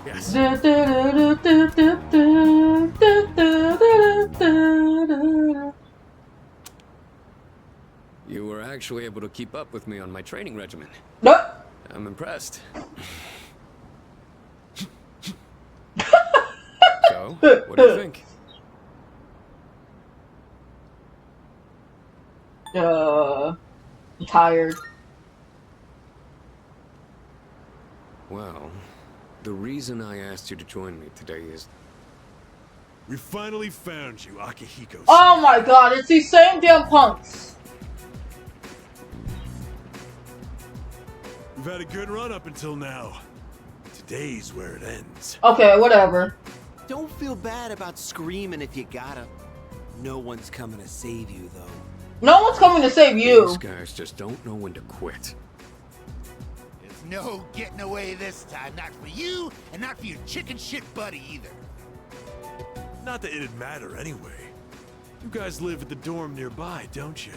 Yes. You were actually able to keep up with me on my training regimen. Nope. I'm impressed. So, what do you think? I'm tired. Well, the reason I asked you to join me today is... We finally found you, Akihiko. Oh my god, it's these same damn punks. We've had a good run up until now. Today's where it ends. Okay, whatever. Don't feel bad about screaming if you gotta. No one's coming to save you, though. No one's coming to save you. These guys just don't know when to quit. There's no getting away this time. Not for you, and not for your chicken shit buddy either. Not that it'd matter anyway. You guys live at the dorm nearby, don't you?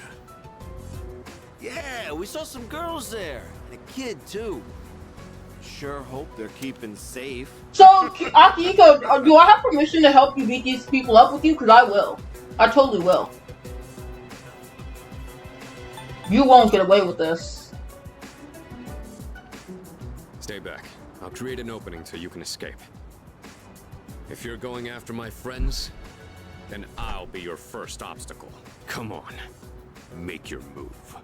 Yeah, we saw some girls there. And a kid, too. Sure hope they're keeping safe. So, Akihiko, do I have permission to help you beat these people up with you? Because I will. I totally will. You won't get away with this. Stay back. I'll create an opening so you can escape. If you're going after my friends, then I'll be your first obstacle. Come on. Make your move.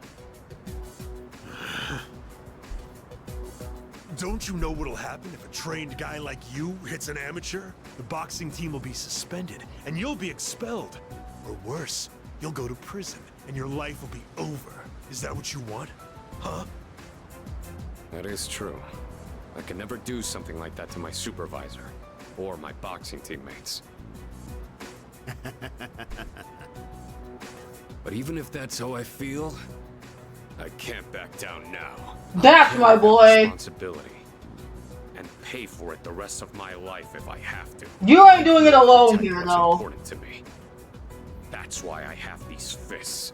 Don't you know what'll happen if a trained guy like you hits an amateur? The boxing team will be suspended, and you'll be expelled. Or worse, you'll go to prison, and your life will be over. Is that what you want? Huh? That is true. I could never do something like that to my supervisor, or my boxing teammates. But even if that's how I feel, I can't back down now. That's my boy. Responsibility. And pay for it the rest of my life if I have to. You ain't doing it alone here, What's though. important to me. That's why I have these fists.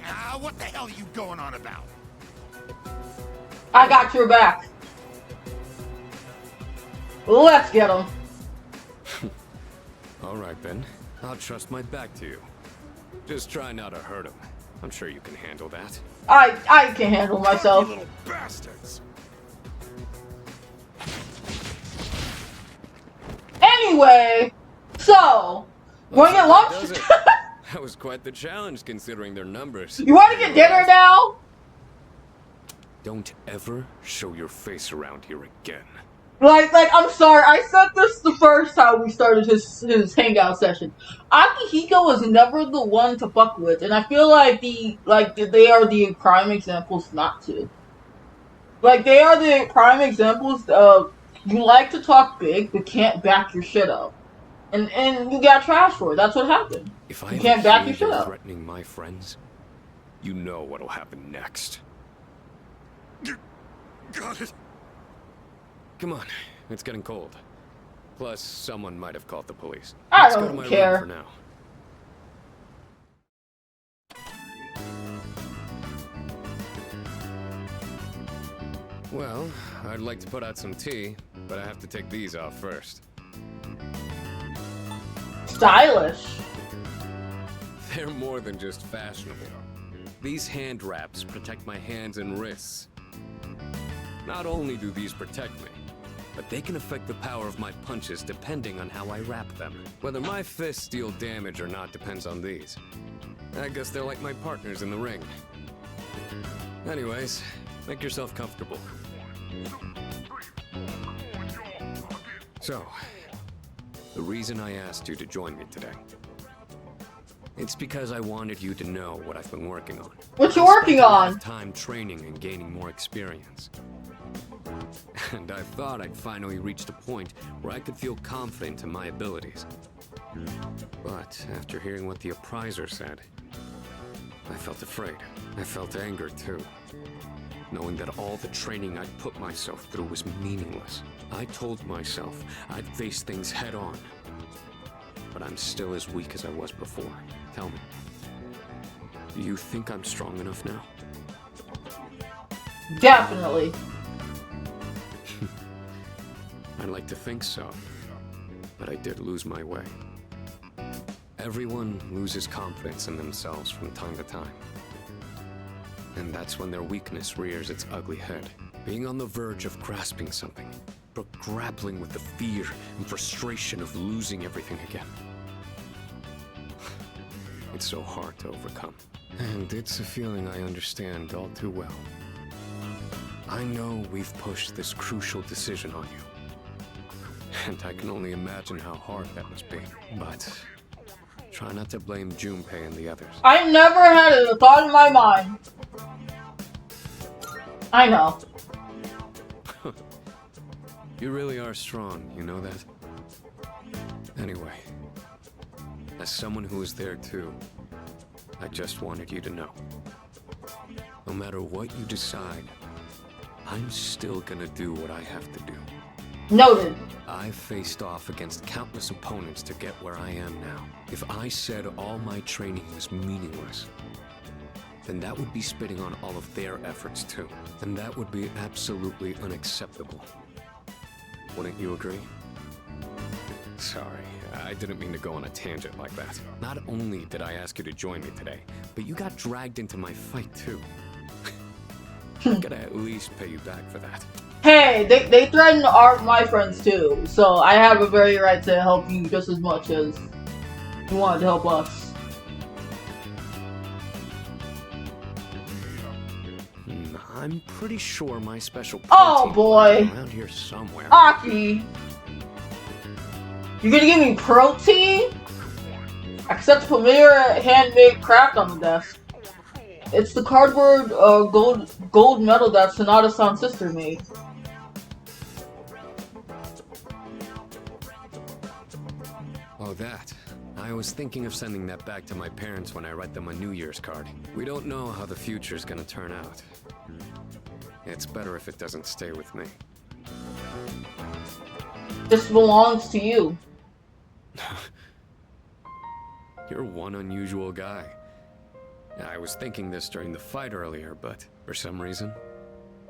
Ah, what the hell are you going on about? I got your back. Let's get him. All right, then. I'll trust my back to you. Just try not to hurt him. I'm sure you can handle that. I can handle myself. You little bastards! Anyway, so wanna get lunch? Does it? That was quite the challenge considering their numbers. You wanna get dinner now? Don't ever show your face around here again. Like, I'm sorry. I said this the first time we started his hangout session. Akihiko was never the one to fuck with, and I feel like they are the prime examples not to. Like, they are the prime examples of you like to talk big but can't back your shit up, and you got trashed for it. That's what happened. If I You can't back your hear shit you up. threatening my friends, you know what'll happen next. Got it. Come on, it's getting cold. Plus, someone might have called the police. I Let's go to don't my care. room for now. Well, I'd like to put out some tea, but I have to take these off first. Stylish. They're more than just fashionable. These hand wraps protect my hands and wrists. Not only do these protect me, but they can affect the power of my punches depending on how I wrap them. Whether my fists deal damage or not depends on these. I guess they're like my partners in the ring. Anyways, make yourself comfortable. So, the reason I asked you to join me today, it's because I wanted you to know what I've been working on. What you working I spent a lot on? of time training and gaining more experience. And I thought I'd finally reached a point where I could feel confident in my abilities. But after hearing what the appraiser said, I felt afraid. I felt anger too. Knowing that all the training I'd put myself through was meaningless. I told myself I'd face things head on. But I'm still as weak as I was before. Tell me, Do you think I'm strong enough now? Definitely. I'd like to think so, but I did lose my way. Everyone loses confidence in themselves from time to time. And that's when their weakness rears its ugly head. Being on the verge of grasping something, but grappling with the fear and frustration of losing everything again. It's so hard to overcome. And it's a feeling I understand all too well. I know we've pushed this crucial decision on you. And I can only imagine how hard that must be. But try not to blame Junpei and the others. I never had a thought in my mind. I know. You really are strong, you know that? Anyway, as someone who was there too, I just wanted you to know. No matter what you decide, I'm still gonna do what I have to do. Noted. I've faced off against countless opponents to get where I am now. If I said all my training was meaningless, then that would be spitting on all of their efforts too. And that would be absolutely unacceptable. Wouldn't you agree? Sorry, I didn't mean to go on a tangent like that. Not only did I ask you to join me today, but you got dragged into my fight too. I gotta at least pay you back for that. Hey, they threaten my friends too, so I have a very right to help you just as much as you wanted to help us. I'm pretty sure my special Oh boy! is around here somewhere. Aki! You're gonna give me protein? Accept familiar handmade craft on the desk. It's the cardboard gold medal that Sonata-san's sister made. Oh, that. I was thinking of sending that back to my parents when I write them a New Year's card. We don't know how the future's gonna turn out. It's better if it doesn't stay with me. This belongs to you. You're one unusual guy. I was thinking this during the fight earlier, but for some reason,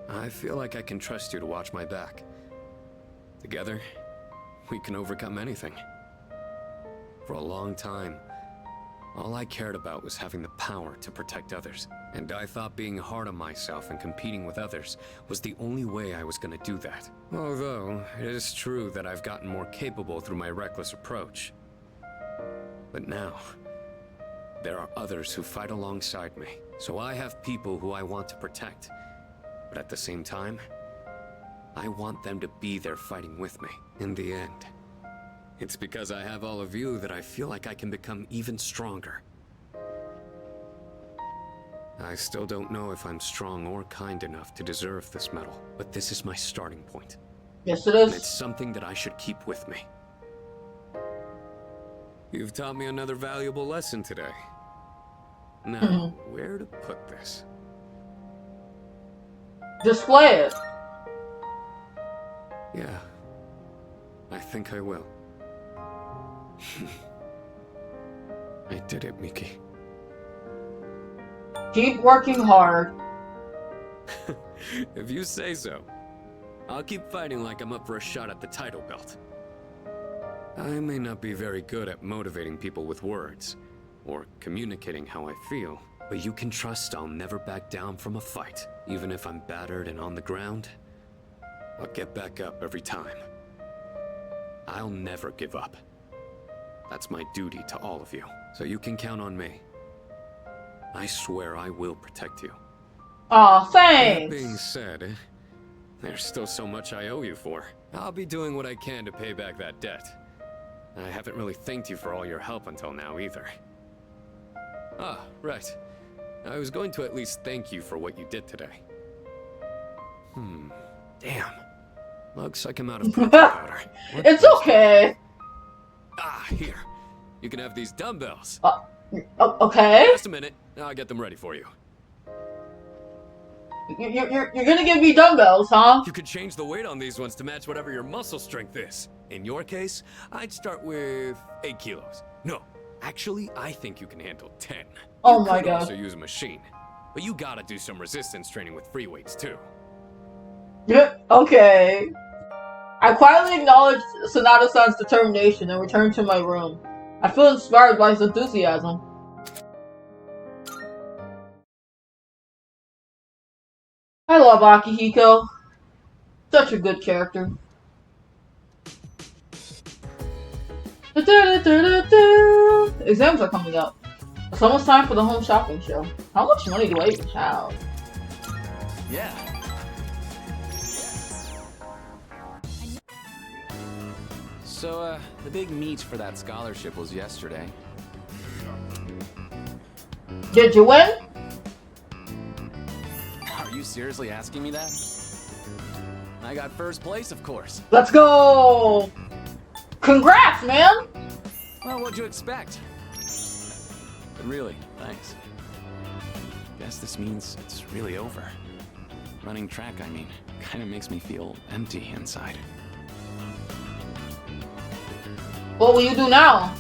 I feel like I can trust you to watch my back. Together, we can overcome anything. For a long time, all I cared about was having the power to protect others. And I thought being hard on myself and competing with others was the only way I was gonna do that. Although, it is true that I've gotten more capable through my reckless approach. But now, there are others who fight alongside me. So I have people who I want to protect. But at the same time, I want them to be there fighting with me. In the end, it's because I have all of you that I feel like I can become even stronger. I still don't know if I'm strong or kind enough to deserve this medal, but this is my starting point. Yes, it And is. it's something that I should keep with me. You've taught me another valuable lesson today. Now, where to put this? Display it. Yeah, I think I will. I did it, Miki. Keep working hard. If you say so. I'll keep fighting like I'm up for a shot at the title belt. I may not be very good at motivating people with words, or communicating how I feel, but you can trust I'll never back down from a fight. Even if I'm battered and on the ground, I'll get back up every time. I'll never give up. That's my duty to all of you, so you can count on me. I swear I will protect you. Aw, That being thanks. said, there's still so much I owe you for. I'll be doing what I can to pay back that debt. I haven't really thanked you for all your help until now either. Ah, right. I was going to at least thank you for what you did today. Damn. Looks like I'm out of protein powder. What It's was- okay. Ah, here. You can have these dumbbells. Okay. Just a minute. I'll get them ready for you. You're gonna give me dumbbells, huh? You could change the weight on these ones to match whatever your muscle strength is. In your case, I'd start with 8 kilos. No, actually, I think you can handle 10. Oh You my could god. also use a machine, but you gotta do some resistance training with free weights too. Okay. I quietly acknowledge Sonata-san's determination and return to my room. I feel inspired by his enthusiasm. I love Akihiko. Such a good character. Exams are coming up. It's almost time for the home shopping show. How much money do I even have? Yeah. So, the big meet for that scholarship was yesterday. Did you win? Are you seriously asking me that? I got first place, of course. Let's go! Congrats, man! Well, what'd you expect? But really, thanks. Guess this means it's really over. Running track, I mean, kind of makes me feel empty inside. What will you do now?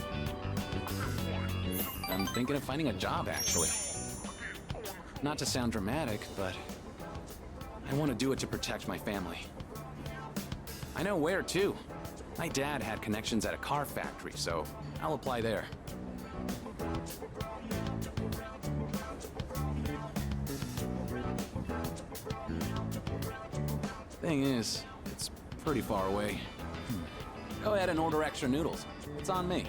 I'm thinking of finding a job, actually. Not to sound dramatic, but I want to do it to protect my family. I know where, too. My dad had connections at a car factory, so I'll apply there. Thing is, it's pretty far away. Go ahead and order extra noodles. It's on me.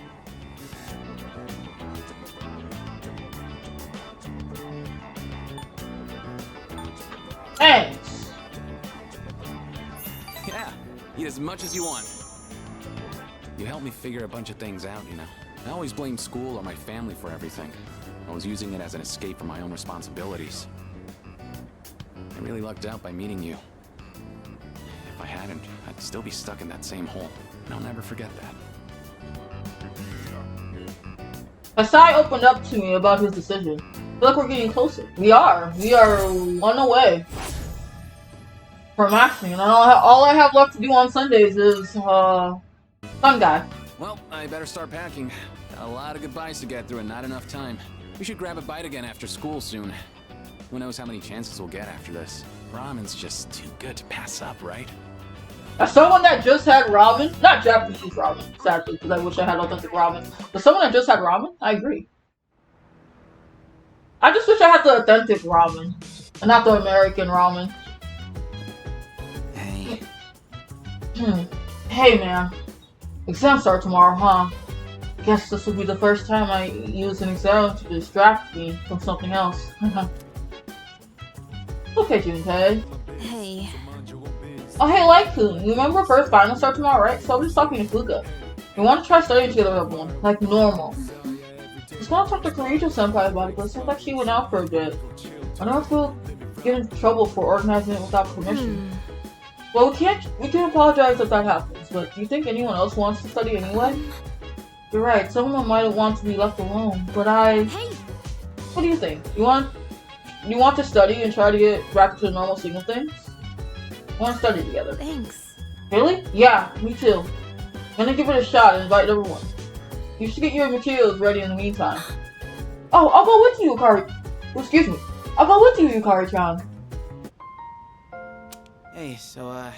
Thanks. Yeah, eat as much as you want. You helped me figure a bunch of things out, you know. I always blamed school or my family for everything. I was using it as an escape from my own responsibilities. I really lucked out by meeting you. If I hadn't, I'd still be stuck in that same hole. And I'll never forget that. Asai opened up to me about his decision. I feel like we're getting closer. We are. We are one away from maxing. And all I have left to do on Sundays is, Fun Guy. Well, I better start packing. Got a lot of goodbyes to get through and not enough time. We should grab a bite again after school soon. Who knows how many chances we'll get after this. Ramen's just too good to pass up, right? As someone that just had ramen, not Japanese ramen, sadly, because I wish I had authentic ramen, but someone that just had ramen, I agree. I just wish I had the authentic ramen, and not the American ramen. Hey. Hey man, exams start tomorrow, huh? Guess this will be the first time I use an exam to distract me from something else. Okay, Junpei. Hey. Oh, hey, Light-kun, you remember first final start tomorrow, right? So I was just talking to Fuka. We want to try studying together, everyone, like normal. Just want to talk to Karijo-senpai about it, but it seems like she went out for a bit. I don't know if we'll get in trouble for organizing it without permission. Well, we can apologize if that happens, but do you think anyone else wants to study anyway? You're right, someone might want to be left alone, but Hey! What do you think? You want to study and try to get back to the normal signal things? I want to study together. Thanks. Really? Yeah, me too. I'm gonna give it a shot and invite everyone. You should get your materials ready in the meantime. Oh, I'll go with you, Yukari. Oh, excuse me. I'll go with you, Yukari-chan. Hey, so,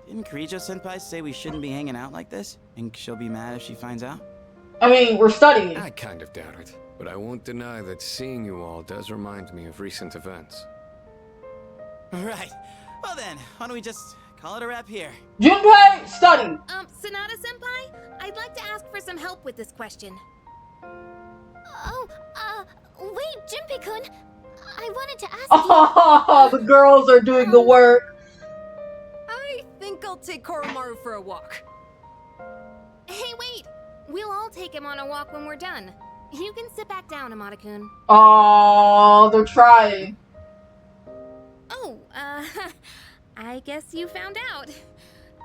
didn't Karijo-senpai say we shouldn't be hanging out like this? Think she'll be mad if she finds out? I mean, we're studying. I kind of doubt it, but I won't deny that seeing you all does remind me of recent events. Right. Well then, why don't we just call it a wrap here? Junpei, study! Sonata-senpai? I'd like to ask for some help with this question. Oh, wait, Junpei-kun. I wanted to ask Oh, the girls are doing the work. I think I'll take Koromaru for a walk. Hey, wait! We'll all take him on a walk when we're done. You can sit back down, Amada-kun. Oh, they're trying. Oh, I guess you found out.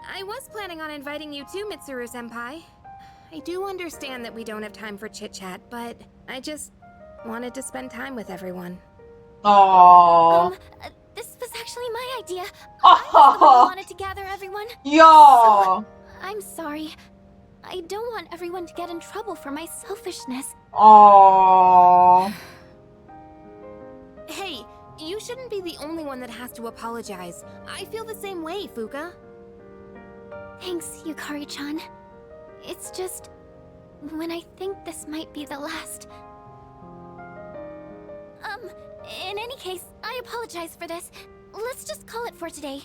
I was planning on inviting you too, Mitsuru-senpai. I do understand that we don't have time for chit-chat, but I just wanted to spend time with everyone. Oh. This was actually my idea. Oh. I wanted to gather everyone. Yo. I'm sorry. I don't want everyone to get in trouble for my selfishness. Oh. You shouldn't be the only one that has to apologize. I feel the same way, Fuka. Thanks, Yukari-chan. It's just... when I think this might be the last... in any case, I apologize for this. Let's just call it for today.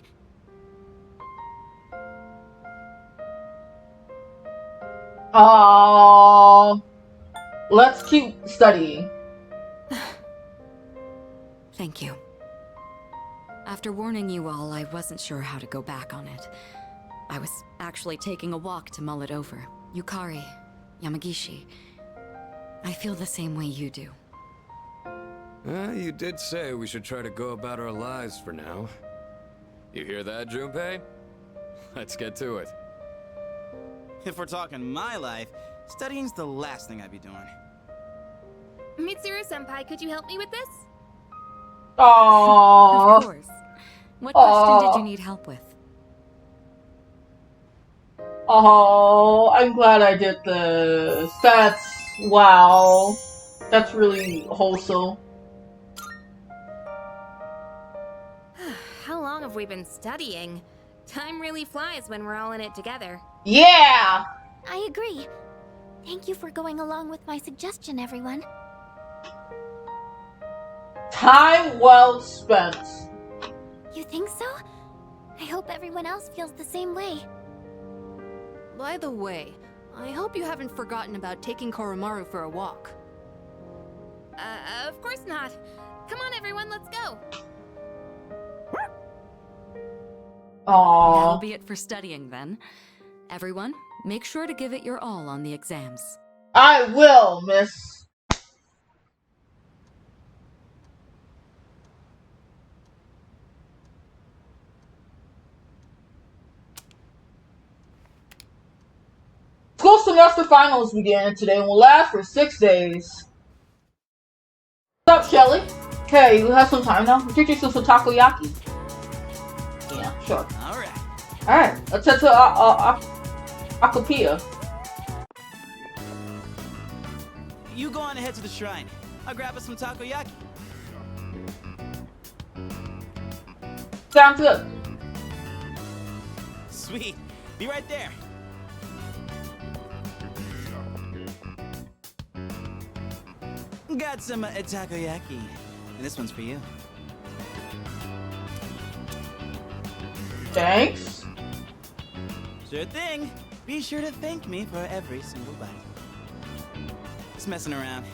Let's keep studying. Thank you. After warning you all, I wasn't sure how to go back on it. I was actually taking a walk to mull it over. Yukari, Yamagishi, I feel the same way you do. You did say we should try to go about our lives for now. You hear that, Junpei? Let's get to it. If we're talking my life, studying's the last thing I'd be doing. Mitsuru-senpai, could you help me with this? Aww. Of course. What question did you need help with? Oh, I'm glad I did this. Wow. That's really wholesome. How long have we been studying? Time really flies when we're all in it together. Yeah! I agree. Thank you for going along with my suggestion, everyone. Time well spent. You think so? I hope everyone else feels the same way. By the way, I hope you haven't forgotten about taking Koromaru for a walk. Of course not. Come on, everyone, let's go. Aww. That'll be it for studying then. Everyone, make sure to give it your all on the exams. I will, miss. School semester finals begin today and will last for 6 days. What's up, Shelly? Hey, you have some time now? We'll teach you some takoyaki. Yeah, sure. Alright, let's head to Akopia. You go on ahead to the shrine. I'll grab us some takoyaki. Sounds good. Sweet. Be right there. Got some takoyaki. And this one's for you. Thanks. Sure thing. Be sure to thank me for every single bite. Just messing around.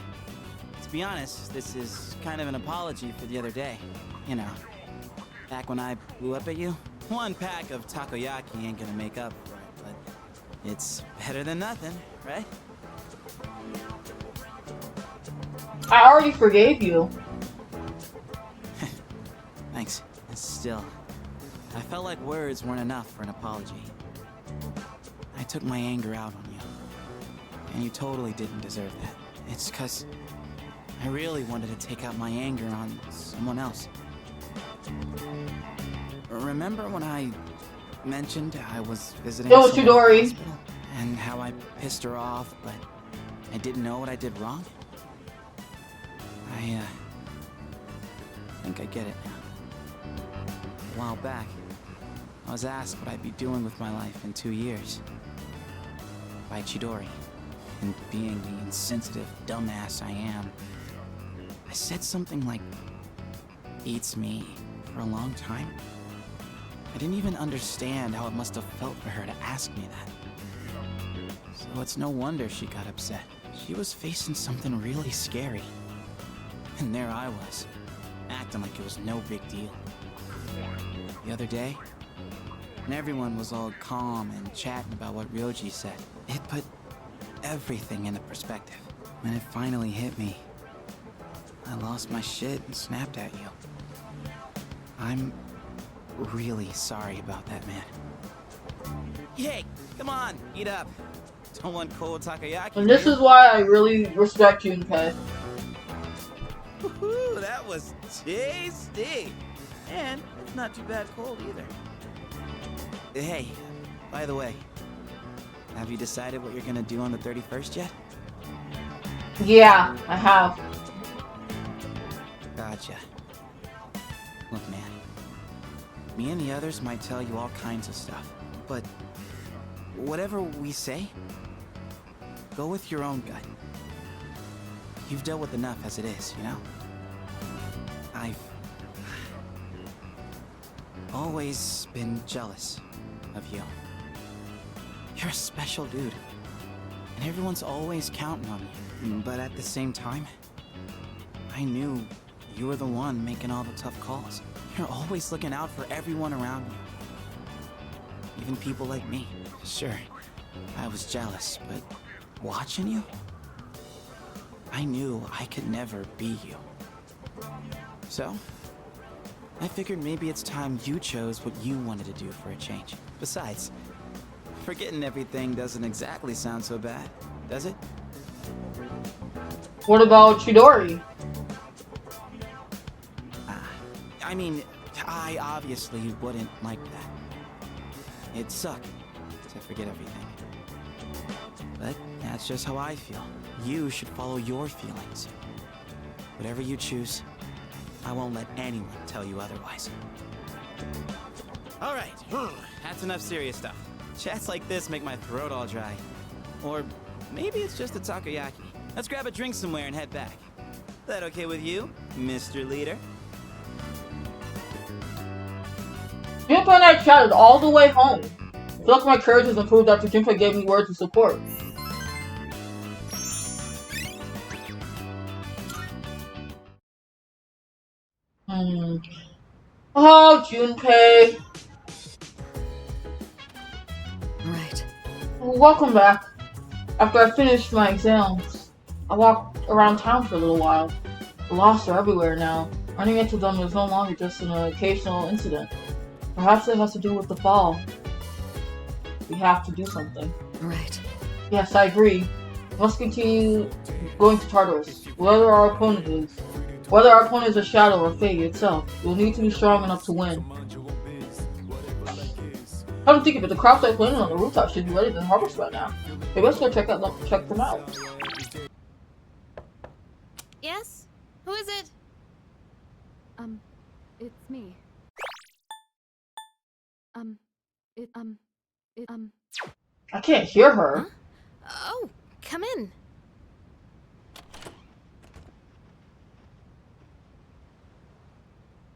To be honest, this is kind of an apology for the other day. You know, back when I blew up at you. One pack of takoyaki ain't gonna make up for it, but it's better than nothing, right? I already forgave you. Thanks. Still, I felt like words weren't enough for an apology. I took my anger out on you, and you totally didn't deserve that. It's 'cause I really wanted to take out my anger on someone else. Remember when I mentioned I was visiting It was someone at the Chidori. hospital, and how I pissed her off, but I didn't know what I did wrong? I think I get it now. A while back, I was asked what I'd be doing with my life in 2 years. By Chidori. And being the insensitive dumbass I am, I said something like, "Eats me," for a long time. I didn't even understand how it must have felt for her to ask me that. So it's no wonder she got upset. She was facing something really scary. And there I was, acting like it was no big deal. The other day, when everyone was all calm and chatting about what Ryoji said, it put everything into perspective. When it finally hit me, I lost my shit and snapped at you. I'm really sorry about that, man. Hey, come on, eat up. Don't want cold takoyaki. And this is why I really respect Junpei. Woohoo, that was tasty! And it's not too bad cold either. Hey, by the way, have you decided what you're gonna do on the 31st yet? Yeah, I have. Gotcha. Look, man. Me and the others might tell you all kinds of stuff, but whatever we say, go with your own gut. You've dealt with enough as it is, you know? I've always been jealous of you. You're a special dude, and everyone's always counting on you. But at the same time, I knew you were the one making all the tough calls. You're always looking out for everyone around you. Even people like me. Sure, I was jealous, but watching you, I knew I could never be you. So, I figured maybe it's time you chose what you wanted to do for a change. Besides, forgetting everything doesn't exactly sound so bad, does it? What about Chidori? I mean, I obviously wouldn't like that. It'd suck to forget everything. But that's just how I feel. You should follow your feelings. Whatever you choose, I won't let anyone tell you otherwise. Alright, that's enough serious stuff. Chats like this make my throat all dry. Or maybe it's just a takoyaki. Let's grab a drink somewhere and head back. That okay with you, Mr. Leader? Junpei and I chatted all the way home. I feel like my courage has improved after Junpei gave me words of support. Oh, Junpei. Right. Welcome back. After I finished my exams, I walked around town for a little while. The lost are everywhere now. Running into them is no longer just an occasional incident. Perhaps it has to do with the fall. We have to do something. Right. Yes, I agree. We must continue going to Tartarus, whether our opponent is. Whether our opponent is a shadow or fate itself, we'll need to be strong enough to win. I don't think of it, the crops I planted on the rooftop should be ready to harvest by now. Maybe let's go check them out. Yes? Who is it? It's me. I can't hear her. Huh? Oh, come in.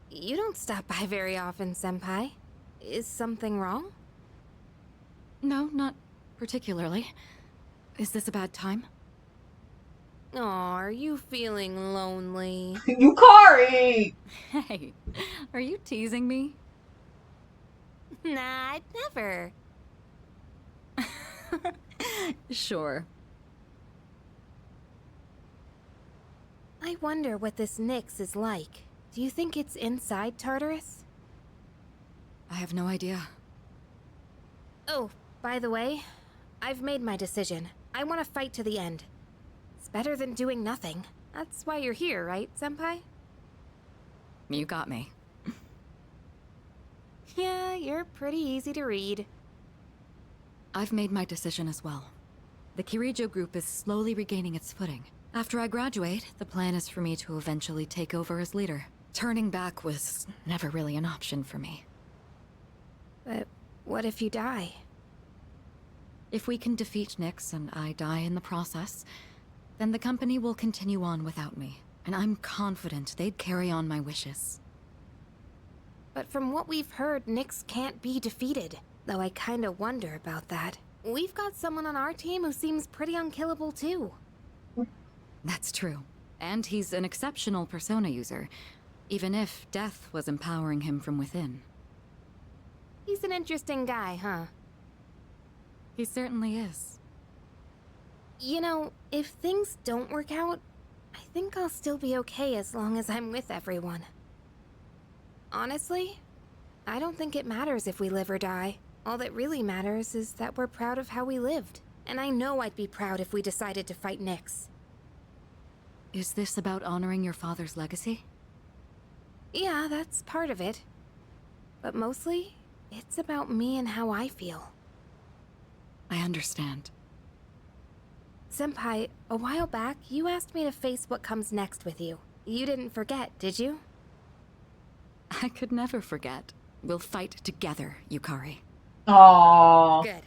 You don't stop by very often, Senpai. Is something wrong? No, not particularly. Is this a bad time? Aw, are you feeling lonely? Yukari! Hey, are you teasing me? Nah, I'd never. Sure. I wonder what this Nyx is like. Do you think it's inside Tartarus? I have no idea. Oh, by the way, I've made my decision. I want to fight to the end. It's better than doing nothing. That's why you're here, right, Senpai? You got me. Yeah, you're pretty easy to read. I've made my decision as well. The Kirijo group is slowly regaining its footing. After I graduate, the plan is for me to eventually take over as leader. Turning back was never really an option for me. But what if you die? If we can defeat Nyx and I die in the process, then the company will continue on without me. And I'm confident they'd carry on my wishes. But from what we've heard, Nyx can't be defeated. Though I kinda wonder about that. We've got someone on our team who seems pretty unkillable too. That's true. And he's an exceptional persona user, even if death was empowering him from within. He's an interesting guy, huh? He certainly is. You know, if things don't work out, I think I'll still be okay as long as I'm with everyone. Honestly, I don't think it matters if we live or die. All that really matters is that we're proud of how we lived. And I know I'd be proud if we decided to fight Nyx. Is this about honoring your father's legacy? Yeah, that's part of it. But mostly, it's about me and how I feel. I understand. Senpai, a while back, you asked me to face what comes next with you. You didn't forget, did you? I could never forget. We'll fight together, Yukari. Aww. Good.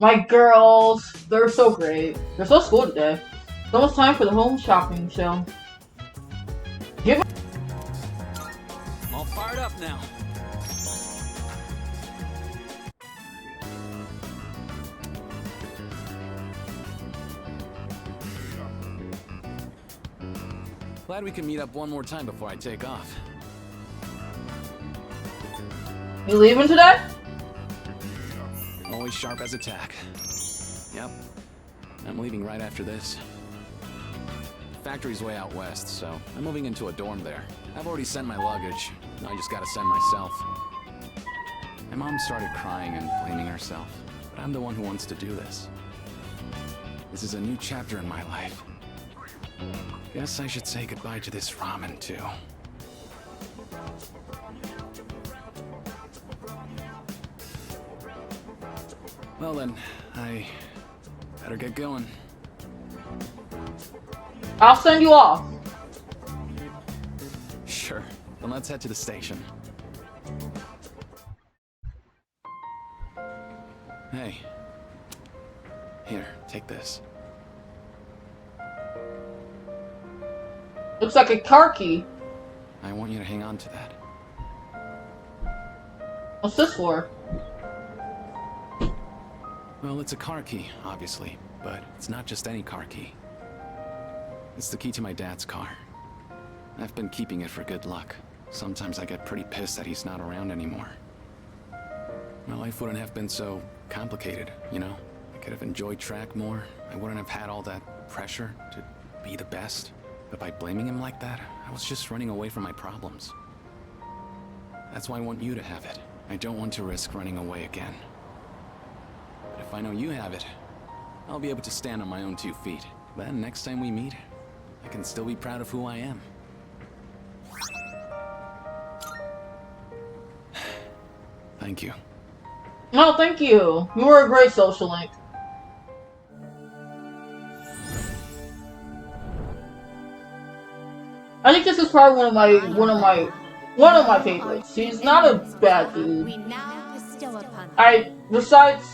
My girls, they're so great. They're so school today. It's almost time for the home shopping show. I'm all fired up now. Glad we can meet up one more time before I take off. You leaving today? Always sharp as a tack. Yep. I'm leaving right after this. Factory's way out west, so I'm moving into a dorm there. I've already sent my luggage. Now I just gotta send myself. My mom started crying and blaming herself, but I'm the one who wants to do this. This is a new chapter in my life. Guess I should say goodbye to this ramen, too. Well then, I better get going. I'll send you off. Sure. Then let's head to the station. Hey. Here, take this. Looks like a car key. I want you to hang on to that. What's this for? Well, it's a car key, obviously, but it's not just any car key. It's the key to my dad's car. I've been keeping it for good luck. Sometimes I get pretty pissed that he's not around anymore. My life wouldn't have been so complicated, you know? I could have enjoyed track more. I wouldn't have had all that pressure to be the best. But by blaming him like that, I was just running away from my problems. That's why I want you to have it. I don't want to risk running away again. But if I know you have it, I'll be able to stand on my own 2 feet. Then next time we meet, I can still be proud of who I am. Thank you. No, thank you. You were a great social link. I think this is probably one of my favorites. He's not a bad dude. Besides,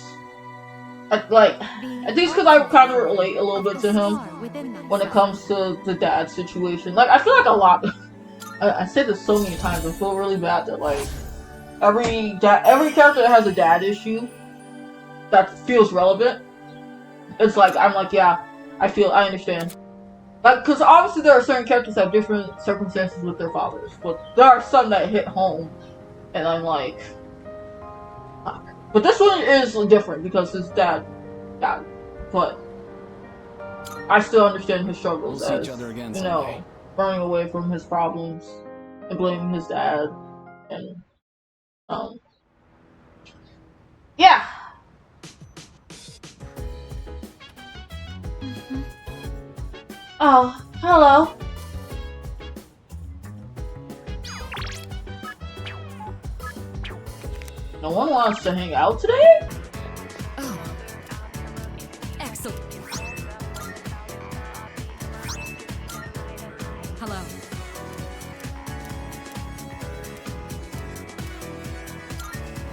I think it's because I kind of relate a little bit to him when it comes to the dad situation. Like, I feel like a lot. I said this so many times. I feel really bad that like every character that has a dad issue that feels relevant. It's like I'm like, yeah, I understand. Like, because obviously there are certain characters that have different circumstances with their fathers, but there are some that hit home, and I'm like, fuck. But this one is different because his dad died, but I still understand his struggles We'll see as, each other again you know, someday. running away from his problems and blaming his dad, and yeah. Oh, hello. No one wants to hang out today? Oh. Excellent. Hello.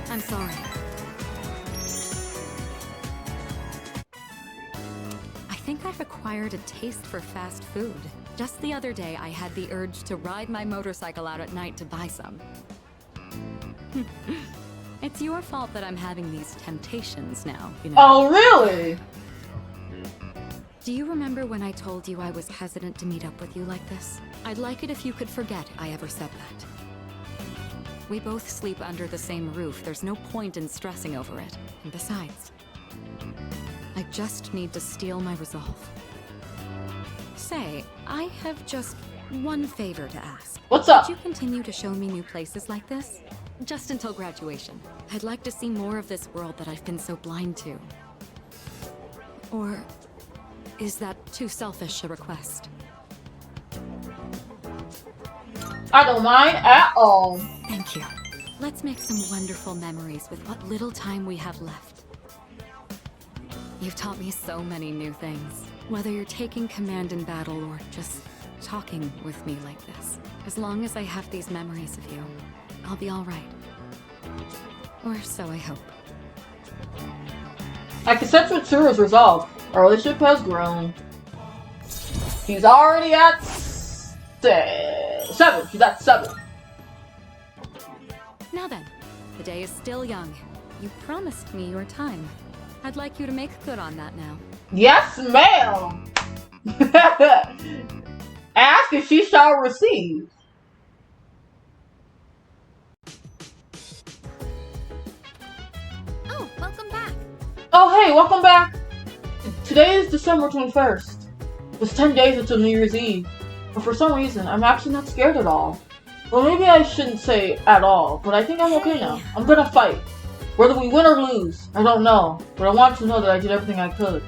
I'm sorry. I think I've acquired a taste for fast food. Just the other day, I had the urge to ride my motorcycle out at night to buy some. It's your fault that I'm having these temptations now, you know. Oh, really? Do you remember when I told you I was hesitant to meet up with you like this? I'd like it if you could forget I ever said that. We both sleep under the same roof. There's no point in stressing over it. And besides, I just need to steel my resolve. Say, I have just one favor to ask. What's up? Would you continue to show me new places like this? Just until graduation. I'd like to see more of this world that I've been so blind to. Or is that too selfish a request? I don't mind at all. Thank you. Let's make some wonderful memories with what little time we have left. You've taught me so many new things. Whether you're taking command in battle or just talking with me like this. As long as I have these memories of you, I'll be alright. Or so I hope. I can sense Mitsuru's resolve. Our relationship has grown. She's already at 7. She's at 7. Now then, the day is still young. You promised me your time. I'd like you to make good on that now. Yes, ma'am! Ask and she shall receive. Oh, welcome back. Oh, hey, welcome back. Today is December 21st. It's 10 days until New Year's Eve. But for some reason, I'm actually not scared at all. Well, maybe I shouldn't say at all, but I think I'm okay now. I'm gonna fight. Whether we win or lose, I don't know. But I want to know that I did everything I could.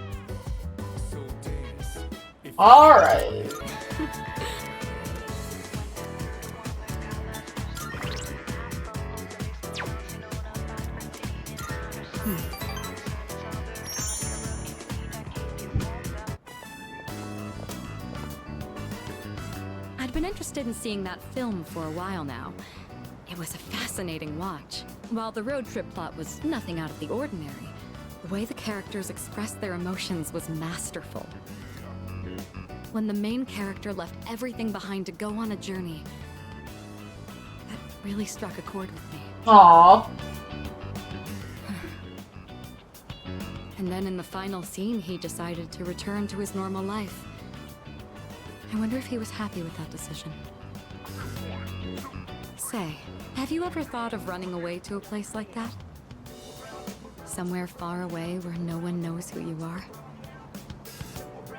Alright. I'd been interested in seeing that film for a while now. It was a fascinating watch. While the road trip plot was nothing out of the ordinary, the way the characters expressed their emotions was masterful. When the main character left everything behind to go on a journey, that really struck a chord with me. Aww. And then in the final scene, he decided to return to his normal life. I wonder if he was happy with that decision. Say, have you ever thought of running away to a place like that? Somewhere far away where no one knows who you are?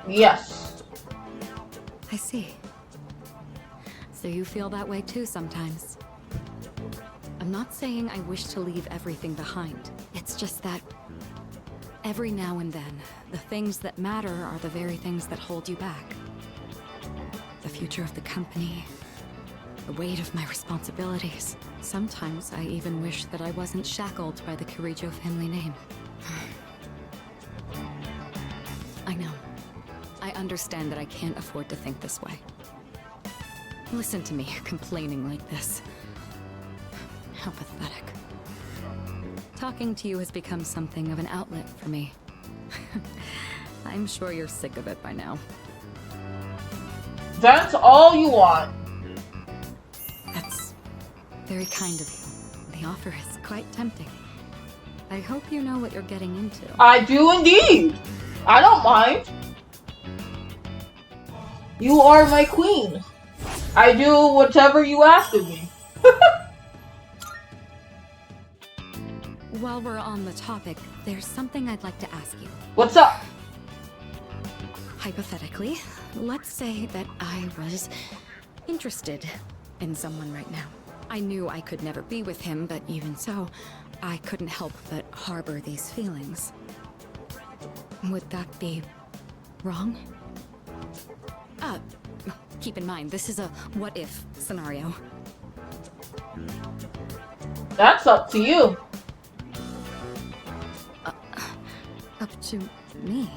Yes. I see. So you feel that way too sometimes. I'm not saying I wish to leave everything behind. It's just that every now and then, the things that matter are the very things that hold you back. The future of the company, the weight of my responsibilities. Sometimes I even wish that I wasn't shackled by the Kirijo family name. I know. I understand that I can't afford to think this way. Listen to me complaining like this. How pathetic. Talking to you has become something of an outlet for me. I'm sure you're sick of it by now. That's all you want. That's very kind of you. The offer is quite tempting. I hope you know what you're getting into. I do indeed. I don't mind. You are my queen. I do whatever you ask of me. While we're on the topic, there's something I'd like to ask you. What's up? Hypothetically, let's say that I was interested in someone right now. I knew I could never be with him, but even so, I couldn't help but harbor these feelings. Would that be wrong? Keep in mind, this is a what-if scenario. That's up to you. Up to me.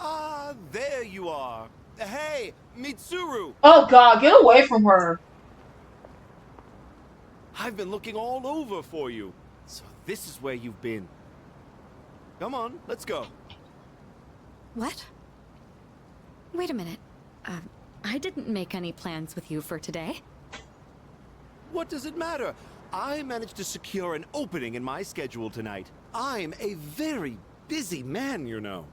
Ah, there you are. Hey, Mitsuru! Oh god, get away from her. I've been looking all over for you. So this is where you've been. Come on, let's go. What? Wait a minute. I didn't make any plans with you for today. What does it matter? I managed to secure an opening in my schedule tonight. I'm a very busy man, you know.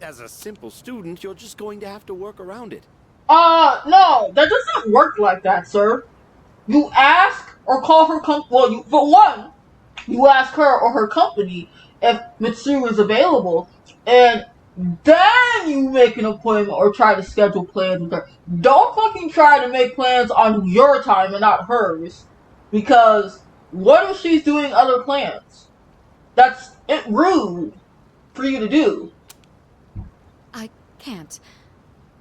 As a simple student, you're just going to have to work around it. No, that doesn't work like that, sir. You ask or call her for one, you ask her or her company if Mitsuru is available, and then you make an appointment or try to schedule plans with her. Don't fucking try to make plans on your time and not hers. Because what if she's doing other plans? That's rude for you to do. I can't.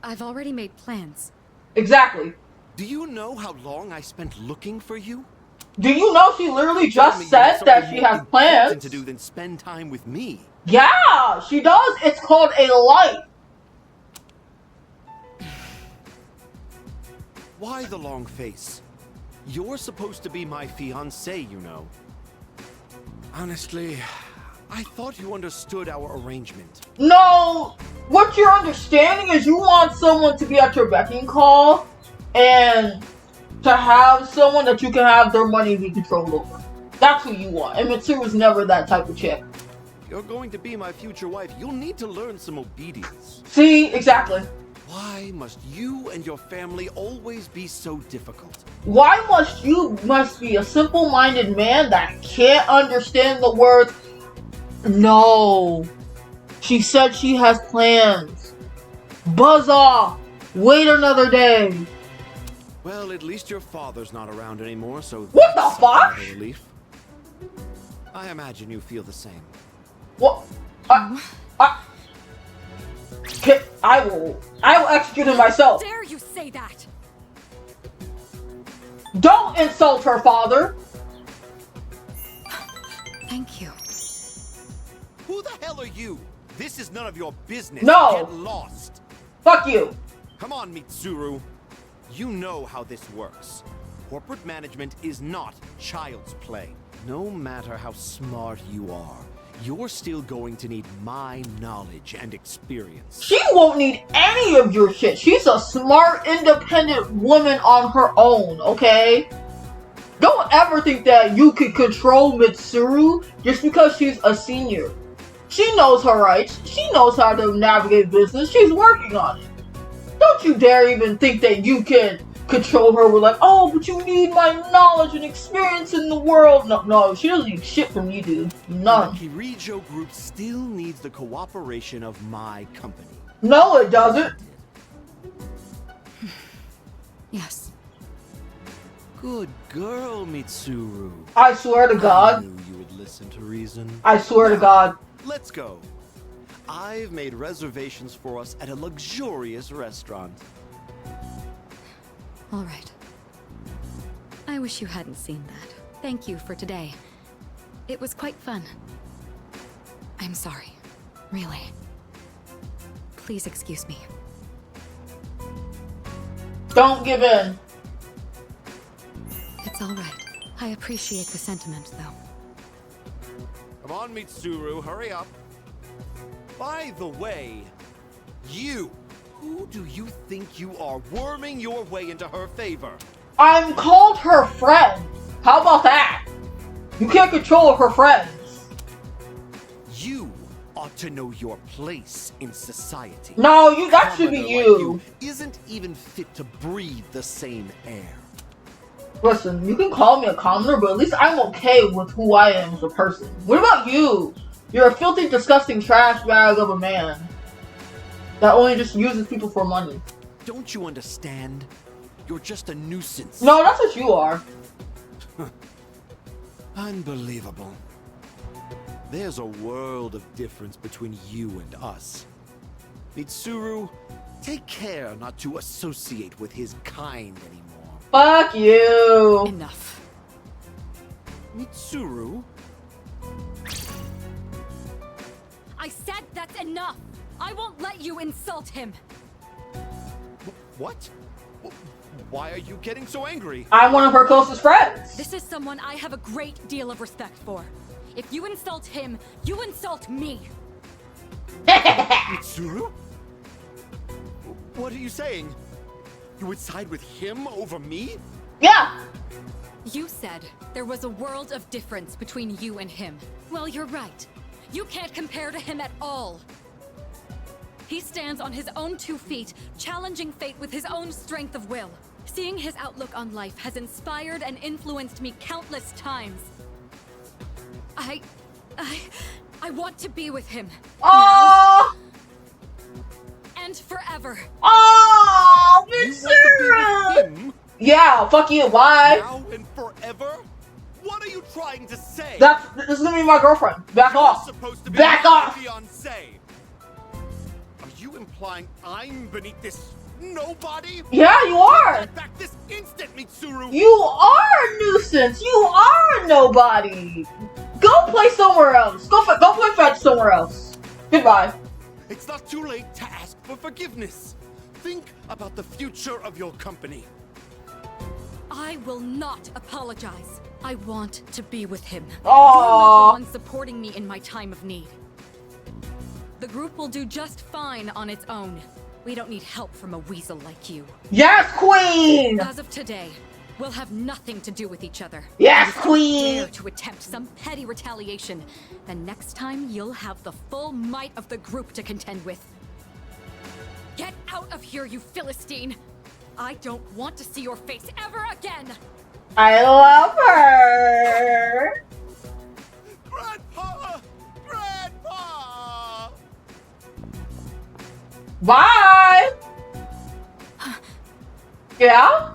I've already made plans. Exactly. Do you know how long I spent looking for you? Do you know she literally just said that she has plans? To do than spend time with me. Yeah, she does. It's called a life. Why the long face? You're supposed to be my fiancé, you know. Honestly, I thought you understood our arrangement. No! What you're understanding is you want someone to be at your beck and call, and to have someone that you can have their money be controlled over. That's what you want. And Mitsuru's never that type of chick. If you're going to be my future wife, you'll need to learn some obedience. See? Exactly. Why must you and your family always be so difficult? Why must be a simple-minded man that can't understand the words no. She said she has plans. Buzz off. Wait another day. Well, at least your father's not around anymore, so what the fuck? Relief. I imagine you feel the same. What? I will execute him myself. How dare you say that? Don't insult her father. Thank you. Who the hell are you? This is none of your business. No. Get lost. Fuck you. Come on, Mitsuru. You know how this works. Corporate management is not child's play. No matter how smart you are, you're still going to need my knowledge and experience. She won't need any of your shit. She's a smart, independent woman on her own, okay? Don't ever think that you can control Mitsuru just because she's a senior. She knows her rights. She knows how to navigate business. She's working on it. Don't you dare even think that you can control her with like, oh, but you need my knowledge and experience in the world. No, she doesn't need shit from you, dude. None. The Kirijo group still needs the cooperation of my company. No, it doesn't. Yes. Good girl, Mitsuru. I swear to God. I knew you would listen to reason. I swear to God. Let's go. I've made reservations for us at a luxurious restaurant. All right. I wish you hadn't seen that. Thank you for today. It was quite fun. I'm sorry. Really. Please excuse me. Don't give in. It's all right. I appreciate the sentiment, though. Come on, Mitsuru, hurry up. By the way, who do you think you are, worming your way into her favor? I'm called her friend. How about that? You can't control her friends. You ought to know your place in society. No, that should be you. Like you isn't even fit to breathe the same air. Listen, you can call me a commoner, but at least I'm okay with who I am as a person. What about you? You're a filthy, disgusting trash bag of a man that only just uses people for money. Don't you understand? You're just a nuisance. No, that's what you are. Unbelievable. There's a world of difference between you and us. Mitsuru, take care not to associate with his kind anymore. Fuck you. Enough. Mitsuru? I said that's enough! I won't let you insult him! What? Why are you getting so angry? I'm one of her closest friends. This is someone I have a great deal of respect for. If you insult him, you insult me! Mitsuru? What are you saying? You would side with him over me? Yeah! You said there was a world of difference between you and him. Well, you're right. You can't compare to him at all. He stands on his own 2 feet, challenging fate with his own strength of will. Seeing his outlook on life has inspired and influenced me countless times. I want to be with him. Oh! And forever. Oh, Mitsuru! Yeah, fuck you. Why? Now and forever? What are you trying to say? This is gonna be my girlfriend. Back off. Supposed to be Back my off. Fiancé. Are you implying I'm beneath this nobody? Yeah, you are. Get back this instant, Mitsuru. You are a nuisance. You are a nobody. Go play somewhere else. Go play fetch somewhere else. Goodbye. It's not too late to ask for forgiveness. Think about the future of your company. I will not apologize. I want to be with him. Aww. You're not the one supporting me in my time of need. The group will do just fine on its own. We don't need help from a weasel like you. Yes, queen! As of today, we'll have nothing to do with each other. Yes, And if queen! you dare to attempt some petty retaliation, then next time you'll have the full might of the group to contend with. Get out of here, you Philistine! I don't want to see your face ever again! I love her! Grandpa! Grandpa! Bye! Yeah?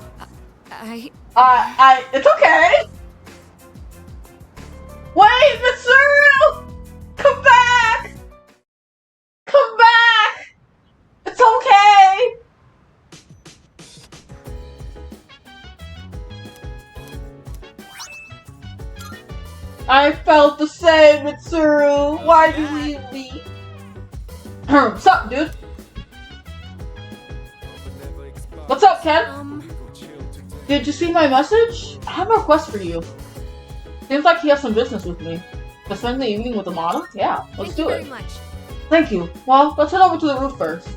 It's okay! Wait, Mitsuru! Come back! Come back! It's okay! I felt the same, Mitsuru. Why'd you leave me? What's up, dude? What's up, Ken? Did you see my message? I have a request for you. Seems like he has some business with me. To spend the evening with Amada? Yeah, let's do it. Thank you very much. Thank you. Well, let's head over to the roof first.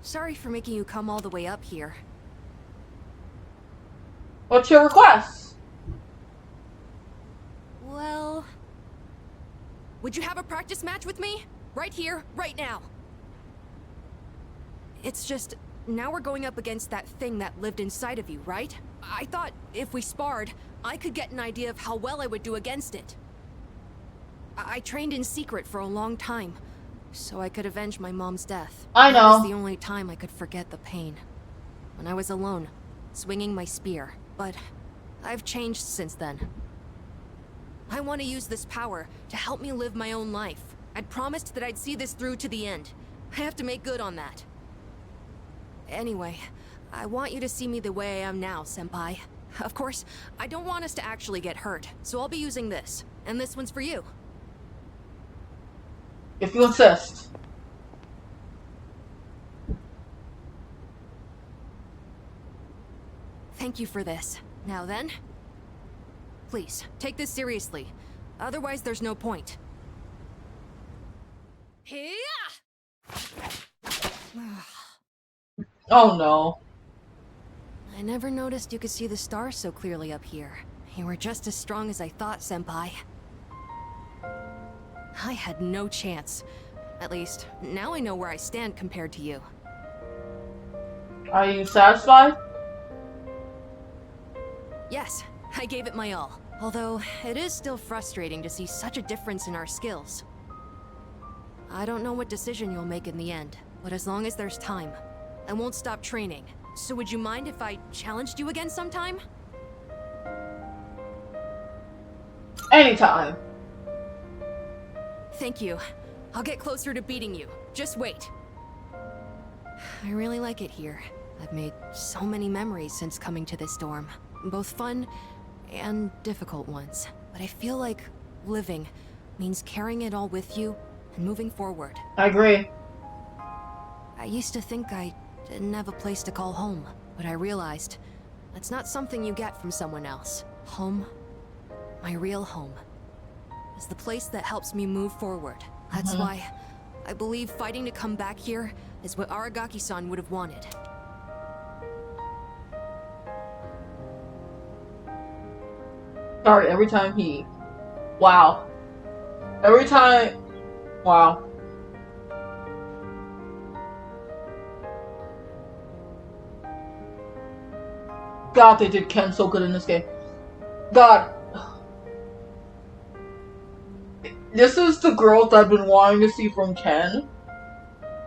Sorry for making you come all the way up here. What's your request? Well... would you have a practice match with me? Right here, right now. It's just, now we're going up against that thing that lived inside of you, right? I thought if we sparred, I could get an idea of how well I would do against it. I trained in secret for a long time, so I could avenge my mom's death. I know. That was the only time I could forget the pain. When I was alone, swinging my spear. But I've changed since then. I want to use this power to help me live my own life. I'd promised that I'd see this through to the end. I have to make good on that. Anyway, I want you to see me the way I am now, Senpai. Of course, I don't want us to actually get hurt, so I'll be using this. And this one's for you. If you insist. Thank you for this. Now then, please, take this seriously. Otherwise, there's no point. Oh no. I never noticed you could see the stars so clearly up here. You were just as strong as I thought, Senpai. I had no chance. At least, now I know where I stand compared to you. Are you satisfied? Yes, I gave it my all. Although, it is still frustrating to see such a difference in our skills. I don't know what decision you'll make in the end, but as long as there's time, I won't stop training. So would you mind if I challenged you again sometime? Anytime. Thank you. I'll get closer to beating you. Just wait. I really like it here. I've made so many memories since coming to this dorm. Both fun and difficult ones. But I feel like living means carrying it all with you and moving forward. I agree. I used to think I didn't have a place to call home, but I realized that's not something you get from someone else. Home, my real home, is the place that helps me move forward. That's why I believe fighting to come back here is what Aragaki-san would have wanted. Sorry, every time he... Wow. Every time... Wow. God, they did Ken so good in this game. God. This is the growth I've been wanting to see from Ken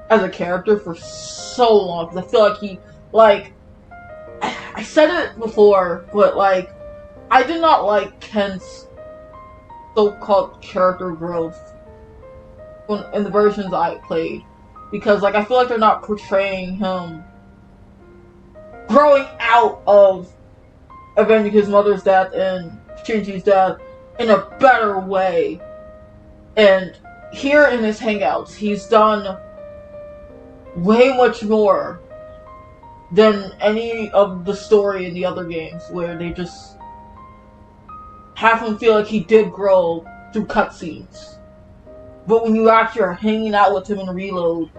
as a character for so long. Because I feel like he, like, I said it before, but like, I did not like Ken's so-called character growth in the versions I played. Because, like, I feel like they're not portraying him growing out of avenging his mother's death and Shinji's death in a better way. And here in his hangouts, he's done way much more than any of the story in the other games, where they just have him feel like he did grow through cutscenes. But when you actually are hanging out with him in Reload,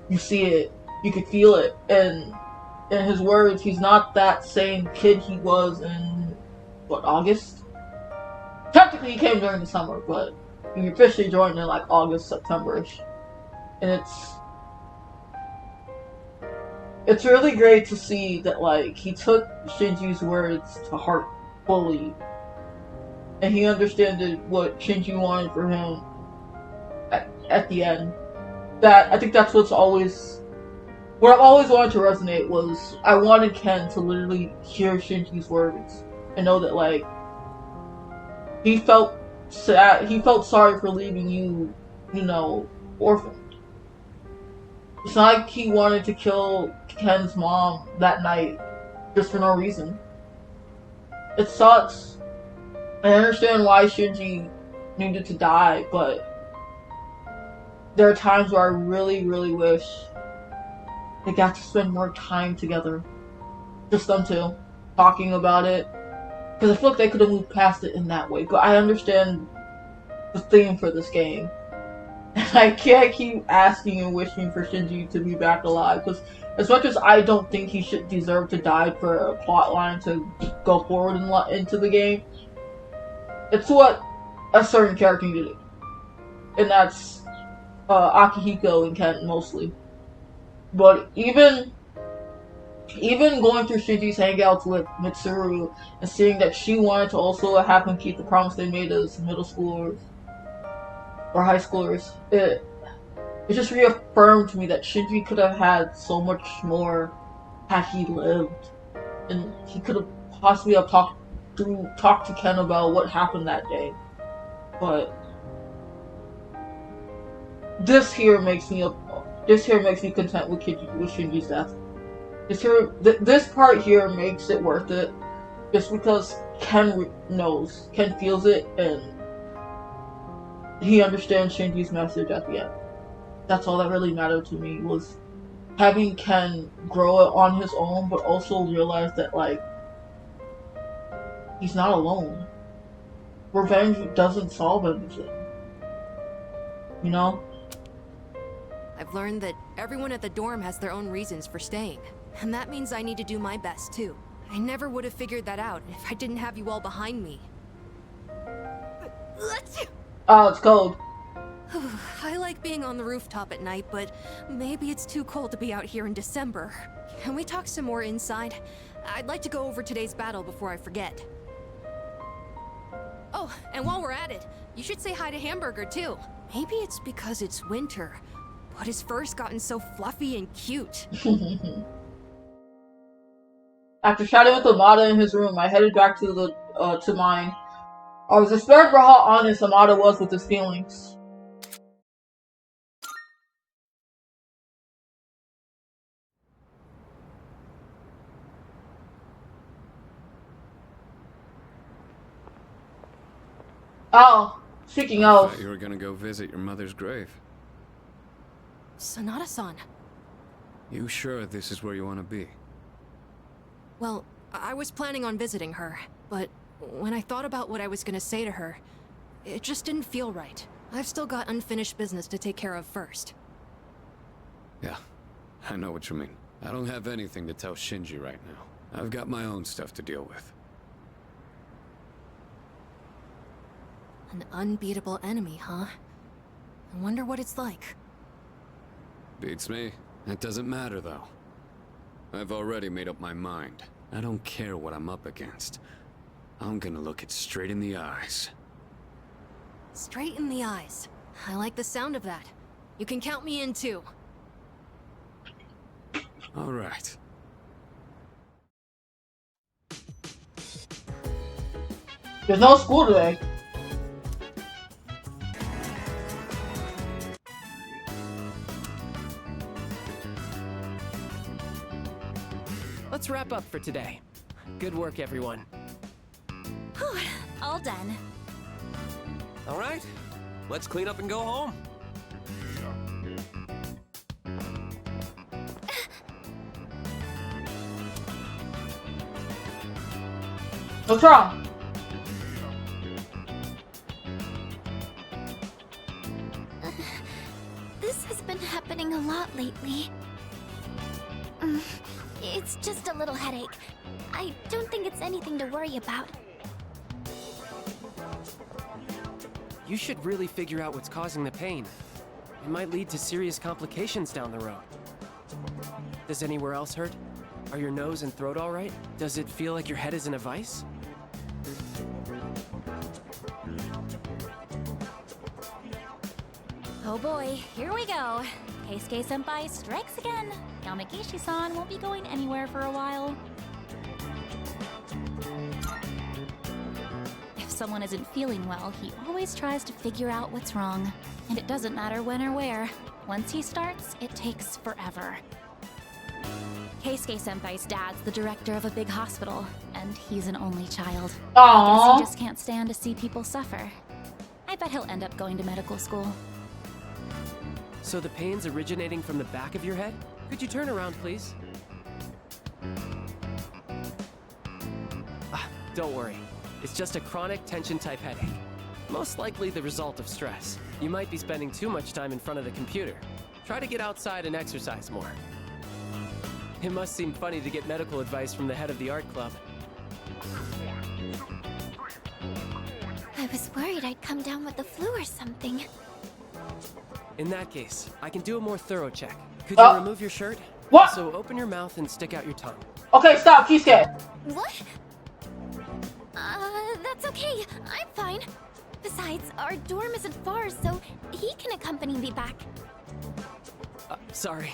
you see it, you can feel it, and in his words, he's not that same kid he was in, what, August? Technically he came during the summer, but he officially joined in like August, September-ish. And it's really great to see that, like, he took Shinji's words to heart fully, and he understood what Shinji wanted for him at the end. That, I think that's what I've always wanted to resonate was, I wanted Ken to literally hear Shinji's words and know that, like, he felt sad, he felt sorry for leaving you, you know, orphaned. It's not like he wanted to kill Ken's mom that night just for no reason. It sucks. I understand why Shinji needed to die, but there are times where I really, really wish they got to spend more time together. Just them two. Talking about it. Because I feel like they could have moved past it in that way. But I understand the theme for this game. And I can't keep asking and wishing for Shinji to be back alive. Because as much as I don't think he should deserve to die for a plot line to go forward into the game, it's what a certain character needed. And that's Akihiko and Ken mostly. But even going through Shinji's hangouts with Mitsuru and seeing that she wanted to also have him keep the promise they made as middle schoolers or high schoolers, it just reaffirmed to me that Shinji could have had so much more had he lived, and he could have possibly have talked to Ken about what happened that day. But this here makes me content with Shinji's death. This part here makes it worth it, just because Ken knows, Ken feels it, and he understands Shinji's message at the end. That's all that really mattered to me, was having Ken grow it on his own, but also realize that, like, he's not alone. Revenge doesn't solve everything. You know? I've learned that everyone at the dorm has their own reasons for staying. And that means I need to do my best, too. I never would have figured that out if I didn't have you all behind me. Oh, it's cold. I like being on the rooftop at night, but maybe it's too cold to be out here in December. Can we talk some more inside? I'd like to go over today's battle before I forget. Oh, and while we're at it, you should say hi to Hamburger, too. Maybe it's because it's winter, but his fur's gotten so fluffy and cute. After chatting with Amada in his room, I headed back to mine. I was spared for how honest Amada was with his feelings. Oh, speaking I of, thought you were gonna go visit your mother's grave. Sanada-san. You sure this is where you want to be? Well, I was planning on visiting her, but when I thought about what I was gonna say to her, it just didn't feel right. I've still got unfinished business to take care of first. Yeah, I know what you mean. I don't have anything to tell Shinji right now. I've got my own stuff to deal with. An unbeatable enemy, huh? I wonder what it's like. Beats me. It doesn't matter, though. I've already made up my mind. I don't care what I'm up against. I'm gonna look it straight in the eyes. Straight in the eyes. I like the sound of that. You can count me in, too. All right. there's no school today. Let's wrap up for today. Good work, everyone. All done. All right, let's clean up and go home. What's wrong? This has been happening a lot lately. It's just a little headache. I don't think it's anything to worry about. You should really figure out what's causing the pain. It might lead to serious complications down the road. Does anywhere else hurt? Are your nose and throat all right? Does it feel like your head is in a vice? Oh boy, here we go. Keisuke-senpai strikes again. Yamagishi-san won't be going anywhere for a while. If someone isn't feeling well, he always tries to figure out what's wrong. And it doesn't matter when or where. Once he starts, it takes forever. Keisuke-senpai's dad's the director of a big hospital, and he's an only child. I guess he just can't stand to see people suffer. I bet he'll end up going to medical school. So the pain's originating from the back of your head? Could you turn around, please? Don't worry. It's just a chronic tension-type headache. Most likely the result of stress. You might be spending too much time in front of the computer. Try to get outside and exercise more. It must seem funny to get medical advice from the head of the art club. I was worried I'd come down with the flu or something. In that case, I can do a more thorough check. Could you remove your shirt? What? So open your mouth and stick out your tongue. Okay, stop, Keisuke. What? That's okay. I'm fine. Besides, our dorm isn't far, so he can accompany me back. Sorry.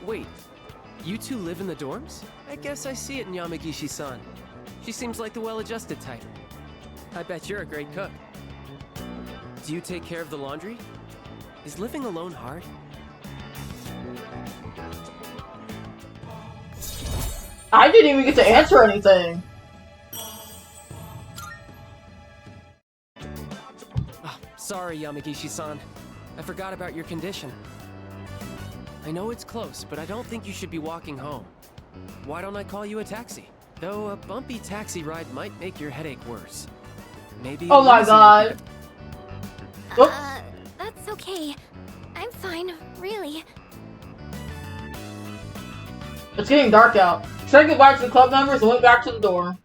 Wait, you two live in the dorms? I guess I see it in Yamagishi-san. She seems like the well-adjusted type. I bet you're a great cook. Do you take care of the laundry? Is living alone hard? I didn't even get to answer anything. Oh, sorry, Yamagishi-san. I forgot about your condition. I know it's close, but I don't think you should be walking home. Why don't I call you a taxi? Though a bumpy taxi ride might make your headache worse. Maybe. Oh my god. That's okay. I'm fine, really. It's getting dark out. Said goodbye to the club members and went back to the dorm.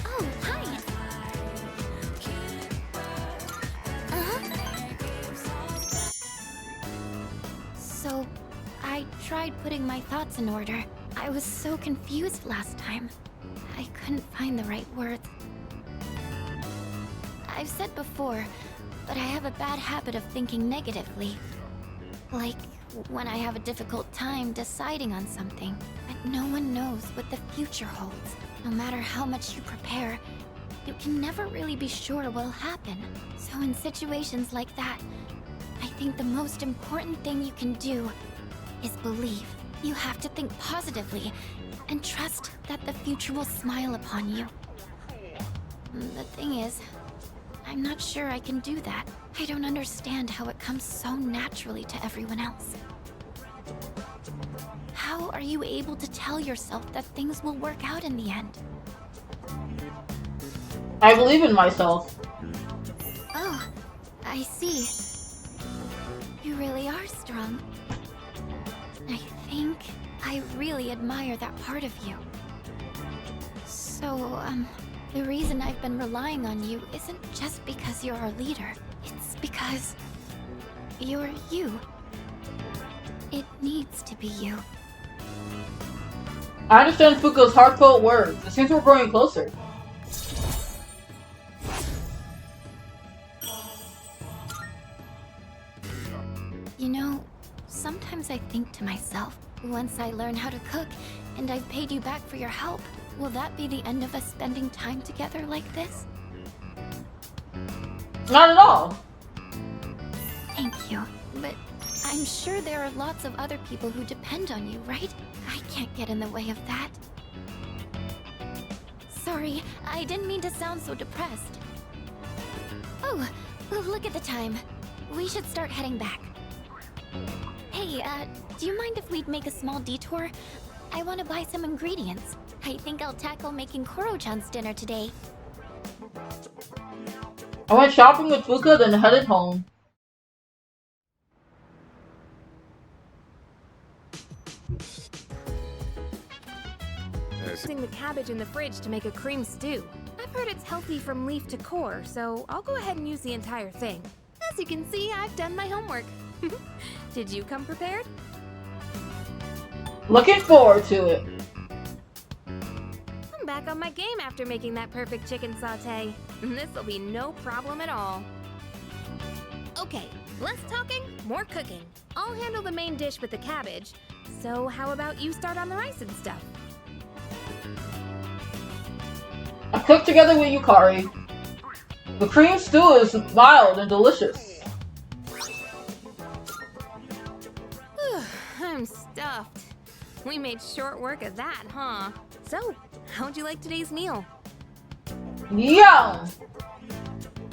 Oh, hi. So, I tried putting my thoughts in order. I was so confused last time. I couldn't find the right words. I've said before, but I have a bad habit of thinking negatively. Like, when I have a difficult time deciding on something, but no one knows what the future holds. No matter how much you prepare, you can never really be sure what'll happen. So in situations like that, I think the most important thing you can do is believe. You have to think positively and trust that the future will smile upon you. The thing is, I'm not sure I can do that. I don't understand how it comes so naturally to everyone else. How are you able to tell yourself that things will work out in the end? I believe in myself. Oh, I see. You really are strong. I think I really admire that part of you. So, the reason I've been relying on you isn't just because you're our leader. It's because you're you. It needs to be you. I understand Fuko's heartfelt words. It seems we're growing closer. You know, sometimes I think to myself, once I learn how to cook and I've paid you back for your help, will that be the end of us spending time together like this? Not at all. Thank you, but I'm sure there are lots of other people who depend on you, right? I can't get in the way of that. Sorry, I didn't mean to sound so depressed. Oh, Look at the time. We should start heading back. Hey, do you mind if we'd make a small detour? I want to buy some ingredients. I think I'll tackle making Koro-chan's dinner today. I went shopping with Fuka, then headed home. Using the cabbage in the fridge to make a cream stew. I've heard it's healthy from leaf to core, so I'll go ahead and use the entire thing. As you can see, I've done my homework. Did you come prepared? Looking forward to it. I'm back on my game after making that perfect chicken sauté. This'll be no problem at all. Okay, less talking, more cooking. I'll handle the main dish with the cabbage. So how about you start on the rice and stuff? I cooked together with Yukari. The cream stew is mild and delicious. I'm stuffed. We made short work of that, huh? So, how'd you like today's meal? Yum!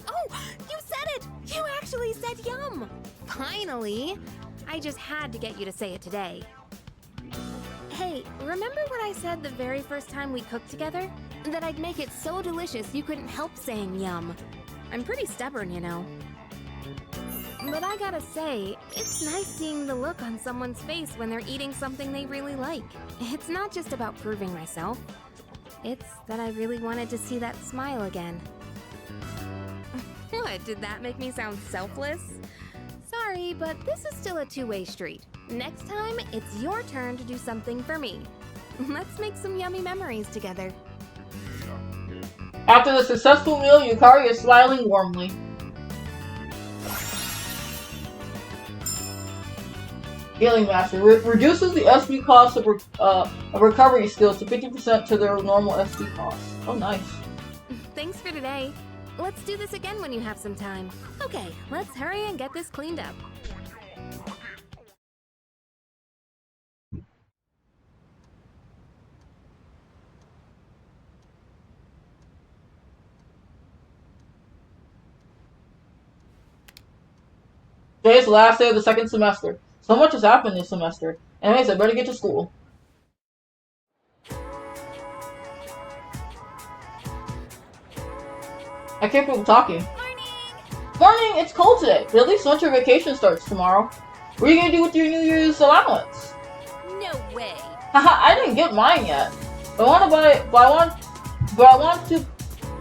Oh, you said it! You actually said yum! Finally! I just had to get you to say it today. Hey, remember what I said the very first time we cooked together? That I'd make it so delicious you couldn't help saying yum. I'm pretty stubborn, you know. But I gotta say, it's nice seeing the look on someone's face when they're eating something they really like. It's not just about proving myself. It's that I really wanted to see that smile again. What, did that make me sound selfless? Sorry, but this is still a two-way street. Next time, it's your turn to do something for me. Let's make some yummy memories together. After the successful meal, Yukari is smiling warmly. Healing Master reduces the SP cost of recovery skills to 50% to their normal SP cost. Oh, nice. Thanks for today. Let's do this again when you have some time. Okay, let's hurry and get this cleaned up. Today's the last day of the second semester. So much has happened this semester. Anyways, I better get to school. I can't believe talking. Morning! It's cold today, but at least winter vacation starts tomorrow. What are you gonna do with your New Year's allowance? No way! Haha, I didn't get mine yet. I want to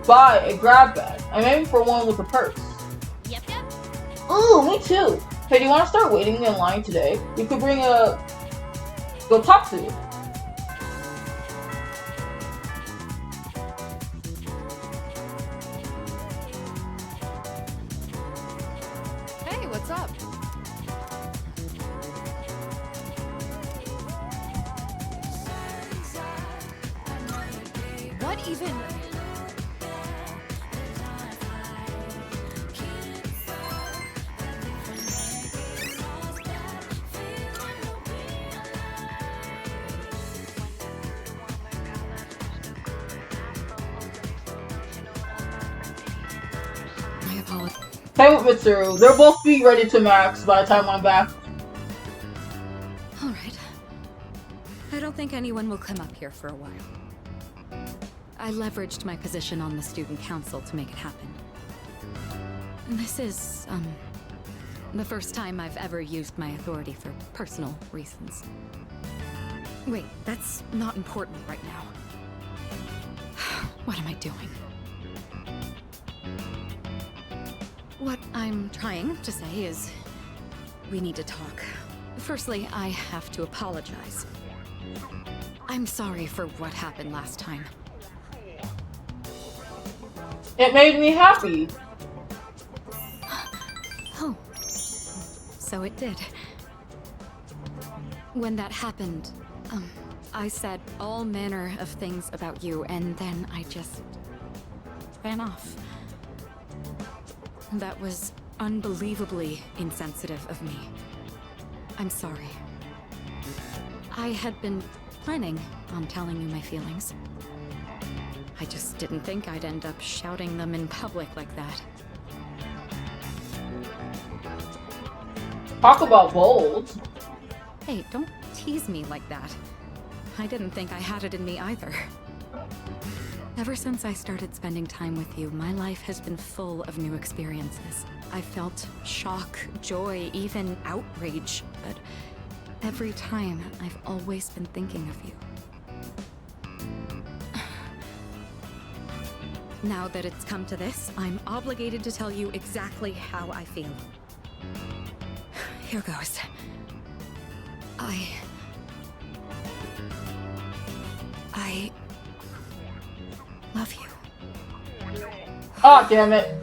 buy a grab bag. I'm aiming for one with a purse. Yep. Ooh, me too. Hey, do you want to start waiting in line today? You could bring a Gottatsu. Hey, what's up? What even? Hey with Mitsuru, they'll both be ready to max by the time I'm back. Alright. I don't think anyone will come up here for a while. I leveraged my position on the student council to make it happen. This is, the first time I've ever used my authority for personal reasons. Wait, that's not important right now. What am I doing? What I'm trying to say is, we need to talk. Firstly, I have to apologize. I'm sorry for what happened last time. It made me happy. Oh, so it did. When that happened, I said all manner of things about you, and then I just ran off. That was unbelievably insensitive of me. I'm sorry. I had been planning on telling you my feelings. I just didn't think I'd end up shouting them in public like that. Talk about bold. Hey, don't tease me like that. I didn't think I had it in me either. Ever since I started spending time with you, my life has been full of new experiences. I felt shock, joy, even outrage, but every time I've always been thinking of you. Now that it's come to this, I'm obligated to tell you exactly how I feel. Here goes. I love you. Ah, damn it.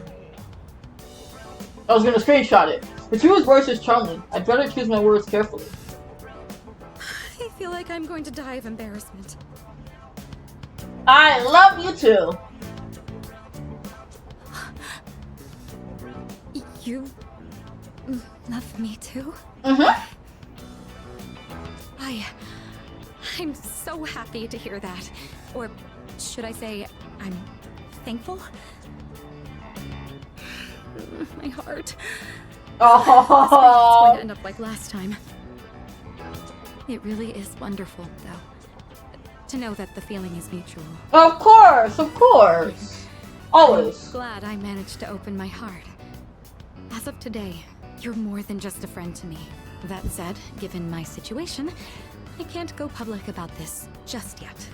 I was gonna screenshot it. The two voice is charming. I'd better choose my words carefully. I feel like I'm going to die of embarrassment. I love you too. You love me too? I'm so happy to hear that. Or should I say, I'm thankful? My heart. Oh. This way it's going to end up like last time. It really is wonderful, though, to know that the feeling is mutual. Of course, of course. Always. I'm glad I managed to open my heart. As of today, you're more than just a friend to me. That said, given my situation, I can't go public about this just yet.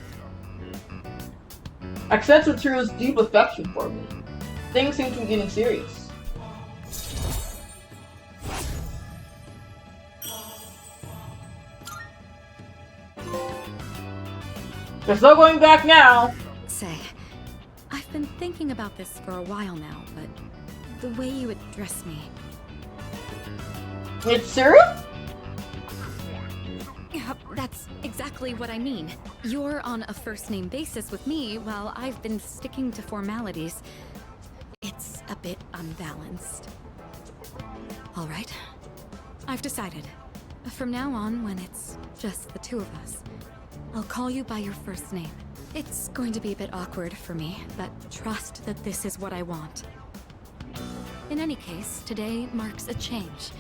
I sense Tsuru's deep affection for me. Things seem to be getting serious. There's no going back now. Say, I've been thinking about this for a while now, but the way you address me... It's Tsuru? Yeah, that's exactly what I mean. You're on a first-name basis with me, while I've been sticking to formalities. It's a bit unbalanced. All right. I've decided. From now on, when it's just the two of us, I'll call you by your first name. It's going to be a bit awkward for me, but trust that this is what I want. In any case, today marks a change.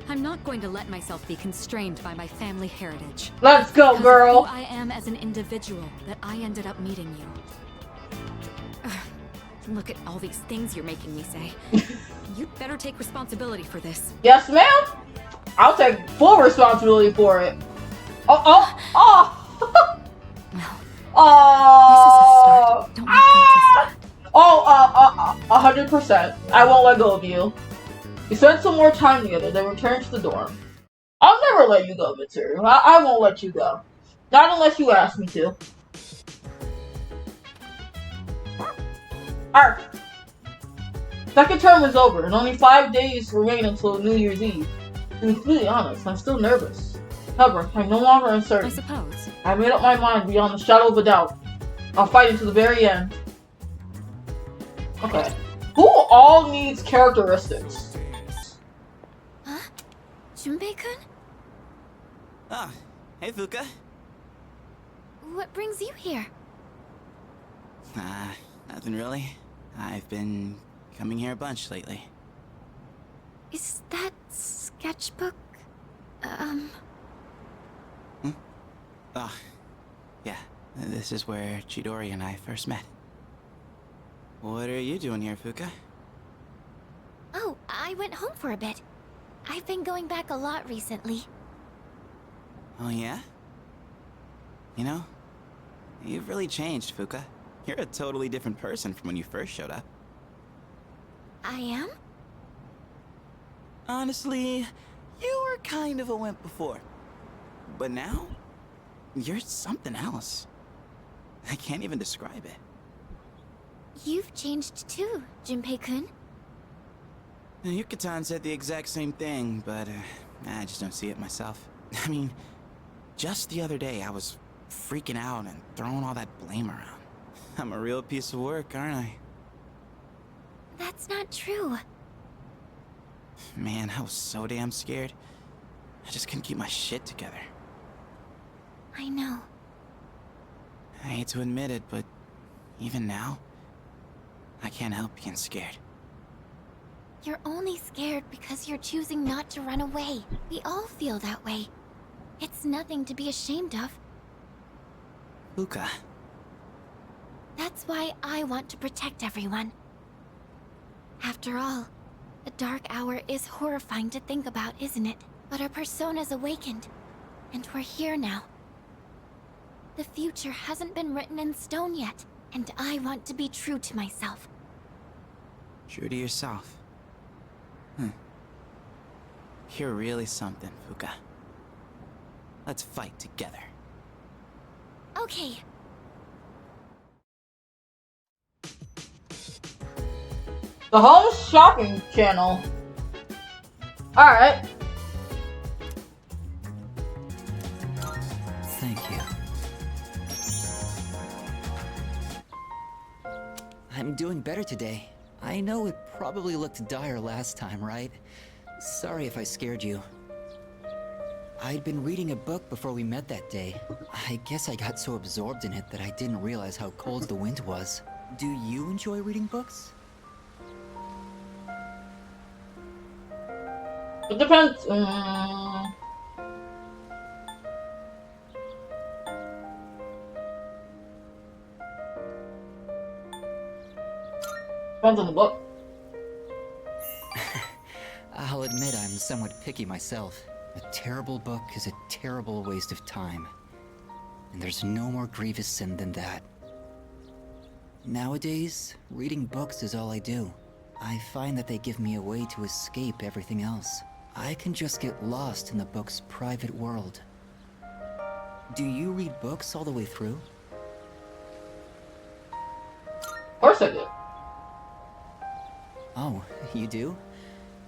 I'm not going to let myself be constrained by my family heritage. Let's go, girl! Who I am as an individual that I ended up meeting you. Look at all these things you're making me say. You'd better take responsibility for this. Yes, ma'am. I'll take full responsibility for it. Oh! Well, this is a start. Don't let go just yet. 100%. I won't let go of you. We spent some more time together, then returned to the dorm. I'll never let you go, Mitsuru. I won't let you go. Not unless you ask me to. Arf! Second term is over, and only 5 days remain until New Year's Eve. To be completely honest, I'm still nervous. However, I'm no longer uncertain. I suppose. I made up my mind beyond the shadow of a doubt. I'll fight until the very end. Okay. Who all needs characteristics? Huh? Junpei-kun? Ah, hey Fuka. What brings you here? Nothing really. I've been coming here a bunch lately. Is that sketchbook, Oh, yeah. This is where Chidori and I first met. What are you doing here, Fuka? Oh, I went home for a bit. I've been going back a lot recently. Oh, yeah? You know, you've really changed, Fuka. You're a totally different person from when you first showed up. I am? Honestly, you were kind of a wimp before. But now, you're something else. I can't even describe it. You've changed too, Junpei-kun. Yuka-tan said the exact same thing, but I just don't see it myself. I mean, just the other day I was freaking out and throwing all that blame around. I'm a real piece of work, aren't I? That's not true. Man, I was so damn scared. I just couldn't keep my shit together. I know. I hate to admit it, but even now, I can't help being scared. You're only scared because you're choosing not to run away. We all feel that way. It's nothing to be ashamed of. Fuka. That's why I want to protect everyone. After all, the dark hour is horrifying to think about, isn't it? But our persona's awakened, and we're here now. The future hasn't been written in stone yet, and I want to be true to myself. True to yourself. You're really something, Fuka. Let's fight together. Okay. The home shopping channel. Alright. Thank you. I'm doing better today. I know it probably looked dire last time, right? Sorry if I scared you. I'd been reading a book before we met that day. I guess I got so absorbed in it that I didn't realize how cold the wind was. Do you enjoy reading books? It depends. Depends on the book. I'll admit I'm somewhat picky myself. A terrible book is a terrible waste of time. And there's no more grievous sin than that. Nowadays, reading books is all I do. I find that they give me a way to escape everything else. I can just get lost in the book's private world. Do you read books all the way through? Of course I do. Oh, you do?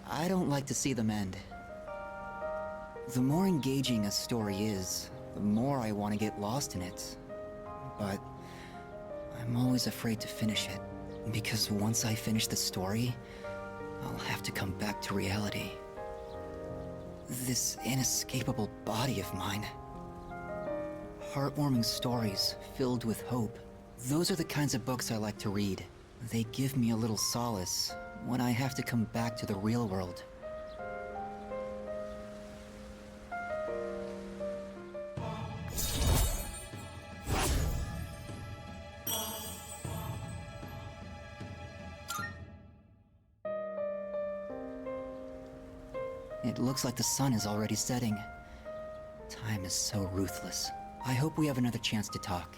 I don't like to see them end. The more engaging a story is, the more I want to get lost in it. But I'm always afraid to finish it, because once I finish the story, I'll have to come back to reality. This inescapable body of mine. Heartwarming stories filled with hope. Those are the kinds of books I like to read. They give me a little solace when I have to come back to the real world. It looks like the sun is already setting. Time is so ruthless. I hope we have another chance to talk.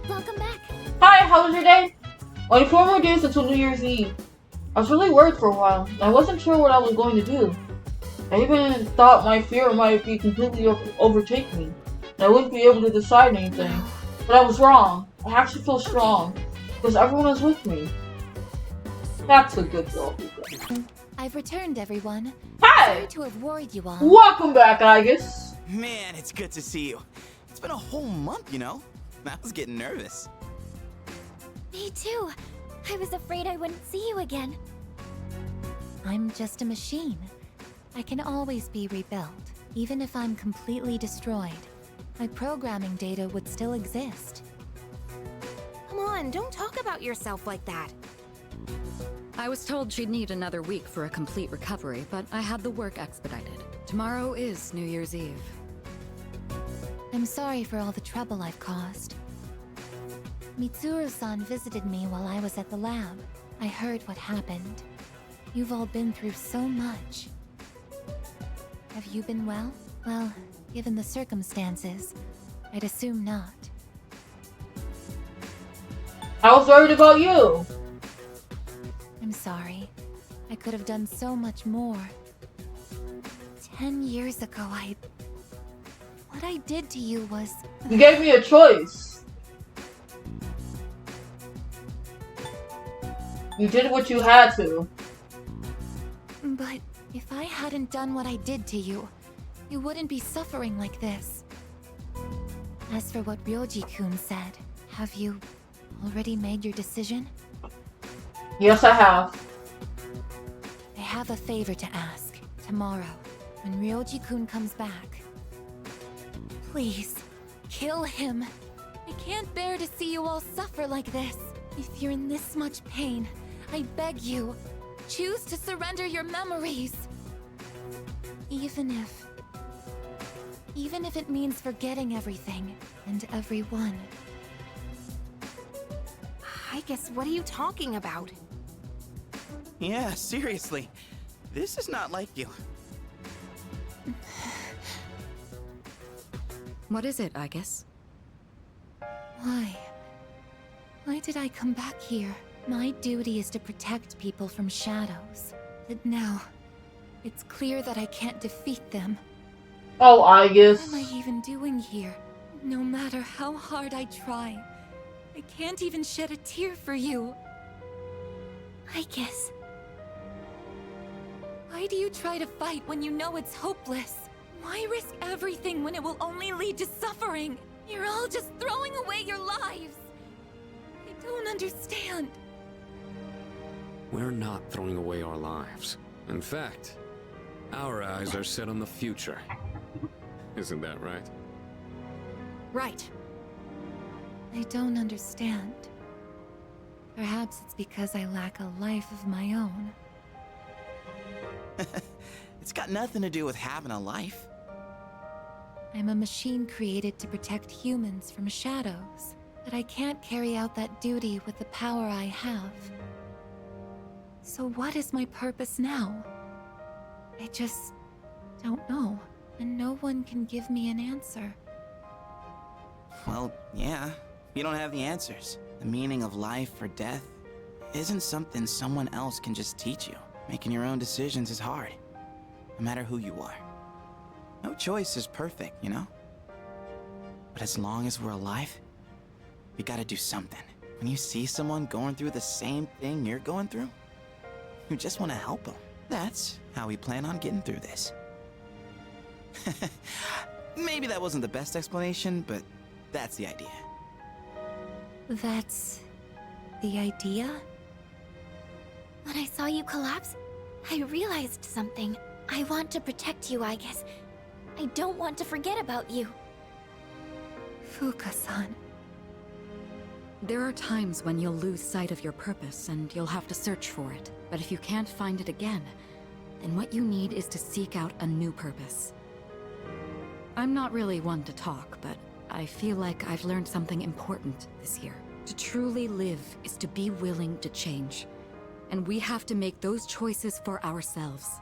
Welcome back. Hi, how was your day? Only 4 more days until New Year's Eve. I was really worried for a while. I wasn't sure what I was going to do. I even thought my fear might be completely overtake me, and I wouldn't be able to decide anything. But I was wrong. I actually feel strong, because everyone is with me. That's a good girl. I've returned, everyone. Hi! Sorry to have worried you all. Welcome back, Agus. Man, it's good to see you. It's been a whole month, you know? I was getting nervous. Me too. I was afraid I wouldn't see you again. I'm just a machine. I can always be rebuilt, even if I'm completely destroyed. My programming data would still exist. Come on, don't talk about yourself like that. I was told she'd need another week for a complete recovery, but I had the work expedited. Tomorrow is New Year's Eve. I'm sorry for all the trouble I've caused. Mitsuru-san visited me while I was at the lab. I heard what happened. You've all been through so much. Have you been well? Well, given the circumstances, I'd assume not. I was worried about you. I'm sorry. I could have done so much more. 10 years ago, what I did to you was... You gave me a choice. You did what you had to. But if I hadn't done what I did to you, you wouldn't be suffering like this. As for what Ryoji-kun said, have you already made your decision? Yes, I have. I have a favor to ask. Tomorrow, when Ryoji-kun comes back. Please, kill him. I can't bear to see you all suffer like this. If you're in this much pain, I beg you, choose to surrender your memories. Even if it means forgetting everything and everyone. I guess, what are you talking about? Yeah, seriously. This is not like you. What is it, I guess? Why? Why did I come back here? My duty is to protect people from shadows. But now, it's clear that I can't defeat them. Oh, I guess. What am I even doing here? No matter how hard I try, I can't even shed a tear for you. I guess. Why do you try to fight when you know it's hopeless? Why risk everything when it will only lead to suffering? You're all just throwing away your lives. I don't understand. We're not throwing away our lives. In fact, our eyes are set on the future. Isn't that right? Right. I don't understand. Perhaps it's because I lack a life of my own. It's got nothing to do with having a life. I'm a machine created to protect humans from shadows, but I can't carry out that duty with the power I have. So what is my purpose now? I just don't know, and no one can give me an answer. Well, yeah. You don't have the answers. The meaning of life or death isn't something someone else can just teach you. Making your own decisions is hard, no matter who you are. No choice is perfect, you know? But as long as we're alive, we gotta do something. When you see someone going through the same thing you're going through, you just want to help them. That's how we plan on getting through this. Maybe that wasn't the best explanation, but that's the idea. That's the idea? When I saw you collapse, I realized something. I want to protect you, I guess. I don't want to forget about you. Fuka-san. There are times when you'll lose sight of your purpose and you'll have to search for it. But if you can't find it again, then what you need is to seek out a new purpose. I'm not really one to talk, but I feel like I've learned something important this year. To truly live is to be willing to change. And we have to make those choices for ourselves.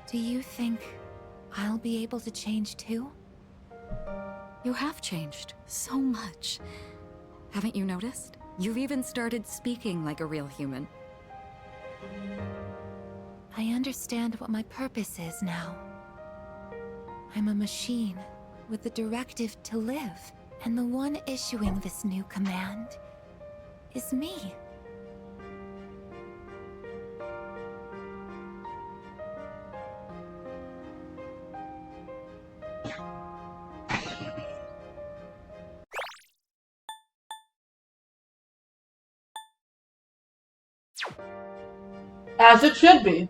Do you think I'll be able to change too? You have changed so much. Haven't you noticed? You've even started speaking like a real human. I understand what my purpose is now. I'm a machine with the directive to live, and the one issuing this new command is me. As it should be.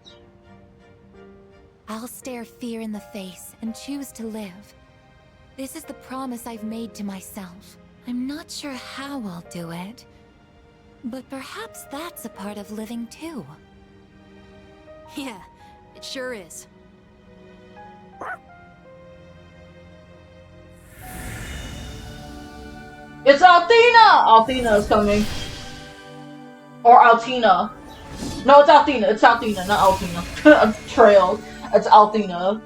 I'll stare fear in the face and choose to live. This is the promise I've made to myself. I'm not sure how I'll do it, but perhaps that's a part of living too. Yeah, it sure is. It's Althena! Althena is coming. Or Altina. No, it's Althena. It's Althena, not Altina. I'm trailed. It's Althena.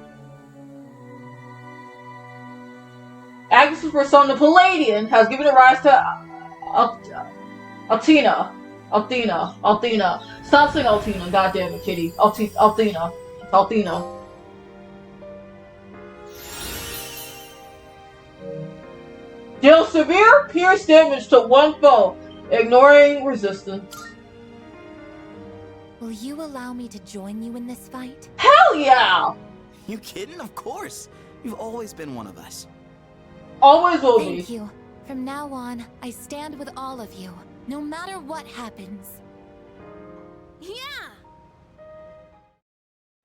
Agnes' persona Palladian has given rise to Althena. Althena. Stop saying Althena, goddamn it, Kitty. Althena. It's Althena. Deal severe pierce damage to one foe, ignoring resistance. Will you allow me to join you in this fight? Hell yeah! You kidding? Of course. You've always been one of us. Always will be. Thank you. From now on, I stand with all of you, no matter what happens. Yeah!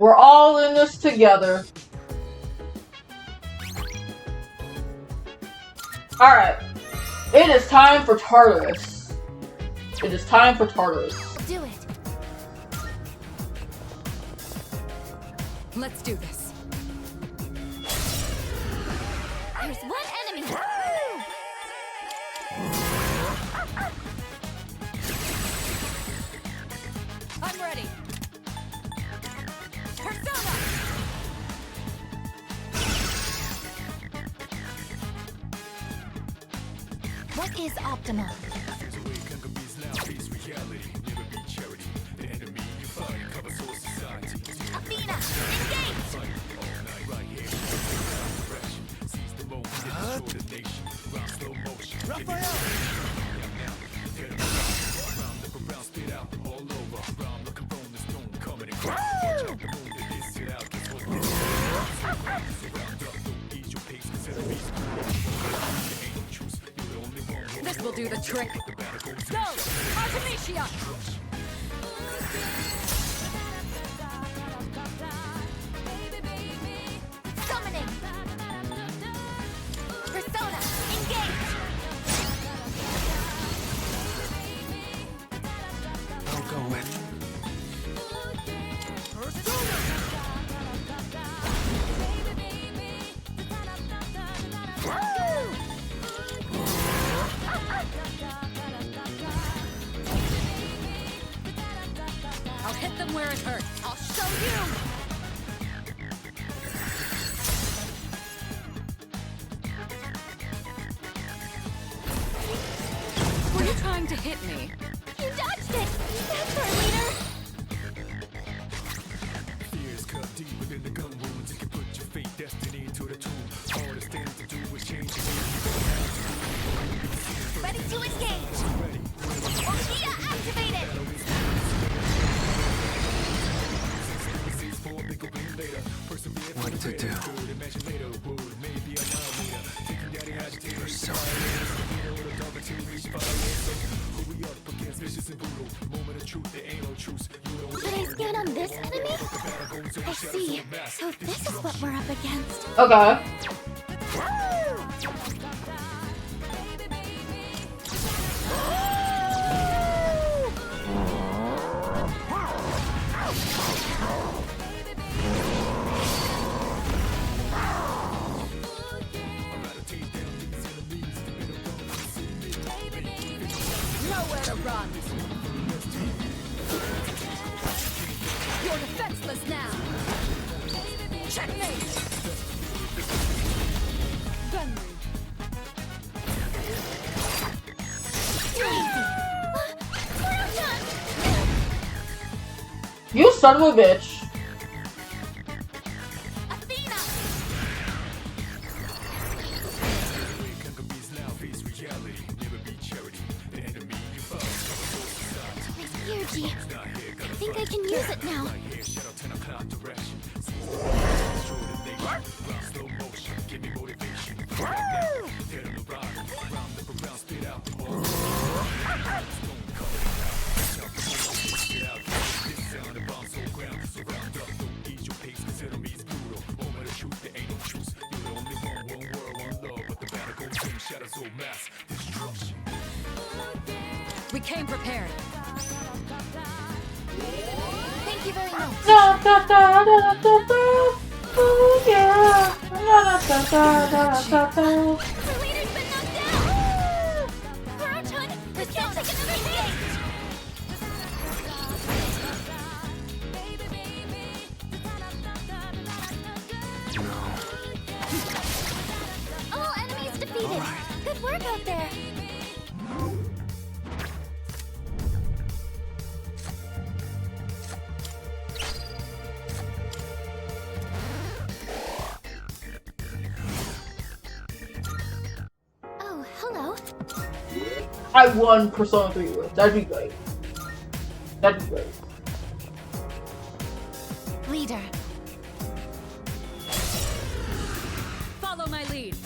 We're all in this together. Alright. It is time for Tartarus. It is time for Tartarus. Do it. Let's do this. There's one enemy. I'm ready. Persona! What is optimal? Athena, engage! This will do the trick. Go! Artemisia! Summoning! Persona, engage! I'll go with. I'll hit them where it hurts. I'll show you! Were you trying to hit me? You dodged it! That's our leader! Fears cut deep within the gun wounds. You can put your fate, destiny into the tomb. Hardest thing to do is change your Ready to engage! Orchida activated! What to do? Should I scan on this enemy? I see. So this is what we're up against. Okay. Nowhere to run! You're defenseless now! Checkmate! Benry. You son of a bitch. Energy. I think I can use it now. We came prepared. Thank you very much. Da, da, da, da, da, da. Oh yeah. Da, da, da, da, da, da. The leader's been knocked down! Kurochan, we can't take another hit! All enemies defeated! Good work out there! Oh, hello. I won Persona 3 with. That'd be great. That'd be great. Leader. Follow my lead.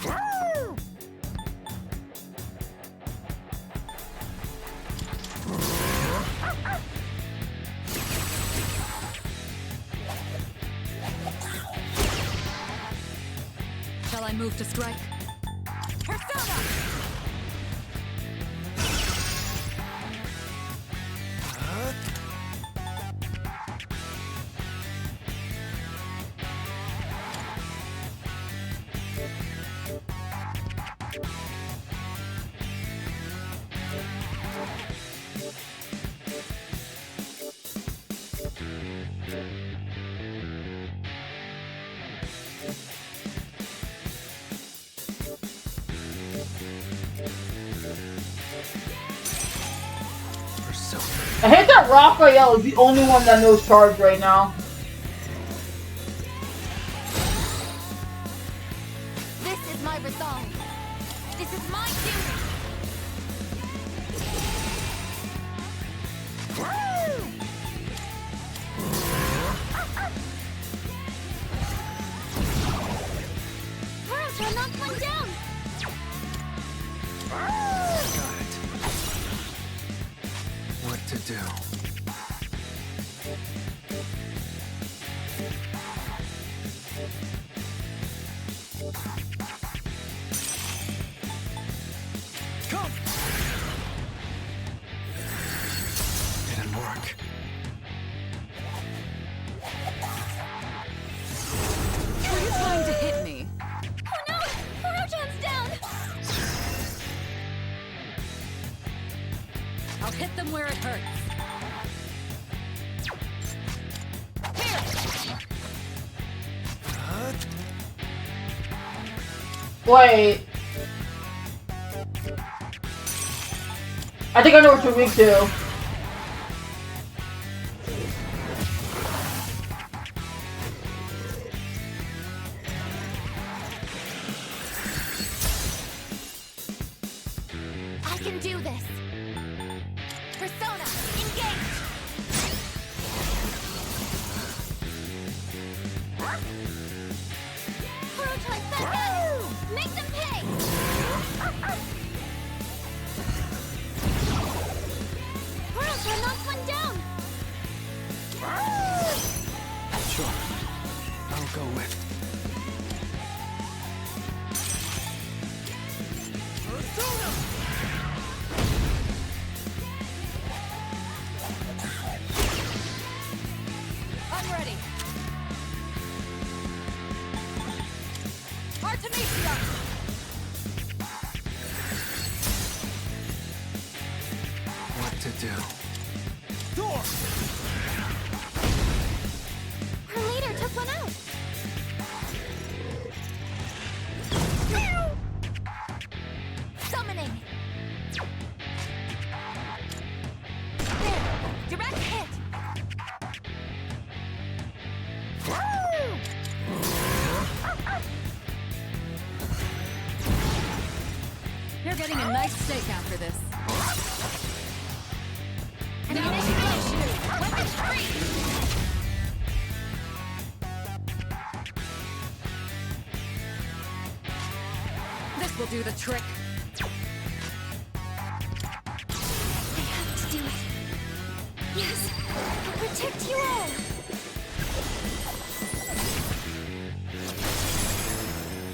until I move to strike. Persona! I hate that Raphael is the only one that knows charge right now. This is my resolve. This is my duty. Pearl, knock one down. Got it. What to do? Come! Didn't work. Are you trying to hit me? Oh no! Kurojan's down! I'll hit them where it hurts. Wait. I think I know what you're weak to. I can do this. Persona, engage! Kurojan, back! Make them pay! Kurojan, knock one down! Sure. I'll go with. I'm ready. Artemisia! What to do? Door! Her leader took one out! Summoning! There! Direct hit! You're getting a nice steak after this. Annihilation! Weapons free! This will do the trick. I have to do it. Yes! I'll protect you all!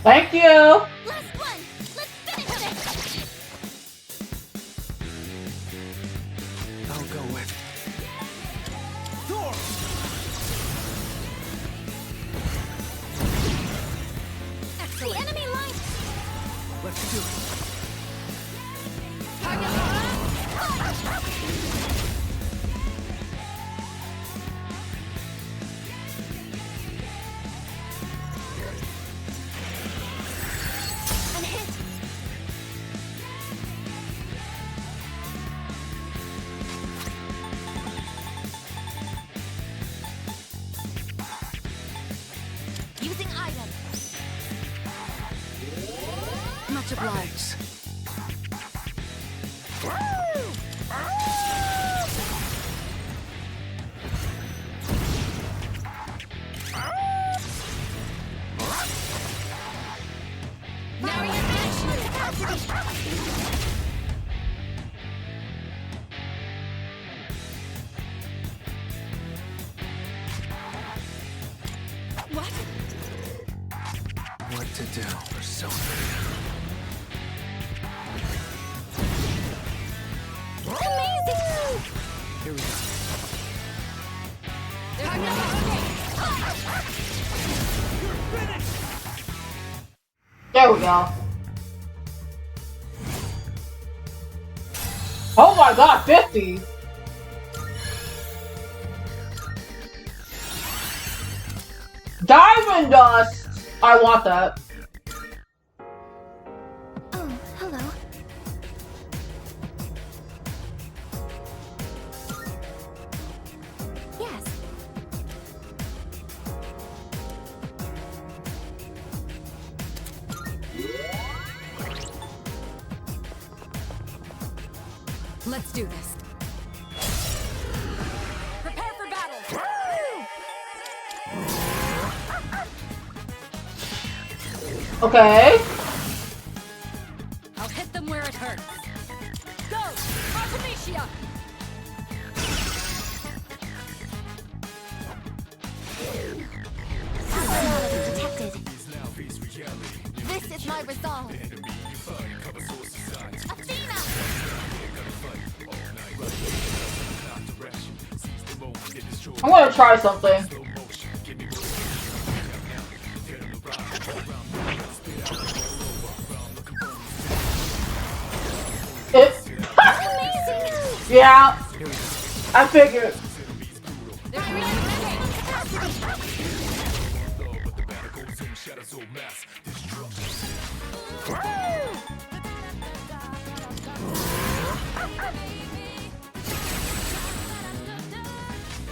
Thank you. Last one! Let's finish this! I'll go with. Door! The enemy line! Let's do it. An hit! Using item. Much obliged. What What to do? Persona. Amazing! Here we go. There we go. Oh my god, 50! Diamond dust! I want that. Oh, hello. Yes. Let's do this. Prepare for battle! Okay. I'll hit them where it hurts. Go! Artemisia! Abnormality detected. This is my resolve. Athena! I'm gonna try something. Yeah, I figured.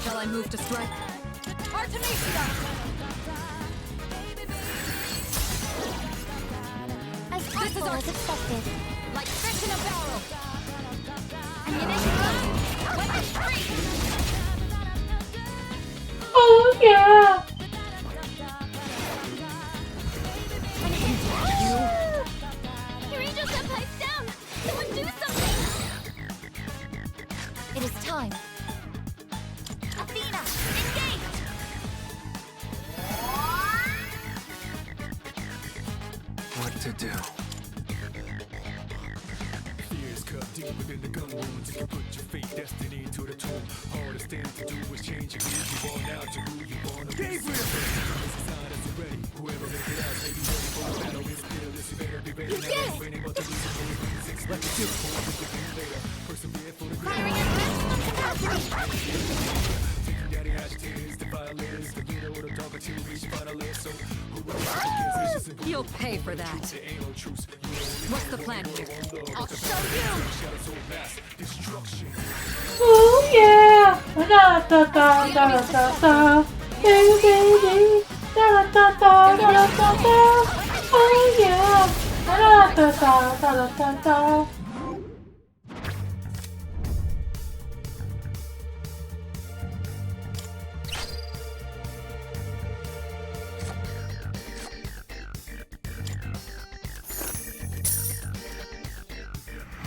Shall I move to strike? Artemisia! As awful as expected. Like fish in a barrel! Ammunition low. Weapons free. Oh yeah. Your senpai's down. Someone do something. It is time. Athena, engage. What to do? Fears cut deep within the gun wounds. You can put your fate, destiny to the tomb. Hardest thing to do is change who you born out to who you born to be. Gabriel! Whoever make it out may be ready for the battle. It's fearless, you better be ready now. Waiting but to lose it, only brings six. Let's do it. Later. Persevere for the Firing at maximum capacity. Taking daddy agitators, the violins, the leader or the dog to reach finalists. So who You'll pay for that. What's the plan here? I'll show you. Oh yeah. Da da da da da da. Baby baby. Da da da da da da da. Oh yeah. Da da da da da da.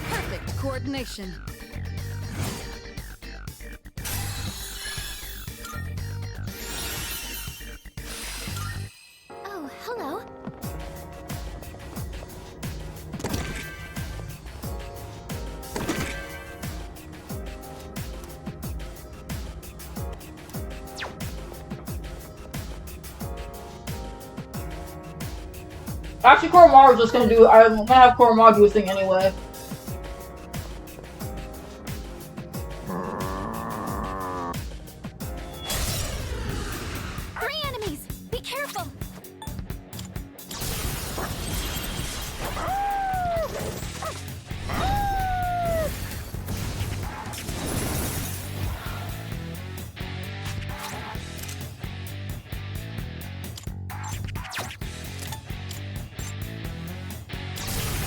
Perfect coordination. Oh, hello. Actually, Koromaru's just gonna do. I'm gonna have Koromaru do his thing anyway. Three enemies. Be careful.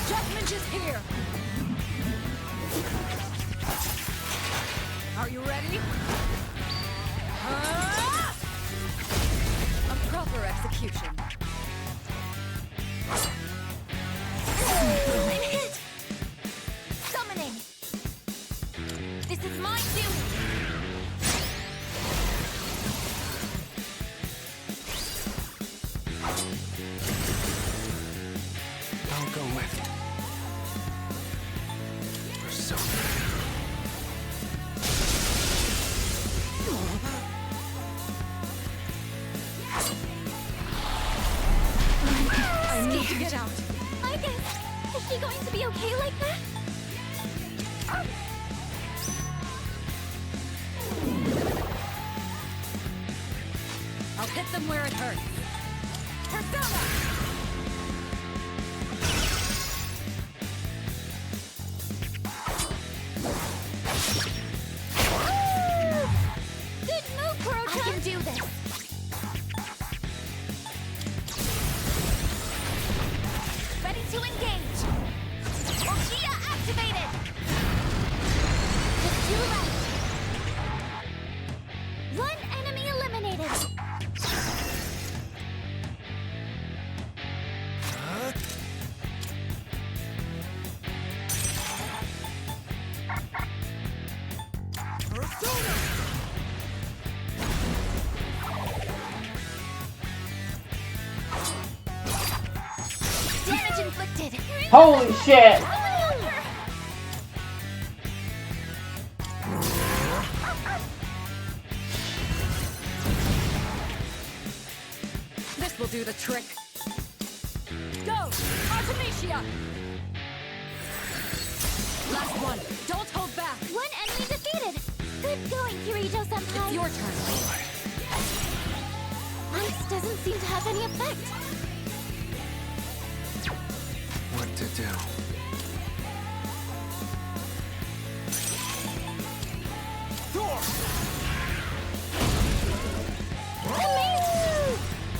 Judgment is here! Are you ready? A proper execution. I'm hit. Summoning. This is my duty. go with persona. I need to get out. I guess. Is she going to be okay like that? I'll hit them where it hurts. Persona! Good move, Kuroda! I can do this. Ready to engage. Orgia activated. Just two left. One enemy eliminated. Damage inflicted. Holy shit! This will do the trick. Go! Artemisia! Last one. Don't hold back. One enemy defeated. Good going, Kirijo-senpai. It's your turn. Ice doesn't seem to have any effect. What to do?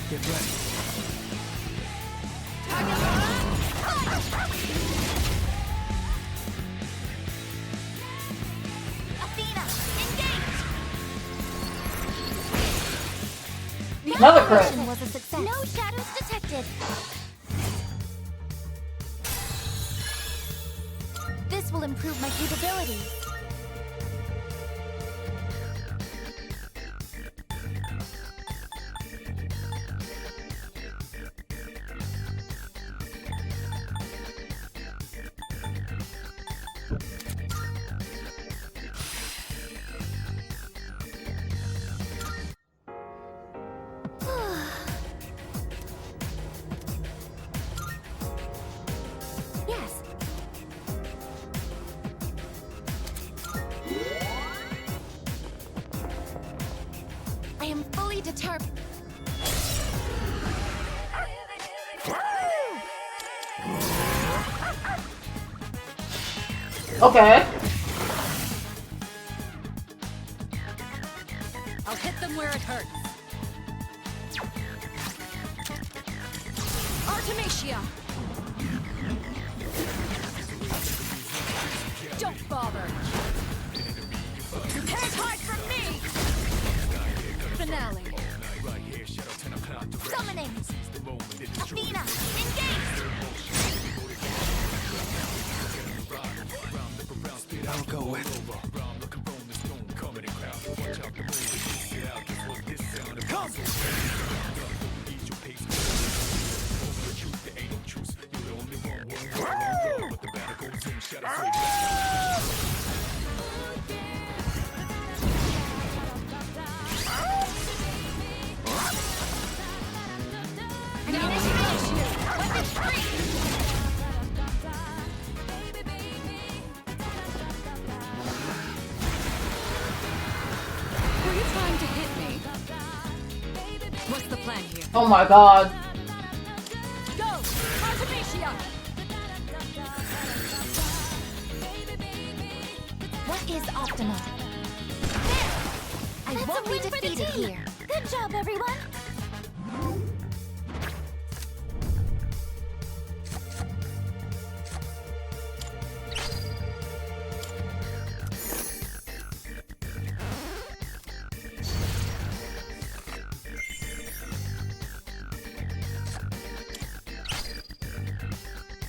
Get ready. Athena, engage! Another crit. Was a success. No shadows detected. This will improve my capabilities. Yes. I am fully determined. Okay. I'll hit them where it hurts. Artemisia! Don't bother. You can't hide from me! Finale. Summoning! Athena, engage! I'll go with Were you trying to hit me? What's the plan here? Oh my god. Go! Artemisia! What is optimal? There! I won't be defeated here. Good job, everyone!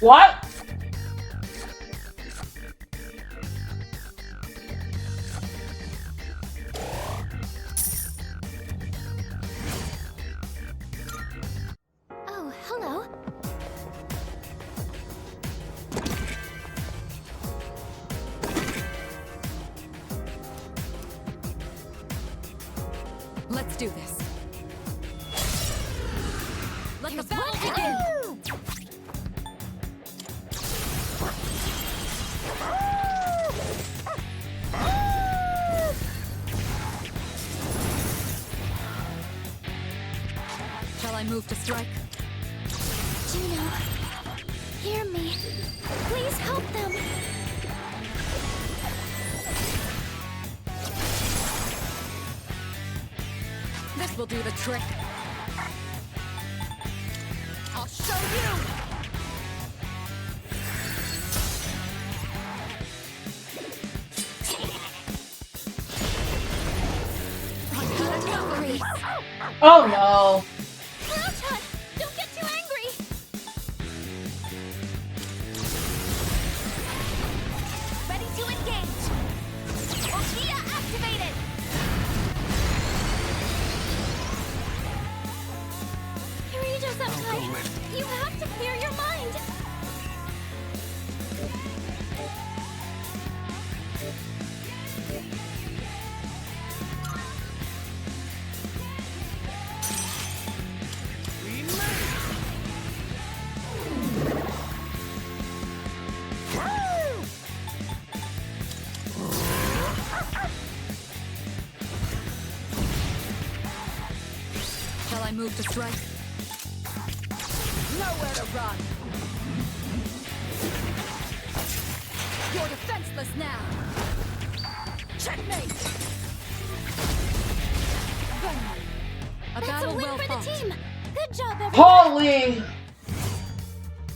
What? Oh, hello. Let the battle begin! Shall I move to strike? Gino, hear me. Please help them. This will do the trick. I'll show you! Oh no. Roshan, don't get too angry. Ready to engage. Okia activated. Ino-Senpai, you have to clear your mind. Shall I move to strike? Nowhere to run! You're defenseless now! Checkmate! A That's battle a win well for fought. the team. Good job, everyone. Holy!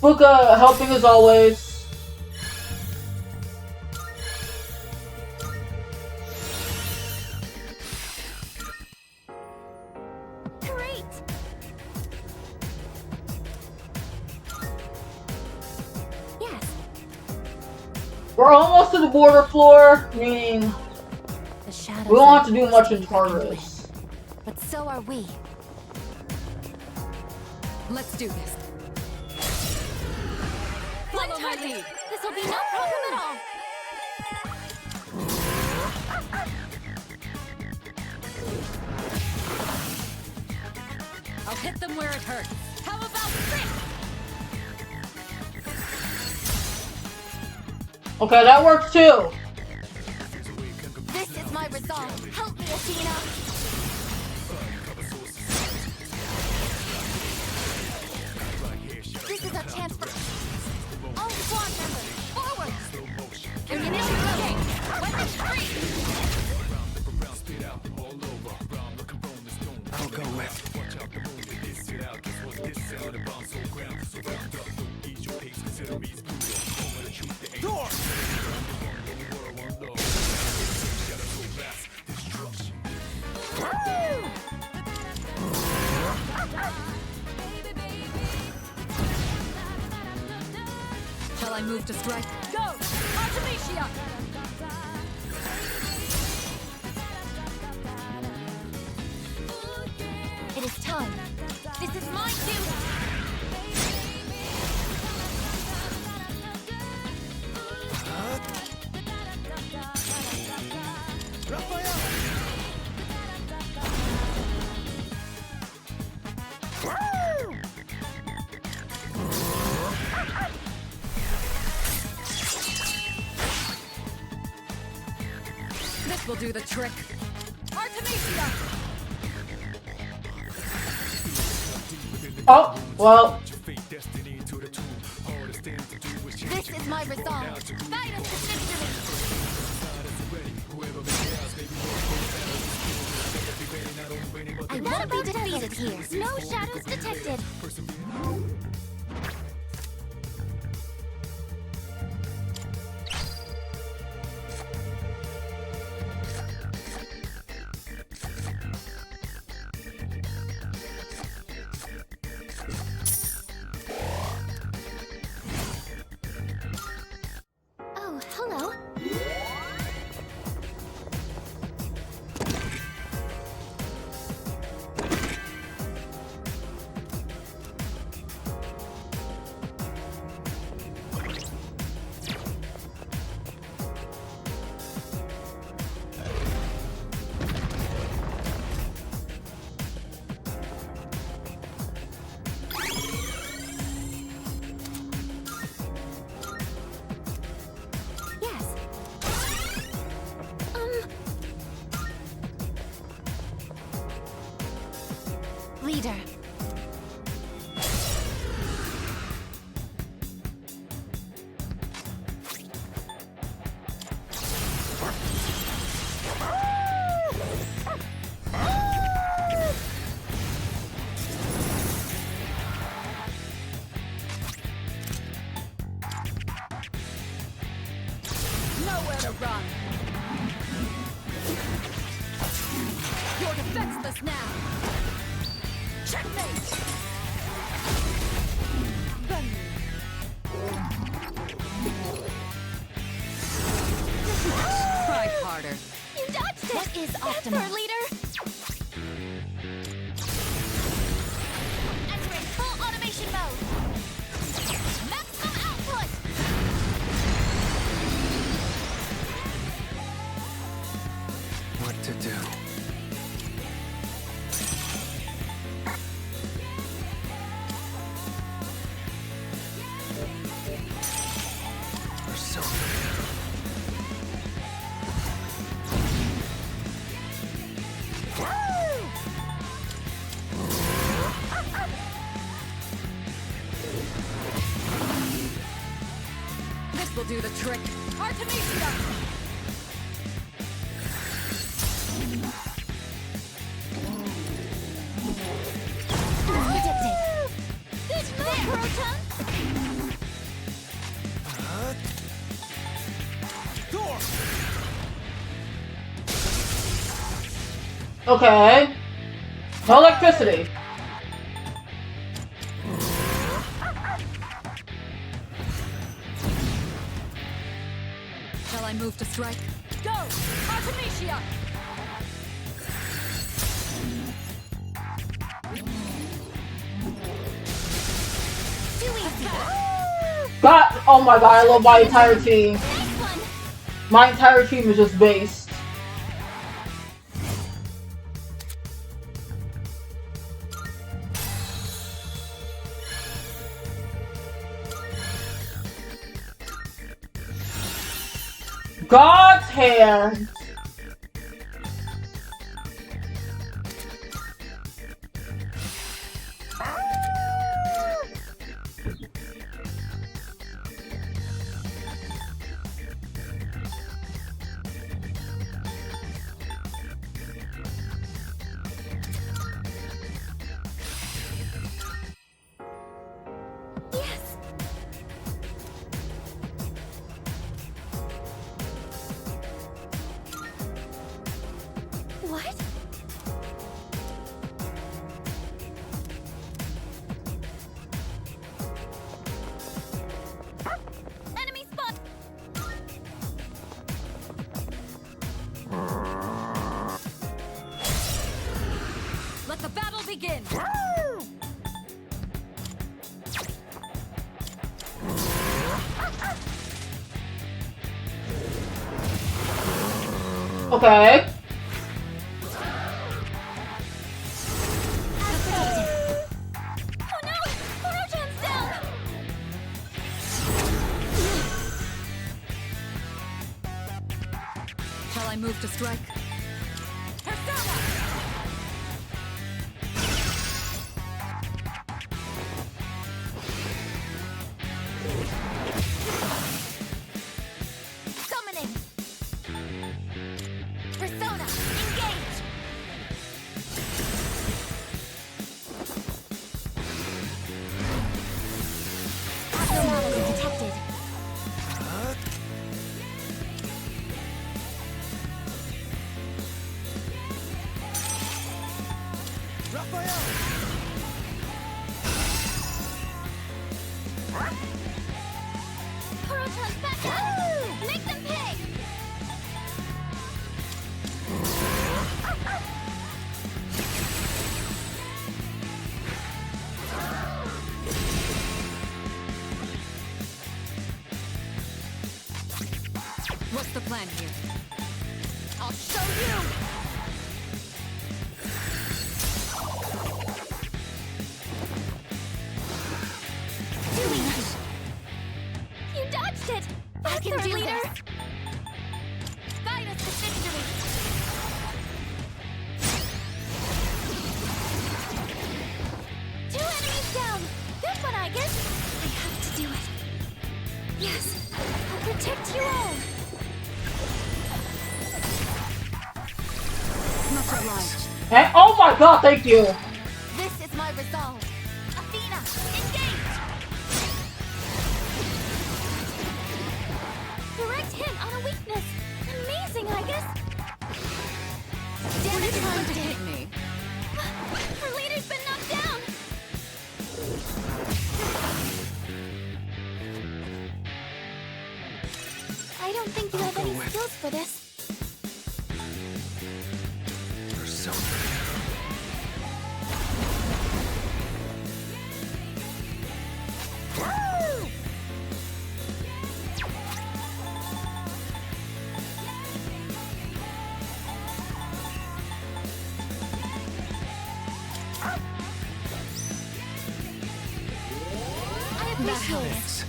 Fuka helping as always. Great. Yes. We're almost to the border floor, meaning The shadows we don't are have to do much in closely progress. But so are we. Let's do this. Follow my lead. This will be no problem at all. I'll hit them where it hurts. How about this? Okay, that works too. This is my resolve. Help me, Athena. This is our chance for all squad members. Forward. Ammunition engaged. Weapons free. I'll go with. Door! Shall I move to strike? Go! Artemisia! It is time. This is my duty. This will do the trick. Artemisia! Oh, well. This is my resolve. Guide us to victory. I won't be defeated here. No shadows detected. Oh, hello. nowhere to run. You're defenseless now. Checkmate. Try harder. You dodged it! What is That's optimal? our leader! Entering full automation mode! Maximum output! What to do? This will do the trick. Artemisia! Predicted! Good move, Proton! Okay. No electricity. Shall I move to strike? Go! Artemisia! God, oh my god, I love my entire team. My entire team is just based. God's hand. What? Enemy spot! Let the battle begin! Okay. Oh no! Proton's down! Shall I move to strike? Persona! Summoning! Persona, engage! Abnormality detected. Proton's back up! Make them pay! What's the plan here? I'll show you! Doing it! You dodged it! I can do leader! This. Fight us to victory! Two enemies down! Good one, I guess! I have to do it. Yes, I'll protect you all! Much obliged. And, oh my god, thank you. This is my resolve. Athena, engage! Direct hit on a weakness. think you have any skills for this. Persona. I appreciate it.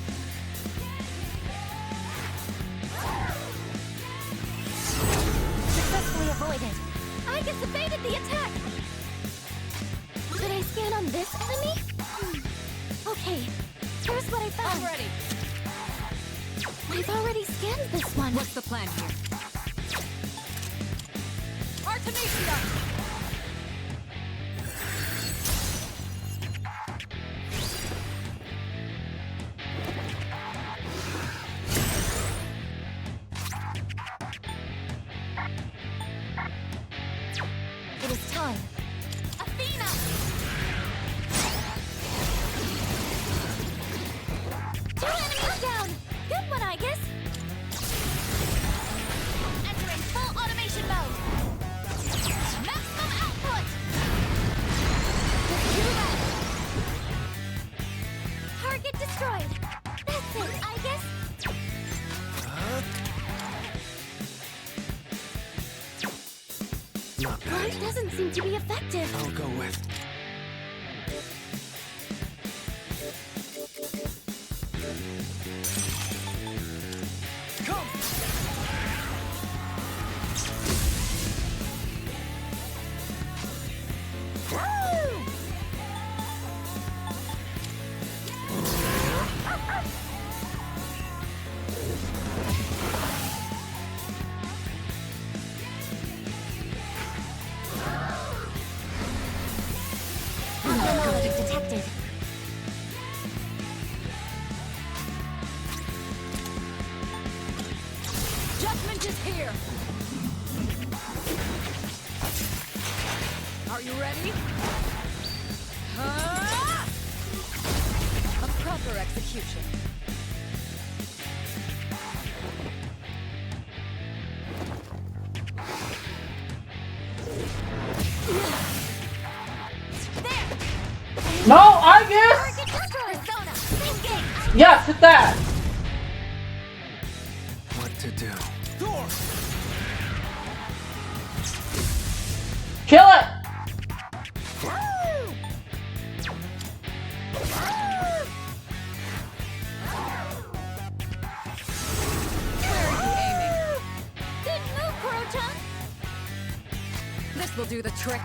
Successfully avoided. I just evaded the attack. Should I scan on this enemy? Okay, here's what I found. I'm ready. I've already scanned this one. What's the plan here? Artemisia! It is time. Athena! Two enemies down! Good one, I guess. Entering full automation mode. Maximum output! Just do that. Target destroyed. That's it, I guess. Not bad. Life doesn't seem to be effective. I'll go with. Come! Abnormality detected. Judgment is here! Are you ready? A proper execution. No, I guess. Yes, hit that. What to do? Kill it. Good move, Kuro-chan. This will do the trick.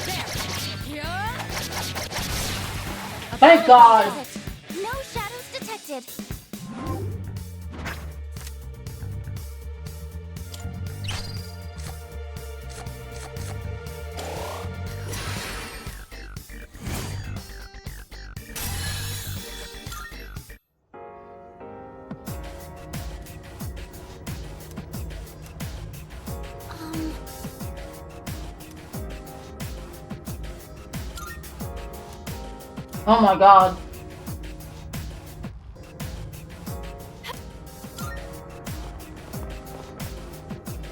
There. Yeah. Thank God. No shadows detected. Oh my God.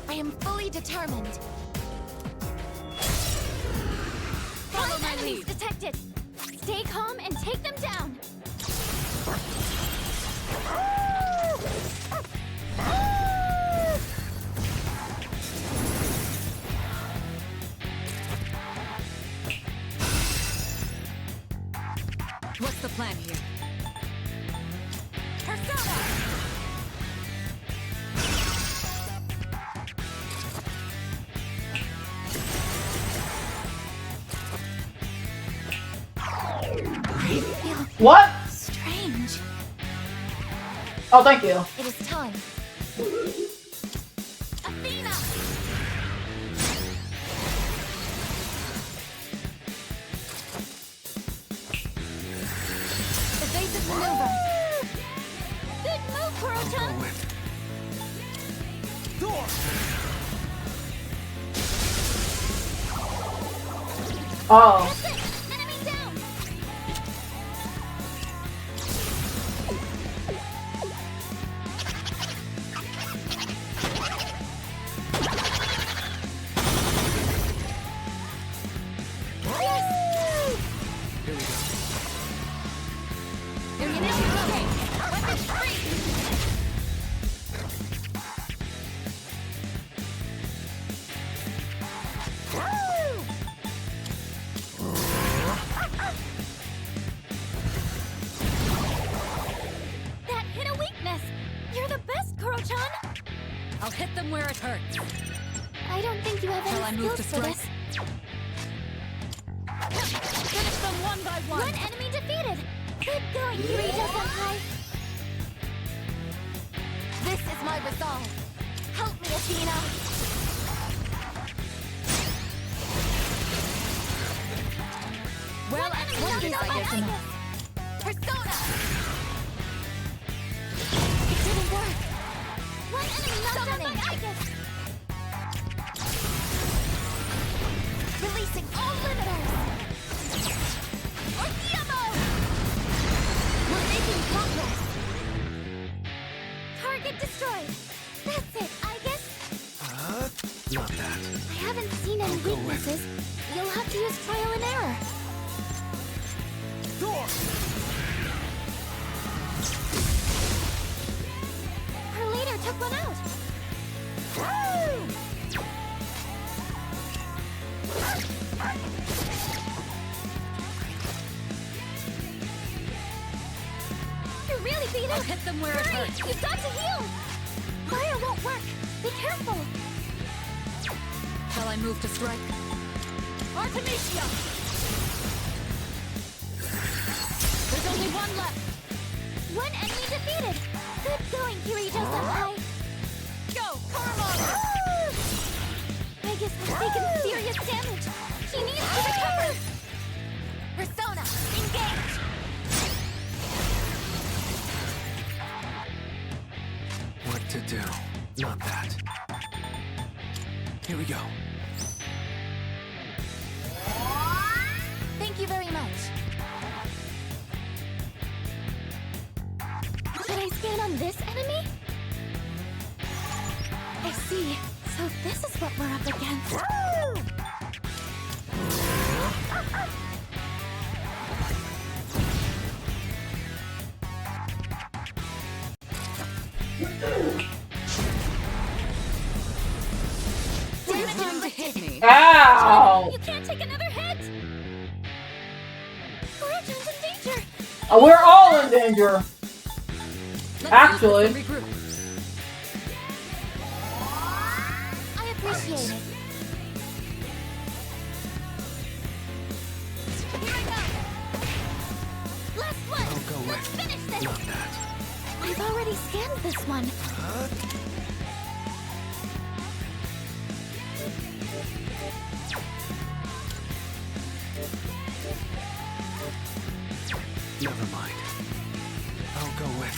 I am fully determined. Follow my lead. Detected. Stay calm and take them down. What's the plan here? Persona! I feel What? strange. Oh, thank you. It is time. Athena! Evasive maneuver. Good move, Kuro-chan. Oh. That's it. Enemy down. where it hurts. I don't think you have Shall I any move to skills for strike? this. Finish them one by one. One enemy defeated. Good going, Kirito-senpai. This is my resolve. Help me, Athena. Well, at one guess I guess enough. Persona! It didn't work. One enemy knocked out by Igus. Releasing all limiters. Ordeamo! We're making progress. Target destroyed. That's it, Igus. Not that. I haven't seen any weaknesses. You'll have to use trial and error. Door! Her leader took one out. You're really beat I'll up. hit them where it Hurry, hurts. you've got to heal. Fire won't work. Be careful. Shall I move to strike? Artemisia! There's only one left. One enemy defeated. Good going, Kirito-senpai. Go, Koromon! Vegas has taken serious damage. She needs to recover. Persona, engage. What to do? Not that. Here we go. Thank you very much. Should I scan on this enemy? I see. So this is what we're up against. Time to hit me. Ow! You can't take another hit! Koro-chan's in danger! We're all in danger. Let's Actually. use this and regroup. I appreciate it. Here I go! Last one! I'll go Let's with finish this! not that. I've already scanned this one. Never mind. I'll go with.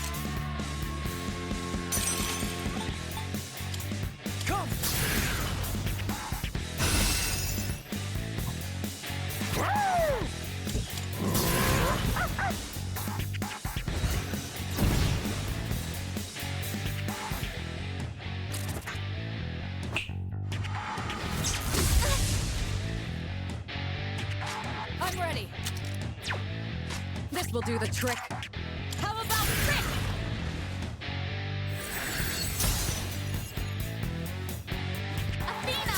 Come! I'm ready. This will do the trick. How about trick? Athena!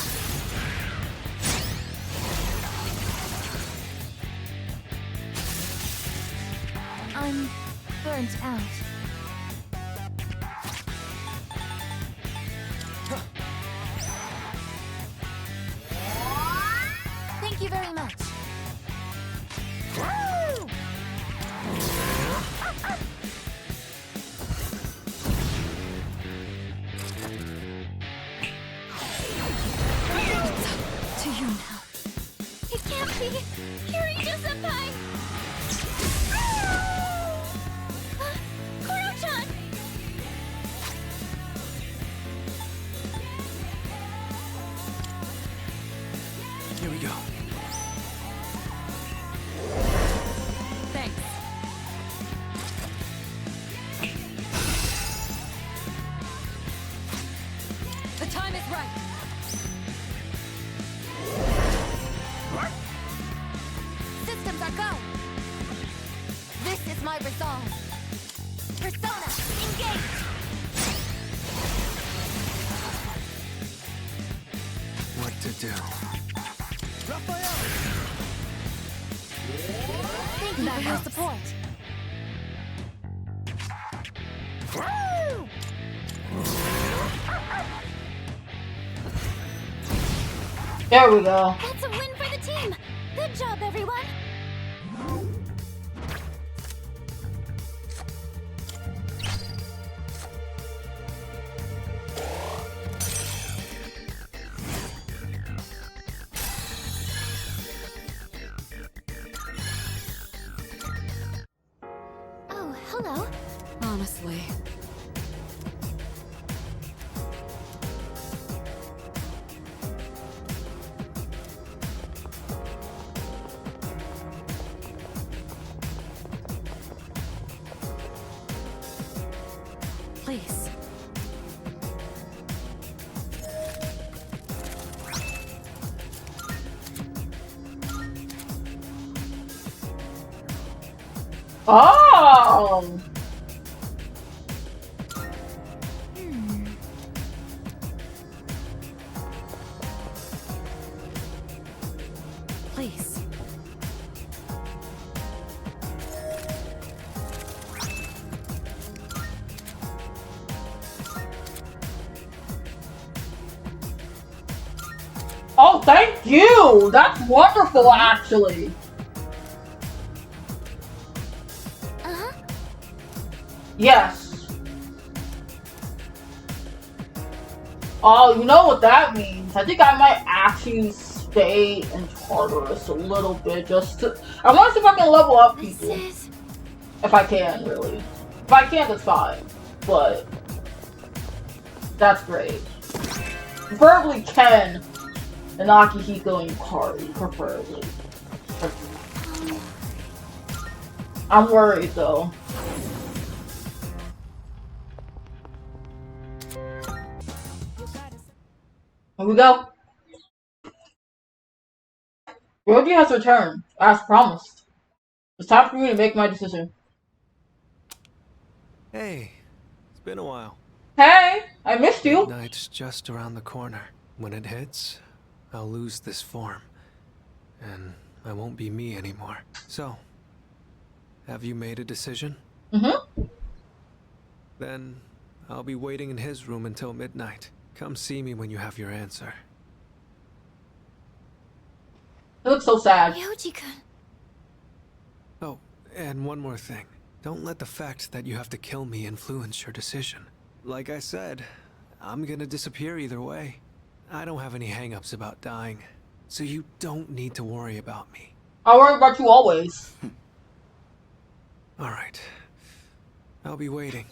I'm burnt out. Thank you very much. To you now. It can't be! Kirito-senpai! Koro-chan! Here we go. Thanks. The time is right. Systems are go! This is my resolve. Persona, engage! What to do? Raphael! Thank you for your support. There we go. That's a win for the team. Good job, everyone. Oh, hello. Honestly. Please. Oh! Please. Oh, thank you! That's wonderful, actually. Uh-huh. Yes. Oh, you know what that means. I think I might actually stay in Tartarus a little bit just to... I want to see if I can level up people. If I can, really. If I can't, that's fine. But... that's great. Preferably Ken and Akihiko and Yukari, preferably. I'm worried, though. Here we go. Roji has returned, as promised. It's time for me to make my decision. Hey, it's been a while. Hey, I missed you. Midnight's just around the corner. When it hits, I'll lose this form. And I won't be me anymore. So, have you made a decision? Mm-hmm. Then, I'll be waiting in his room until midnight. Come see me when you have your answer. It looks so sad. Yoji-kun. Oh, and one more thing. Don't let the fact that you have to kill me influence your decision. Like I said, I'm gonna disappear either way. I don't have any hang-ups about dying, so you don't need to worry about me. I worry about you always. Alright. I'll be waiting.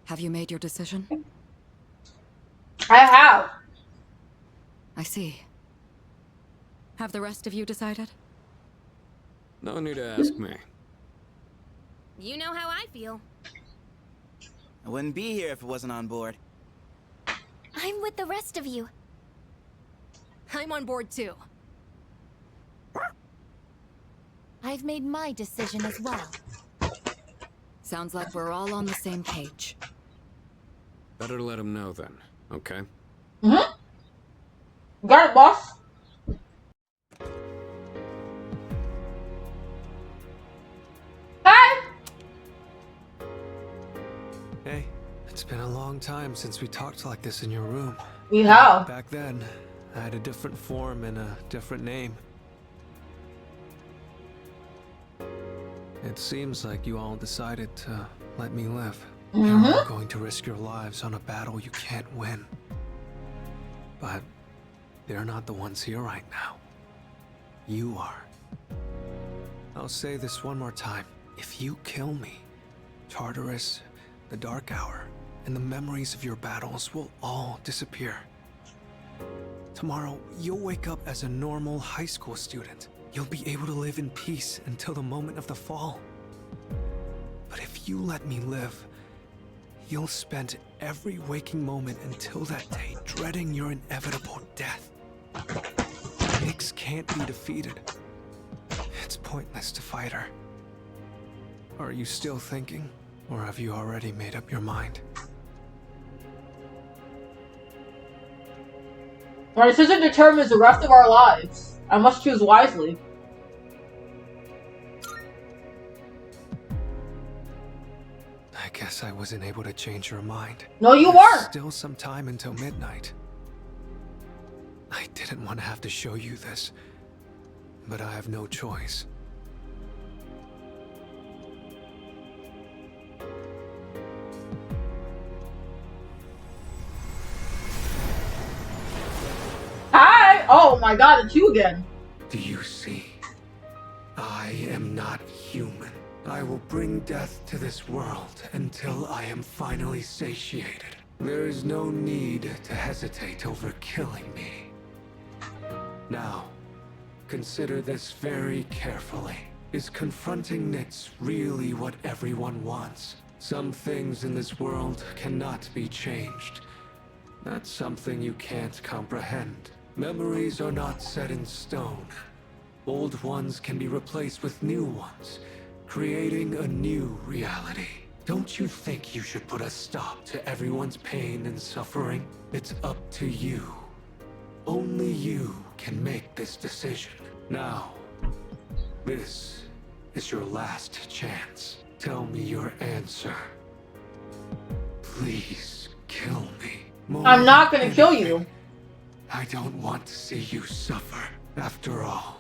Have you made your decision? I have. I see. Have the rest of you decided? No need to ask me. You know how I feel. I wouldn't be here if it wasn't on board. I'm with the rest of you. I'm on board too. I've made my decision as well. Sounds like we're all on the same page. Better let him know then, okay? Mm-hmm. Got it, boss. Hi! Hey, it's been a long time since we talked like this in your room. We have. Back then, I had a different form and a different name. It seems like you all decided to let me live. You're all going to risk your lives on a battle you can't win. But they're not the ones here right now. You are. I'll say this one more time. If you kill me, Tartarus, the Dark Hour, and the memories of your battles will all disappear. Tomorrow, you'll wake up as a normal high school student. You'll be able to live in peace until the moment of the fall. But if you let me live, you'll spend every waking moment until that day dreading your inevitable death. Nyx can't be defeated. It's pointless to fight her. Are you still thinking, or have you already made up your mind? My decision determines the rest of our lives. I must choose wisely. I guess guess I wasn't able to change your mind. No, you There's weren't. still some time until midnight. I didn't want to have to show you this, but I have no choice. Hi! Oh my god, it's you again. Do you see? I am not human. I will bring death to this world until I am finally satiated. There is no need to hesitate over killing me. Now, consider this very carefully. Is confronting Nyx really what everyone wants? Some things in this world cannot be changed. That's something you can't comprehend. Memories are not set in stone. Old ones can be replaced with new ones, creating a new reality. Don't you think you should put a stop to everyone's pain and suffering? It's up to you. Only you can make this decision. Now, this is your last chance. Tell me your answer. Please kill me. I'm not gonna kill you. I don't want to see you suffer. After all,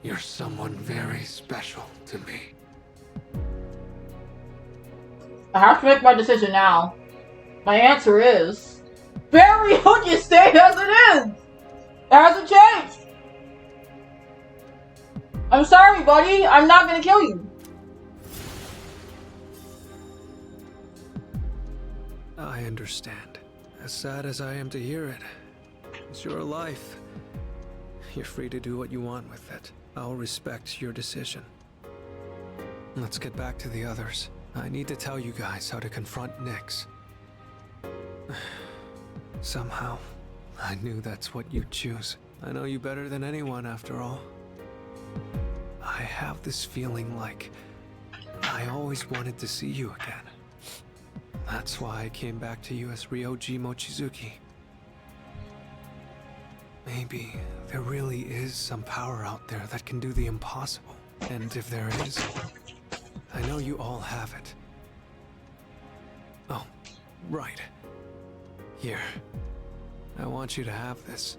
you're someone very special to me. I have to make my decision now. My answer is... Barry, you just stay as it is! It hasn't changed! I'm sorry, buddy. I'm not gonna kill you. I understand. As sad as I am to hear it, it's your life. You're free to do what you want with it. I'll respect your decision. Let's get back to the others. I need to tell you guys how to confront Nyx. Somehow, I knew that's what you'd choose. I know you better than anyone, after all. I have this feeling like I always wanted to see you again. That's why I came back to you as Ryoji Mochizuki. Maybe there really is some power out there that can do the impossible. And if there is, I know you all have it. Oh, right. Here. I want you to have this.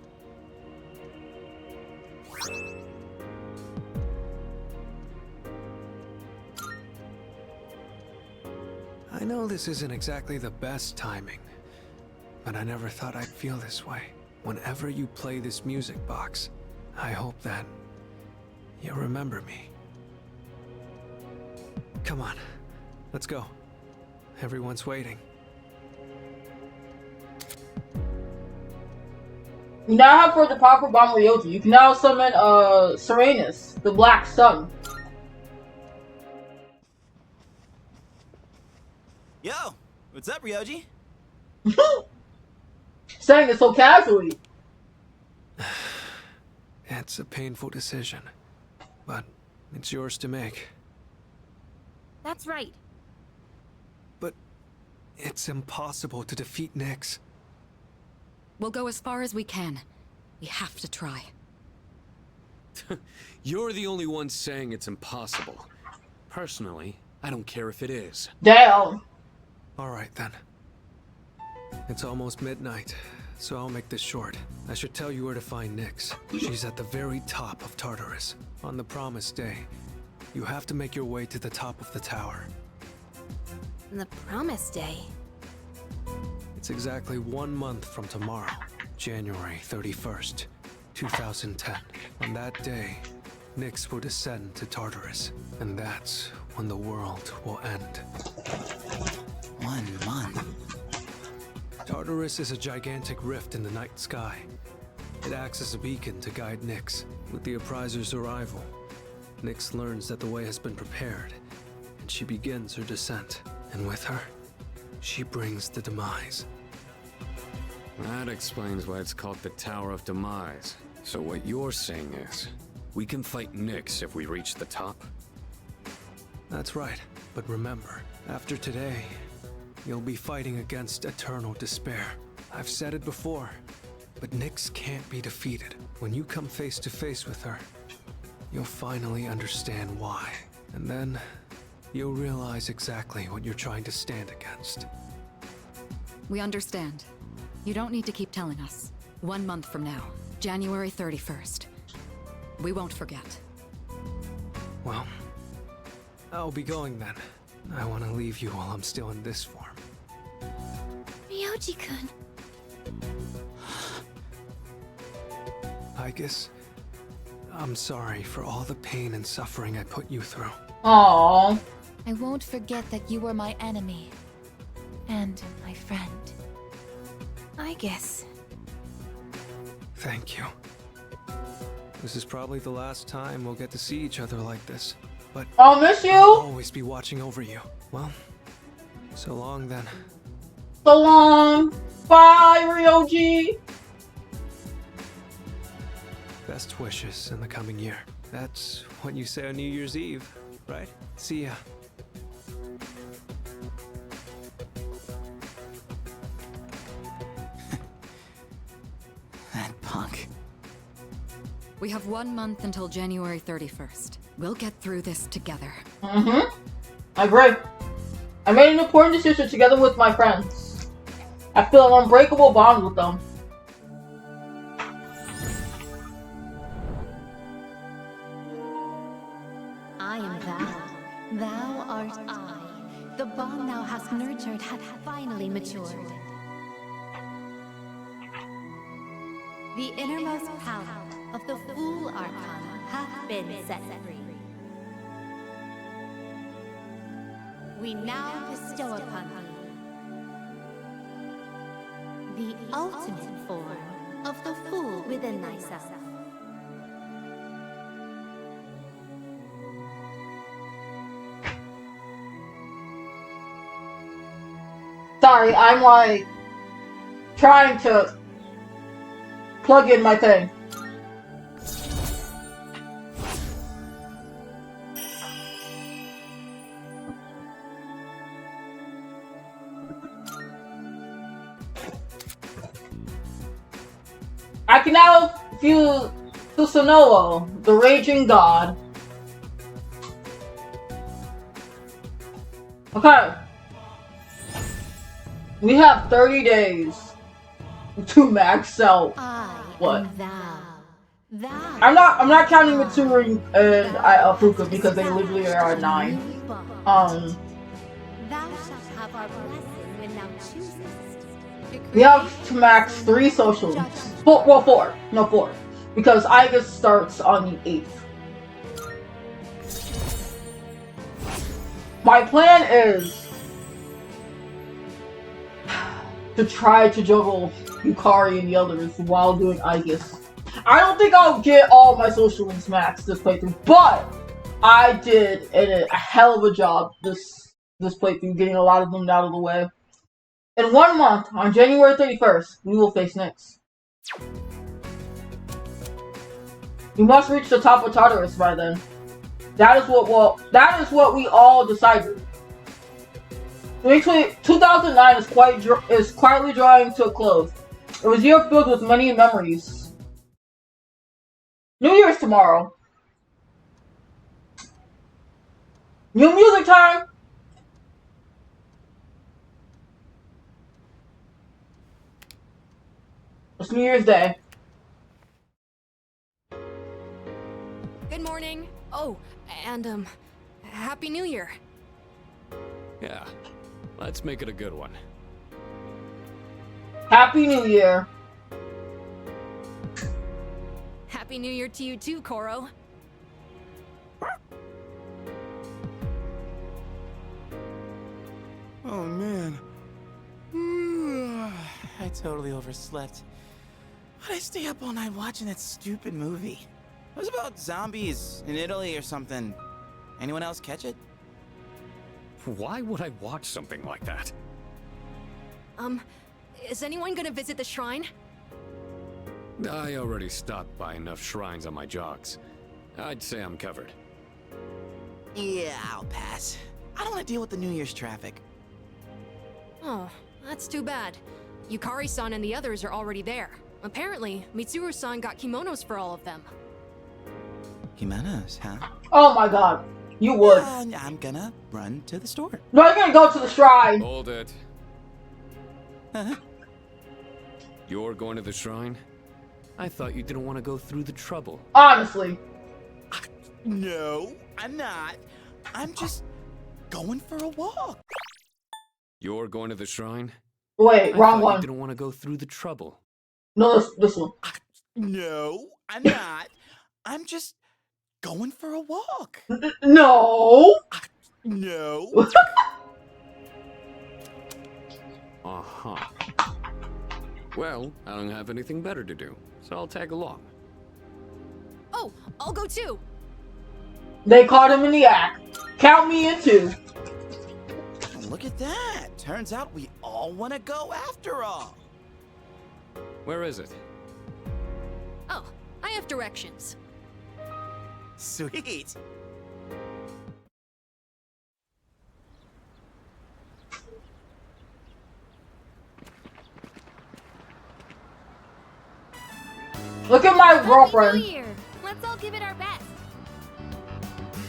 I know this isn't exactly the best timing, but I never thought I'd feel this way. Whenever you play this music box, I hope that you remember me. Come on, let's go. Everyone's waiting. You now have for the proper bomb Ryoji. You can now summon Serenus, the Black Sun. Yo, what's up, Ryoji? Saying it so casually. It's a painful decision, but it's yours to make. That's right. But it's impossible to defeat Nyx. We'll go as far as we can. We have to try. You're the only one saying it's impossible. Personally, I don't care if it is. Damn. Alright then. It's almost midnight, so I'll make this short. I should tell you where to find Nyx. She's at the very top of Tartarus. On the promised day, you have to make your way to the top of the tower. The promised day. It's exactly 1 month from tomorrow, January 31st, 2010. On that day, Nyx will descend to Tartarus, and that's when the world will end. 1 month? Tartarus is a gigantic rift in the night sky. It acts as a beacon to guide Nyx. With the Appriser's arrival, Nyx learns that the way has been prepared, and she begins her descent. And with her, she brings the demise. That explains why it's called the Tower of Demise. So what you're saying is, we can fight Nyx if we reach the top? That's right, but remember, after today, you'll be fighting against eternal despair. I've said it before, but Nyx can't be defeated. When you come face to face with her, you'll finally understand why. And then, you'll realize exactly what you're trying to stand against. We understand. You don't need to keep telling us. 1 month from now, January 31st. We won't forget. Well, I'll be going then. I want to leave you while I'm still in this form. Ryoji-kun. I guess I'm sorry for all the pain and suffering I put you through. Aww. I won't forget that you were my enemy. And my friend. I guess. Thank you. This is probably the last time we'll get to see each other like this. But I'll miss you. I'll always be watching over you. Well, so long then. So long. Bye, Ryoji. Best wishes in the coming year. That's what you say on New Year's Eve, right? See ya. That punk. We have 1 month until January 31st. We'll get through this together. I agree. I made an important decision together with my friends. I feel an unbreakable bond with them. I am thou. Thou art I. The bond thou hast nurtured hath finally matured. The innermost power of the Fool Arcana hath been set free. We now bestow upon thee the ultimate form of the Fool within thyself. Sorry, I'm like trying to plug in my thing. I can now view Susanoo, the Raging God. Okay. We have 30 days to max out. What? I'm not counting Mitsuri and Fuka because they literally are at 9. Thou shalt have our blessing when thou choosest. We have to max 3 socials. Well, 4. No, 4. Because Igus starts on the 8th. My plan is to try to juggle Yukari and the others while doing Igus. I don't think I'll get all my social links maxed this playthrough, but I did a hell of a job this playthrough, getting a lot of them out of the way. In 1 month, on January 31st, we will face Nyx. We must reach the top of Tartarus by then. That is what we all decided. 2009 is quietly drawing to a close. It was a year filled with many memories. New Year's tomorrow. New music time! It's New Year's Day. Good morning. Oh, and Happy New Year. Yeah, let's make it a good one. Happy New Year. Happy New Year to you too, Koro. Oh man. I totally overslept. Why'd I stay up all night watching that stupid movie? It was about zombies in Italy or something. Anyone else catch it? Why would I watch something like that? Is anyone gonna visit the shrine? I already stopped by enough shrines on my jogs. I'd say I'm covered. Yeah, I'll pass. I don't want to deal with the New Year's traffic. Oh, that's too bad. Yukari-san and the others are already there. Apparently, Mitsuru-san got kimonos for all of them. Kimonos, huh? Oh my god. You would. I'm gonna run to the store. No, you're gonna go to the shrine. Hold it. You're going to the shrine? I thought you didn't want to go through the trouble. Honestly. No, I'm not. I'm just going for a walk. You're going to the shrine? Wait, wrong I thought one. You didn't want to go through the trouble. No, this one. No, I'm not. I'm just going for a walk. No. No. Uh-huh. Well, I don't have anything better to do, so I'll tag along. Oh, I'll go too. They caught him in the act. Count me in too. Look at that. Turns out we all want to go after all. Where is it? Oh, I have directions. Sweet. Look at my girlfriend. Let's all give it our best.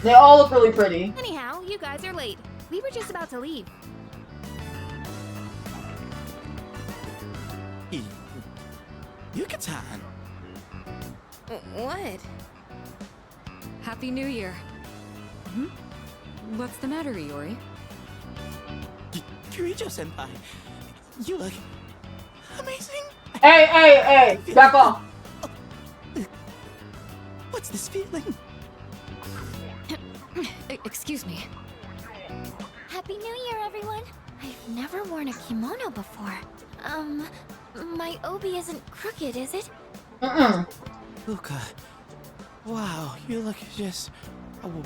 They all look really pretty. Anyhow, you guys are late. We were just about to leave. Yucatan. What? Happy New Year. Hmm? What's the matter, Iori? Kirijo-senpai, you look amazing. Hey, back off. What's this feeling? Excuse me. Happy New Year, everyone. I've never worn a kimono before. My obi isn't crooked, is it? Luca, wow, you look just... Oh,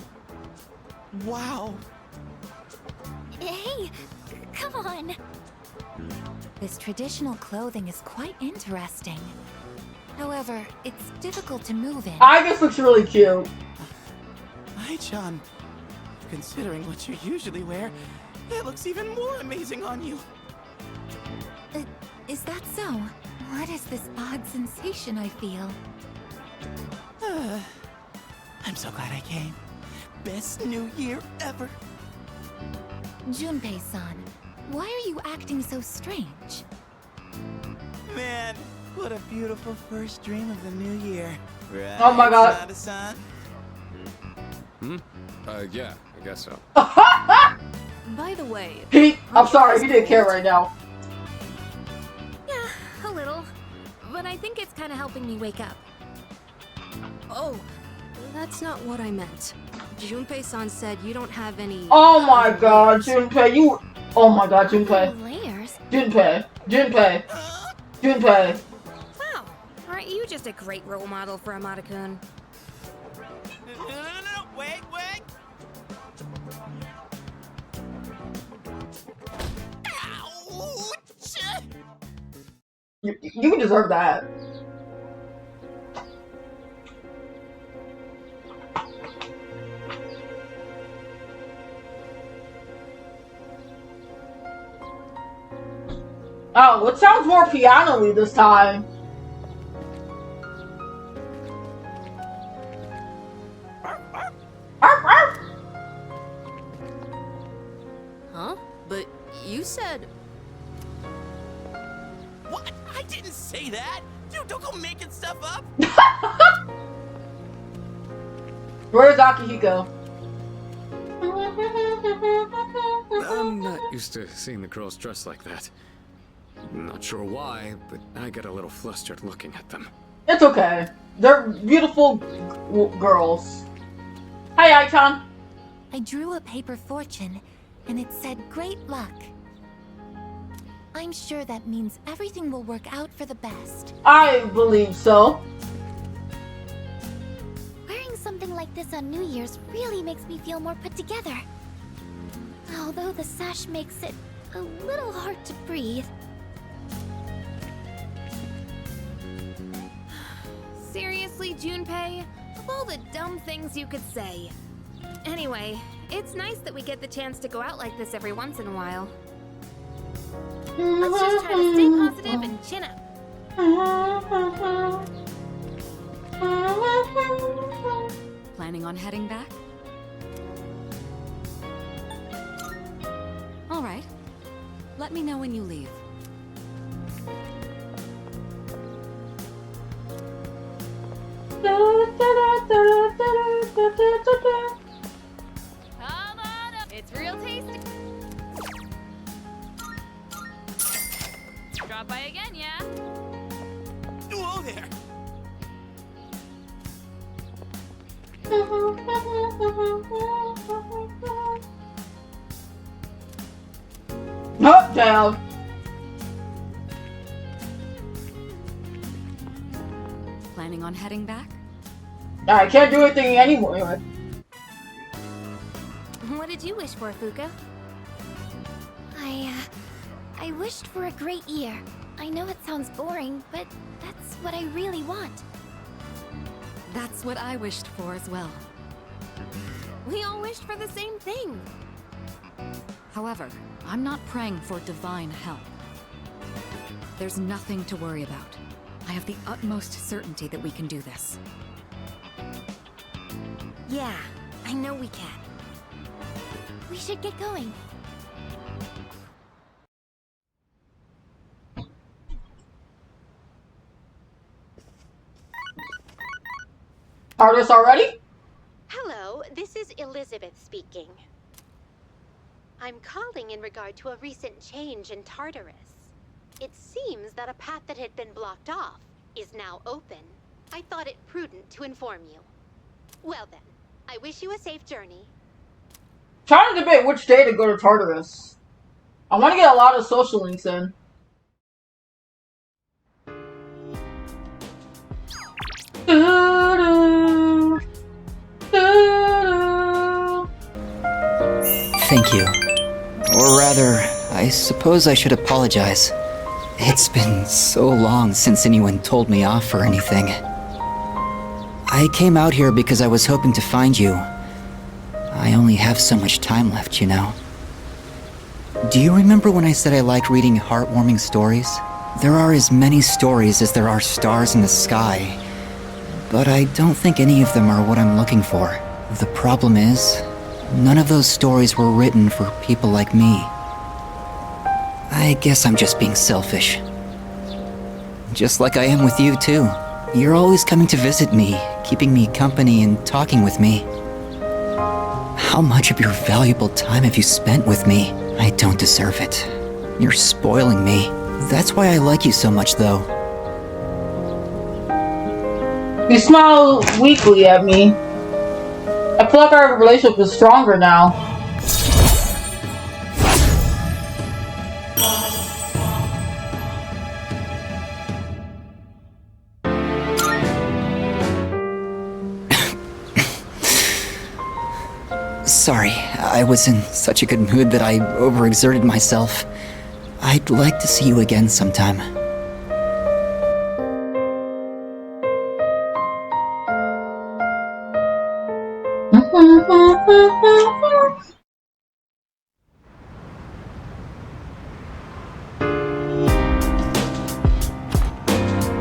wow. Hey, come on. This traditional clothing is quite interesting. However, it's difficult to move in. Agus looks really cute. Ai-chan, considering what you usually wear, that looks even more amazing on you. Is that so? What is this odd sensation I feel? I'm so glad I came. Best New Year ever. Junpei-san, why are you acting so strange? Man, what a beautiful first dream of the new year. Right, Oh my god. Sonata-san? Yeah, I guess so. By the way... I'm sorry, he didn't care right now. Yeah, a little. But I think it's kind of helping me wake up. Oh, that's not what I meant. Junpei-san said you don't have any... Oh my god, Junpei, you... Oh my god, Junpei. Layers? Junpei. Wow, aren't you just a great role model for Amada-kun? No, wait. Ouch! You deserve that. Oh, it sounds more piano-y this time. Huh? But you said... What? I didn't say that! Dude, don't go making stuff up! Where's Akihiko? I'm not used to seeing the girls dressed like that. Not sure why, but I get a little flustered looking at them. It's okay. They're beautiful girls. Hi, Ai-chan. I drew a paper fortune, and it said great luck. I'm sure that means everything will work out for the best. I believe so. Wearing something like this on New Year's really makes me feel more put together. Although the sash makes it a little hard to breathe. Seriously, Junpei? Of all the dumb things you could say. Anyway, it's nice that we get the chance to go out like this every once in a while. Let's just try to stay positive and chin up. Planning on heading back? me know when you leave. It's real tasty. Drop by again, yeah? Whoa there! Up, down. Planning on heading back? I can't do anything anymore. Anyway. What did you wish for, Fuka? I wished for a great year. I know it sounds boring, but that's what I really want. That's what I wished for as well. We all wished for the same thing. However, I'm not praying for divine help. There's nothing to worry about. I have the utmost certainty that we can do this. Yeah, I know we can. We should get going. Artist already? Hello, this is Elizabeth speaking. I'm calling in regard to a recent change in Tartarus. It seems that a path that had been blocked off is now open. I thought it prudent to inform you. Well then, I wish you a safe journey. Trying to debate which day to go to Tartarus. I want to get a lot of social links in. Thank you. Or rather, I suppose I should apologize. It's been so long since anyone told me off for anything. I came out here because I was hoping to find you. I only have so much time left, you know. Do you remember when I said I liked reading heartwarming stories? There are as many stories as there are stars in the sky, but I don't think any of them are what I'm looking for. The problem is, none of those stories were written for people like me. I guess I'm just being selfish. Just like I am with you, too. You're always coming to visit me, keeping me company and talking with me. How much of your valuable time have you spent with me? I don't deserve it. You're spoiling me. That's why I like you so much, though. You smile weakly at me. I feel like our relationship is stronger now. Sorry, I was in such a good mood that I overexerted myself. I'd like to see you again sometime.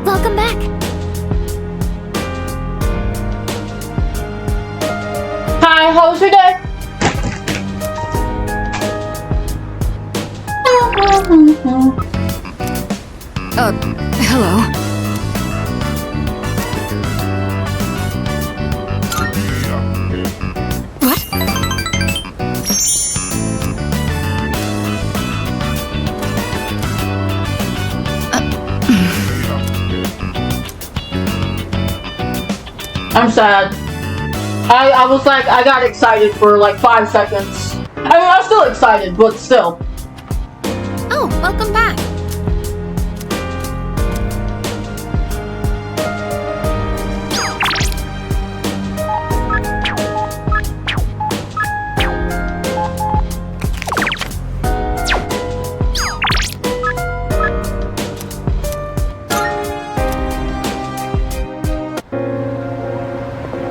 Welcome back. Hi, how was your day? Hello. What? I'm sad. I was like, I got excited for like 5 seconds. I mean, I'm still excited, but still. Oh, welcome back.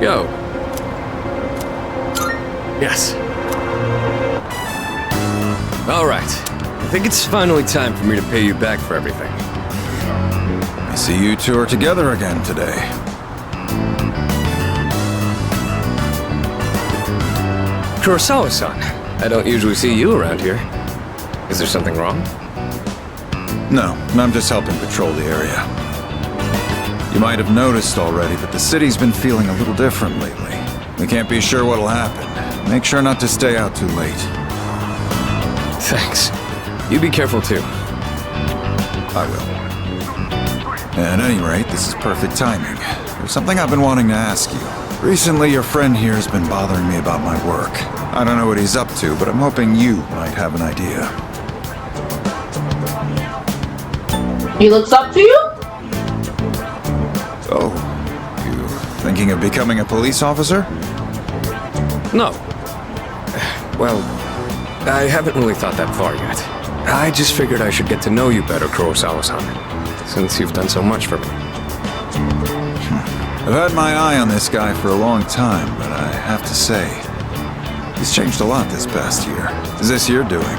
Yo. Yes. Alright. I think it's finally time for me to pay you back for everything. I see you two are together again today. Kurosawa-san, I don't usually see you around here. Is there something wrong? No, I'm just helping patrol the area. You might have noticed already, but the city's been feeling a little different lately. We can't be sure what'll happen. Make sure not to stay out too late. Thanks. You be careful too. I will. At any rate, this is perfect timing. There's something I've been wanting to ask you. Recently, your friend here has been bothering me about my work. I don't know what he's up to, but I'm hoping you might have an idea. He looks up to you? Oh, you thinking of becoming a police officer? No. Well, I haven't really thought that far yet. I just figured I should get to know you better, Kurosawa-san, since you've done so much for me. I've had my eye on this guy for a long time, but I have to say, he's changed a lot this past year. Is this your doing?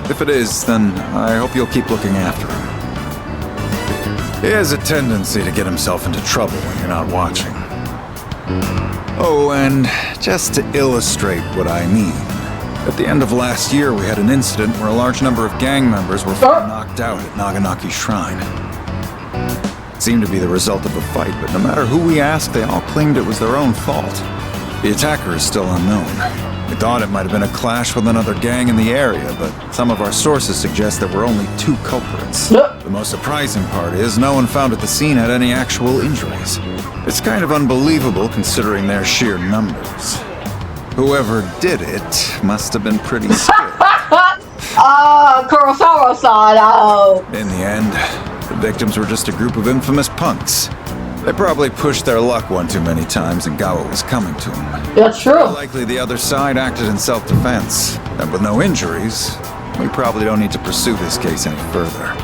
If it is, then I hope you'll keep looking after him. He has a tendency to get himself into trouble when you're not watching. Oh, and just to illustrate what I mean, at the end of last year we had an incident where a large number of gang members were knocked out at Naganaki Shrine. It seemed to be the result of a fight, but no matter who we asked, they all claimed it was their own fault. The attacker is still unknown. We thought it might have been a clash with another gang in the area, but some of our sources suggest there were only 2 culprits. The most surprising part is no one found at the scene had any actual injuries. It's kind of unbelievable considering their sheer numbers. Whoever did it must have been pretty skilled. Kurosawa-san, oh. In the end, the victims were just a group of infamous punks. They probably pushed their luck one too many times and got what was coming to them. That's true. Likely the other side acted in self-defense. And with no injuries, we probably don't need to pursue this case any further.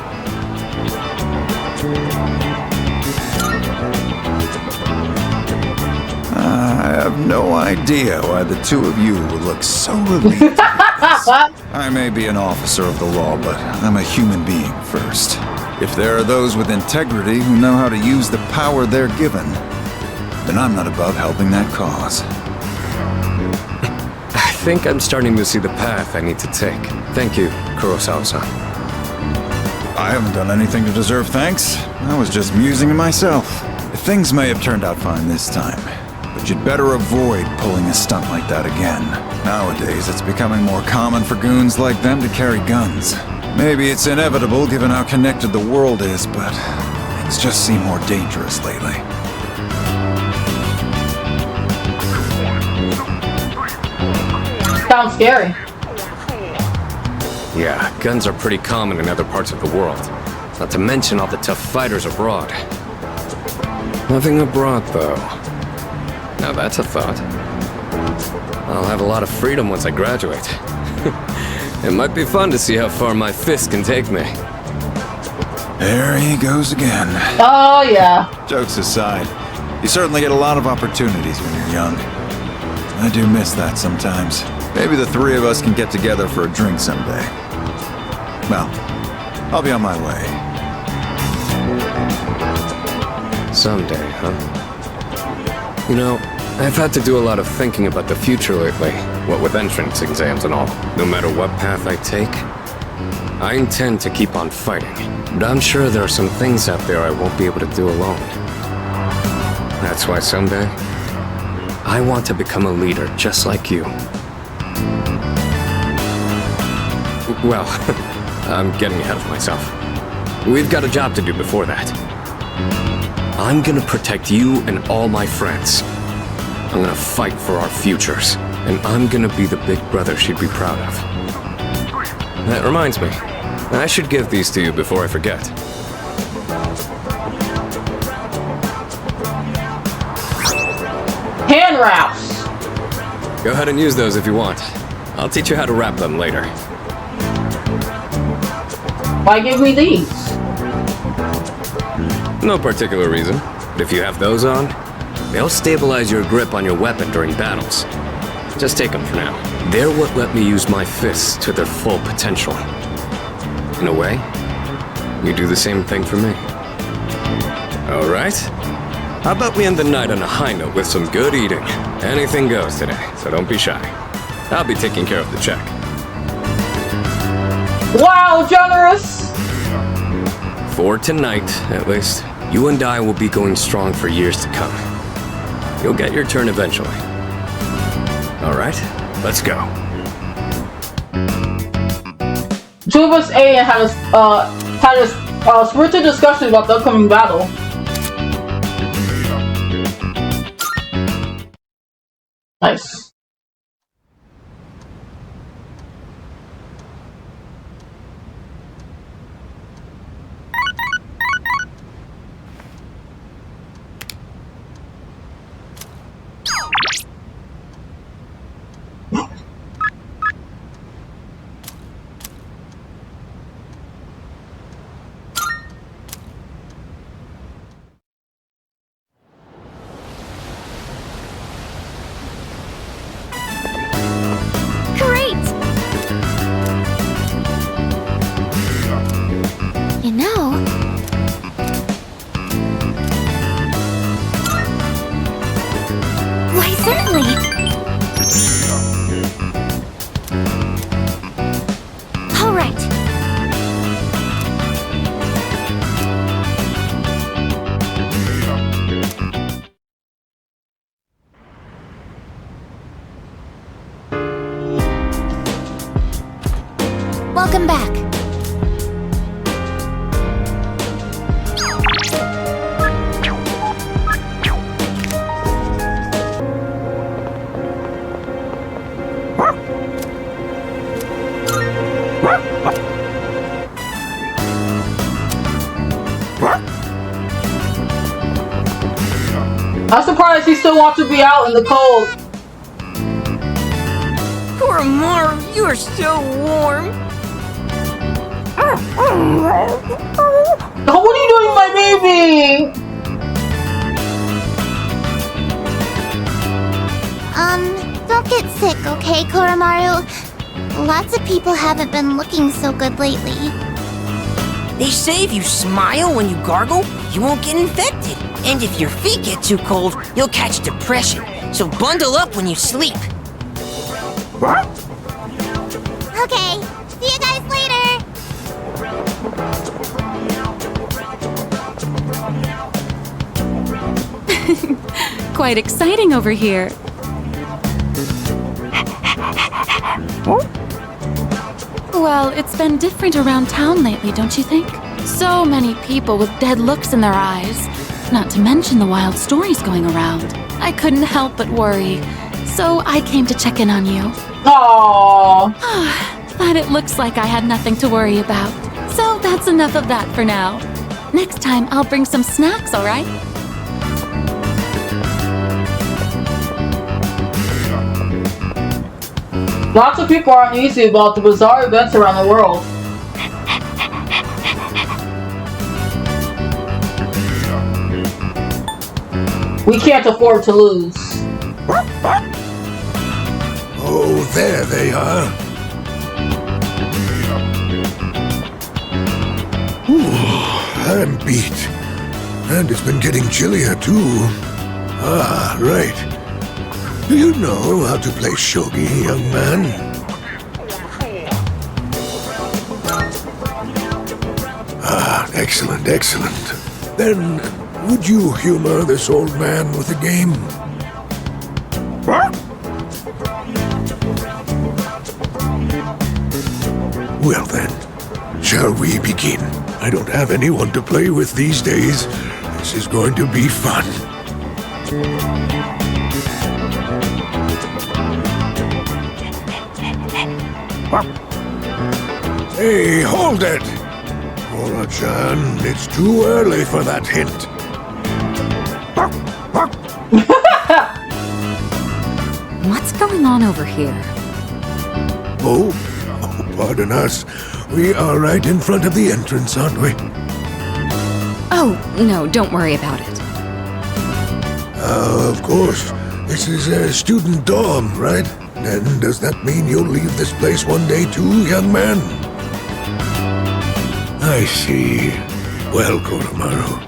I have no idea why the 2 of you would look so relieved to hear this. I may be an officer of the law, but I'm a human being first. If there are those with integrity who know how to use the power they're given, then I'm not above helping that cause. I think I'm starting to see the path I need to take. Thank you, Kurosawa-san. I haven't done anything to deserve thanks. I was just musing to myself. Things may have turned out fine this time, but you'd better avoid pulling a stunt like that again. Nowadays, it's becoming more common for goons like them to carry guns. Maybe it's inevitable given how connected the world is, but things just seem more dangerous lately. Sounds scary. Yeah, guns are pretty common in other parts of the world. Not to mention all the tough fighters abroad. Nothing abroad, though. Now that's a thought. I'll have a lot of freedom once I graduate. It might be fun to see how far my fist can take me. There he goes again. Oh, yeah. Jokes aside, you certainly get a lot of opportunities when you're young. I do miss that sometimes. Maybe the 3 of us can get together for a drink someday. Well, I'll be on my way. Someday, huh? You know, I've had to do a lot of thinking about the future lately, what with entrance exams and all. No matter what path I take, I intend to keep on fighting. But I'm sure there are some things out there I won't be able to do alone. That's why someday, I want to become a leader just like you. Well, I'm getting ahead of myself. We've got a job to do before that. I'm gonna protect you and all my friends. I'm gonna fight for our futures, and I'm gonna be the big brother she'd be proud of. That reminds me, I should give these to you before I forget. Hand wraps. Go ahead and use those if you want. I'll teach you how to wrap them later. Why give me these? No particular reason, but if you have those on, they'll stabilize your grip on your weapon during battles. Just take them for now. They're what let me use my fists to their full potential. In a way, you do the same thing for me. All right? How about we end the night on a high note with some good eating? Anything goes today, so don't be shy. I'll be taking care of the check. Wow, generous! For tonight, at least, you and I will be going strong for years to come. You'll get your turn eventually. All right, let's go. Two of us ate and had a spirited discussion about the upcoming battle. Nice. You know... Why, certainly! All right. Welcome back. I'm surprised he still wants to be out in the cold. Koromaru, you are so warm. Oh, what are you doing to my baby? Don't get sick, okay, Koromaru? Lots of people haven't been looking so good lately. They say if you smile when you gargle, you won't get infected. And if your feet get too cold, you'll catch depression. So bundle up when you sleep. Okay, see you guys later! Quite exciting over here. Well, it's been different around town lately, don't you think? So many people with dead looks in their eyes. Not to mention the wild stories going around. I couldn't help but worry. So I came to check in on you. Aww. But it looks like I had nothing to worry about. So that's enough of that for now. Next time I'll bring some snacks, alright? Lots of people are uneasy about the bizarre events around the world. We can't afford to lose. Oh, there they are. Ooh, I'm beat. And it's been getting chillier, too. Ah, right. Do you know how to play shogi, young man? Ah, excellent, excellent. Then, would you humor this old man with a game? Well then, shall we begin? I don't have anyone to play with these days. This is going to be fun. Hey, hold it! Cora-chan, it's too early for that hint. What's going on over here? Oh, pardon us. We are right in front of the entrance, aren't we? Oh, no, don't worry about it. Of course. This is a student dorm, right? And does that mean you'll leave this place one day too, young man? I see. Well, Koromaru,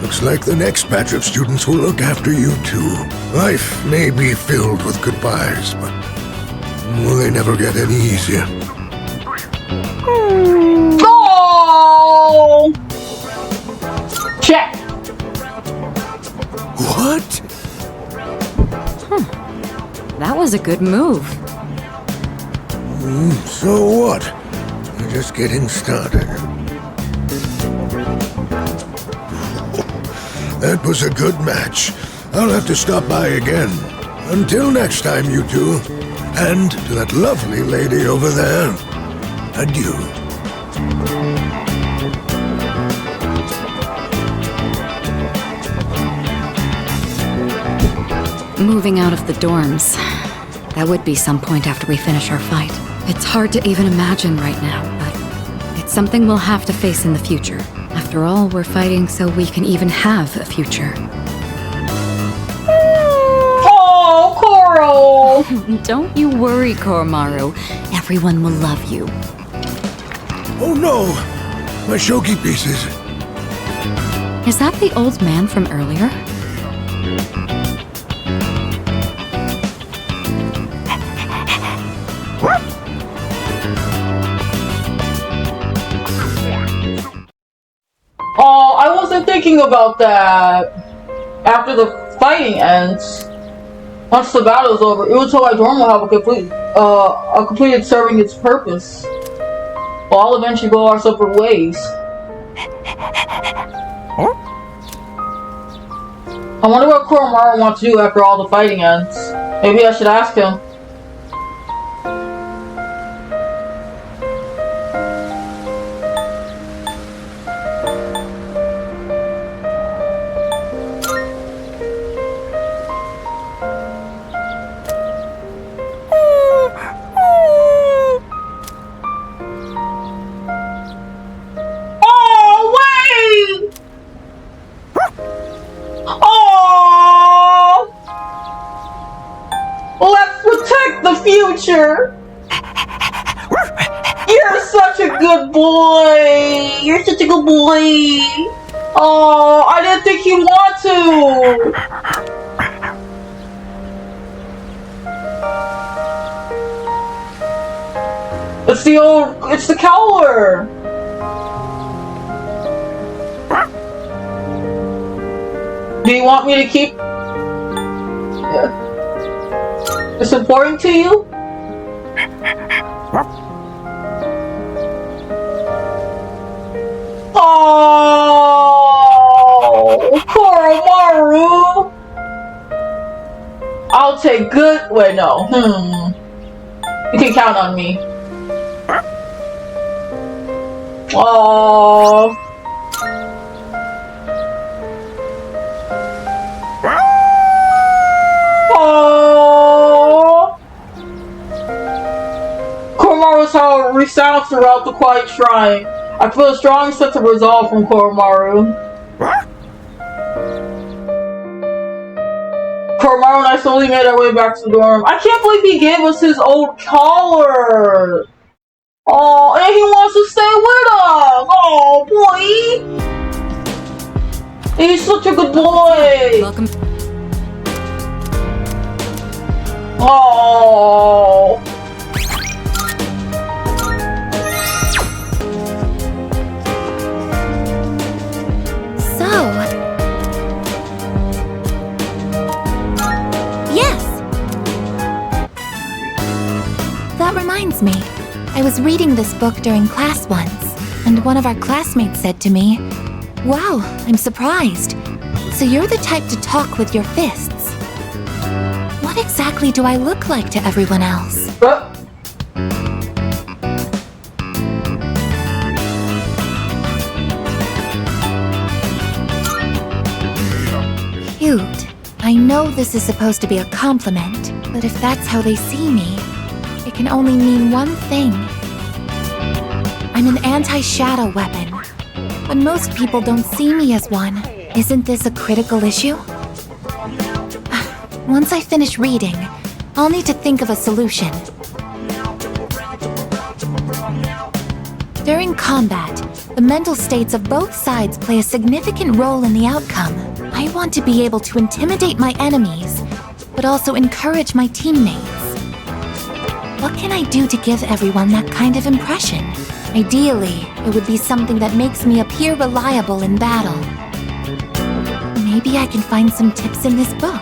looks like the next batch of students will look after you too. Life may be filled with goodbyes, but well, they never get any easier. Oh! Check. What? That was a good move. So what? We're just getting started. That was a good match. I'll have to stop by again. Until next time, you two. And to that lovely lady over there, adieu. Moving out of the dorms. That would be some point after we finish our fight. It's hard to even imagine right now, but it's something we'll have to face in the future. After all, we're fighting so we can even have a future. Oh, Coral! Don't you worry, Koromaru. Everyone will love you. Oh no! My shogi pieces. Is that the old man from earlier? Oh, I wasn't thinking about that. After the fighting ends, once the battle's over, Utoai Dorm will have a completed serving its purpose. We'll all eventually go our separate ways. I wonder what Koromaru wants to do after all the fighting ends. Maybe I should ask him. Future. You're such a good boy. You're such a good boy. Oh, I didn't think you'd want to. It's the Cowler. Do you want me to keep? Yeah. It's important to you? Oh, Koromaru! I'll take good. Wait, no. You can count on me. Oh. Koromaru's howl resounds throughout the quiet shrine. I feel a strong sense of resolve from Koromaru. Koromaru and I slowly made our way back to the dorm. I can't believe he gave us his old collar. Oh, and he wants to stay with us. Oh, boy. He's such a good boy. Welcome. Oh. That reminds me, I was reading this book during class once, and one of our classmates said to me, "Wow, I'm surprised. So you're the type to talk with your fists. What exactly do I look like to everyone else?" Cute. I know this is supposed to be a compliment, but if that's how they see me, it can only mean one thing. I'm an anti-shadow weapon, but most people don't see me as one. Isn't this a critical issue? Once I finish reading, I'll need to think of a solution. During combat, the mental states of both sides play a significant role in the outcome. I want to be able to intimidate my enemies, but also encourage my teammates. What can I do to give everyone that kind of impression? Ideally, it would be something that makes me appear reliable in battle. Maybe I can find some tips in this book.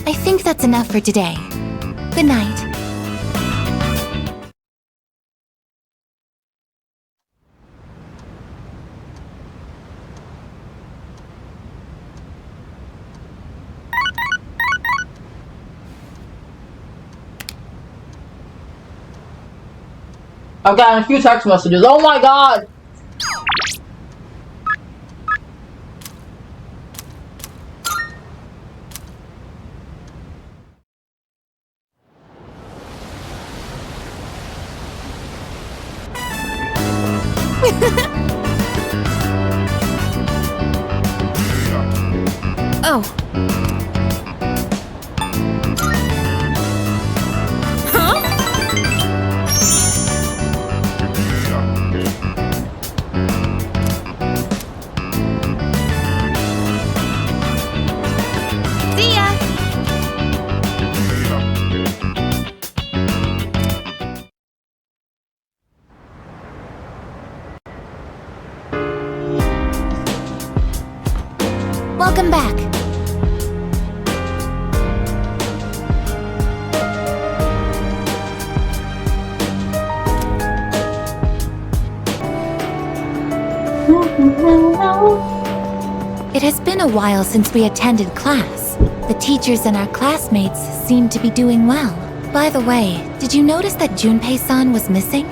I think that's enough for today. Good night. I've gotten a few text messages. Oh my god! Oh. Huh? See ya! Welcome back. It has been a while since we attended class. The teachers and our classmates seem to be doing well. By the way, did you notice that Junpei-san was missing?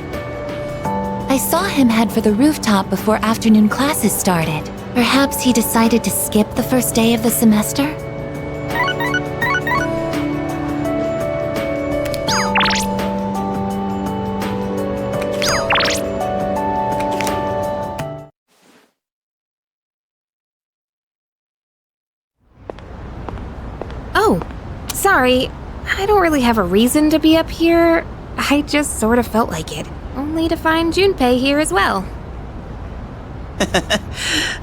I saw him head for the rooftop before afternoon classes started. Perhaps he decided to skip the first day of the semester? Oh, sorry. I don't really have a reason to be up here. I just sort of felt like it. Only to find Junpei here as well.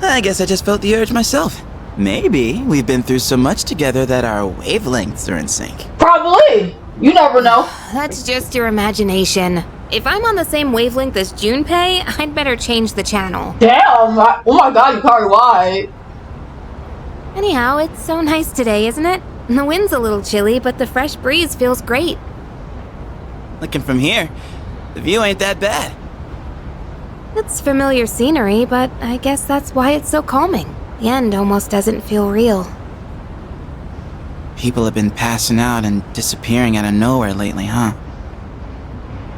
I guess I just felt the urge myself. Maybe we've been through so much together that our wavelengths are in sync. Probably! You never know. That's just your imagination. If I'm on the same wavelength as Junpei, I'd better change the channel. Damn! Oh my god, Yukari, why? Anyhow, it's so nice today, isn't it? The wind's a little chilly, but the fresh breeze feels great. Looking from here, the view ain't that bad. It's familiar scenery, but I guess that's why it's so calming. The end almost doesn't feel real. People have been passing out and disappearing out of nowhere lately, huh?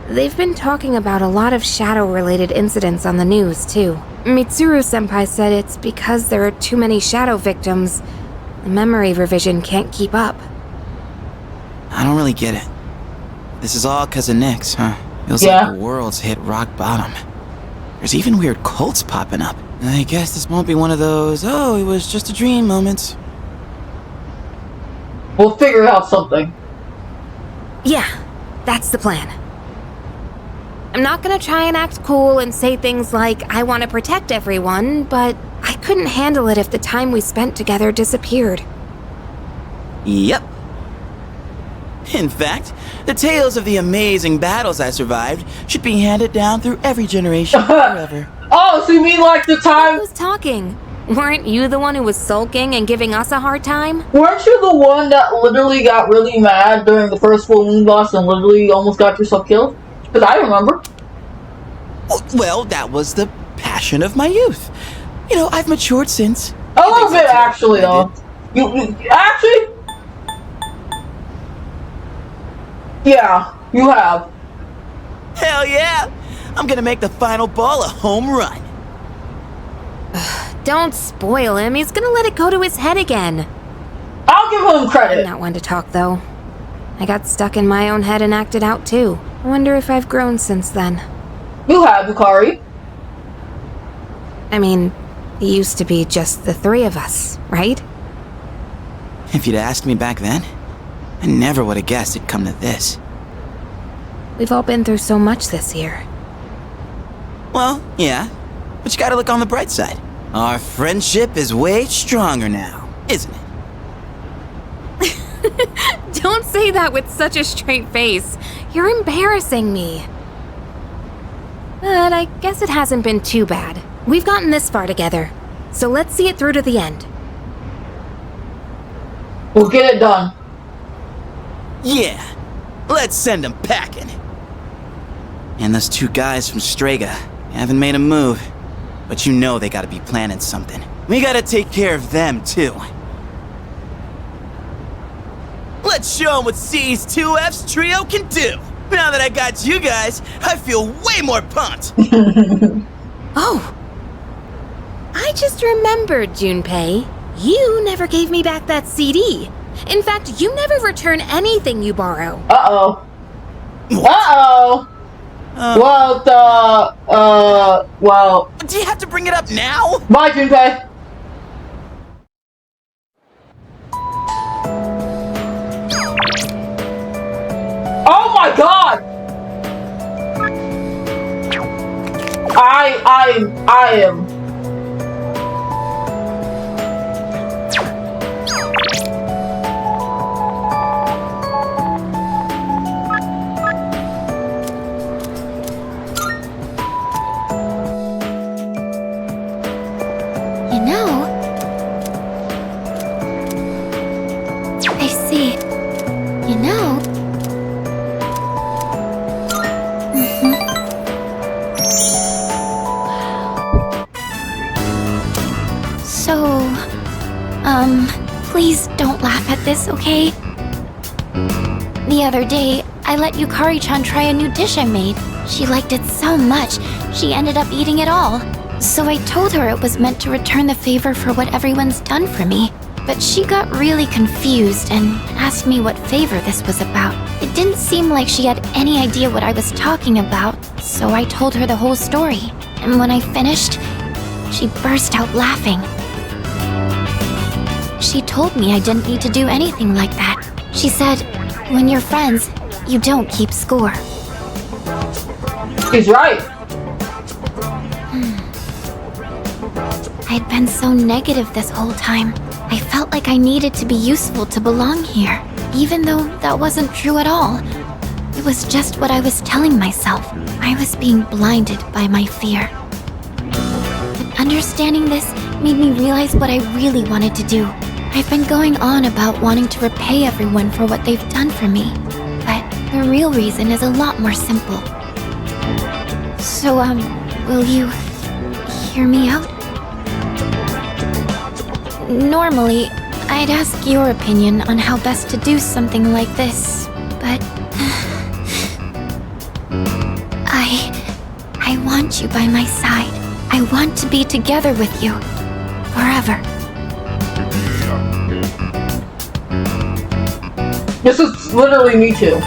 They've been talking about a lot of shadow-related incidents on the news, too. Mitsuru-senpai said it's because there are too many shadow victims. The memory revision can't keep up. I don't really get it. This is all 'cause of Nyx, huh? Feels like the world's hit rock bottom. There's even weird cults popping up. I guess this won't be one of those, oh, it was just a dream moments. We'll figure out something. Yeah, that's the plan. I'm not gonna try and act cool and say things like, I want to protect everyone, but I couldn't handle it if the time we spent together disappeared. Yep. In fact, the tales of the amazing battles I survived should be handed down through every generation forever. Oh, so you mean like the time— Who's talking? Weren't you the one who was sulking and giving us a hard time? Weren't you the one that literally got really mad during the first full moon boss and literally almost got yourself killed? Because I remember. Well, that was the passion of my youth. You know, I've matured since. A little bit, actually, though. You actually? Yeah, you have. Hell yeah! I'm gonna make the final ball a home run. Don't spoil him. He's gonna let it go to his head again. I'll give him credit. I'm not one to talk, though. I got stuck in my own head and acted out, too. I wonder if I've grown since then. You have, Yukari. I mean, it used to be just the three of us, right? If you'd asked me back then, I never would have guessed it'd come to this. We've all been through so much this year. Well, yeah. But you gotta look on the bright side. Our friendship is way stronger now, isn't it? Don't say that with such a straight face. You're embarrassing me. But I guess it hasn't been too bad. We've gotten this far together, so let's see it through to the end. We'll get it done. Yeah, let's send them packing. And those two guys from Strega haven't made a move, but you know they gotta be planning something. We gotta take care of them too. Let's show them what C's 2F's trio can do. Now that I got you guys, I feel way more pumped. Oh, I just remembered, Junpei. You never gave me back that CD. In fact, you never return anything you borrow. Uh-oh. Uh-oh. Well. Do you have to bring it up now? Bye, Junpei. Oh my god! I am. You know, I see. You know. So, please don't laugh at this, okay? The other day, I let Yukari-chan try a new dish I made. She liked it so much, she ended up eating it all. So I told her it was meant to return the favor for what everyone's done for me. But she got really confused and asked me what favor this was about. It didn't seem like she had any idea what I was talking about, so I told her the whole story. And when I finished, she burst out laughing. She told me I didn't need to do anything like that. She said, when you're friends, you don't keep score. He's right. I'd been so negative this whole time. I felt like I needed to be useful to belong here, even though that wasn't true at all. It was just what I was telling myself. I was being blinded by my fear. But understanding this made me realize what I really wanted to do. I've been going on about wanting to repay everyone for what they've done for me, but the real reason is a lot more simple. So, will you hear me out? Normally, I'd ask your opinion on how best to do something like this, but I want you by my side. I want to be together with you forever. This is literally me too.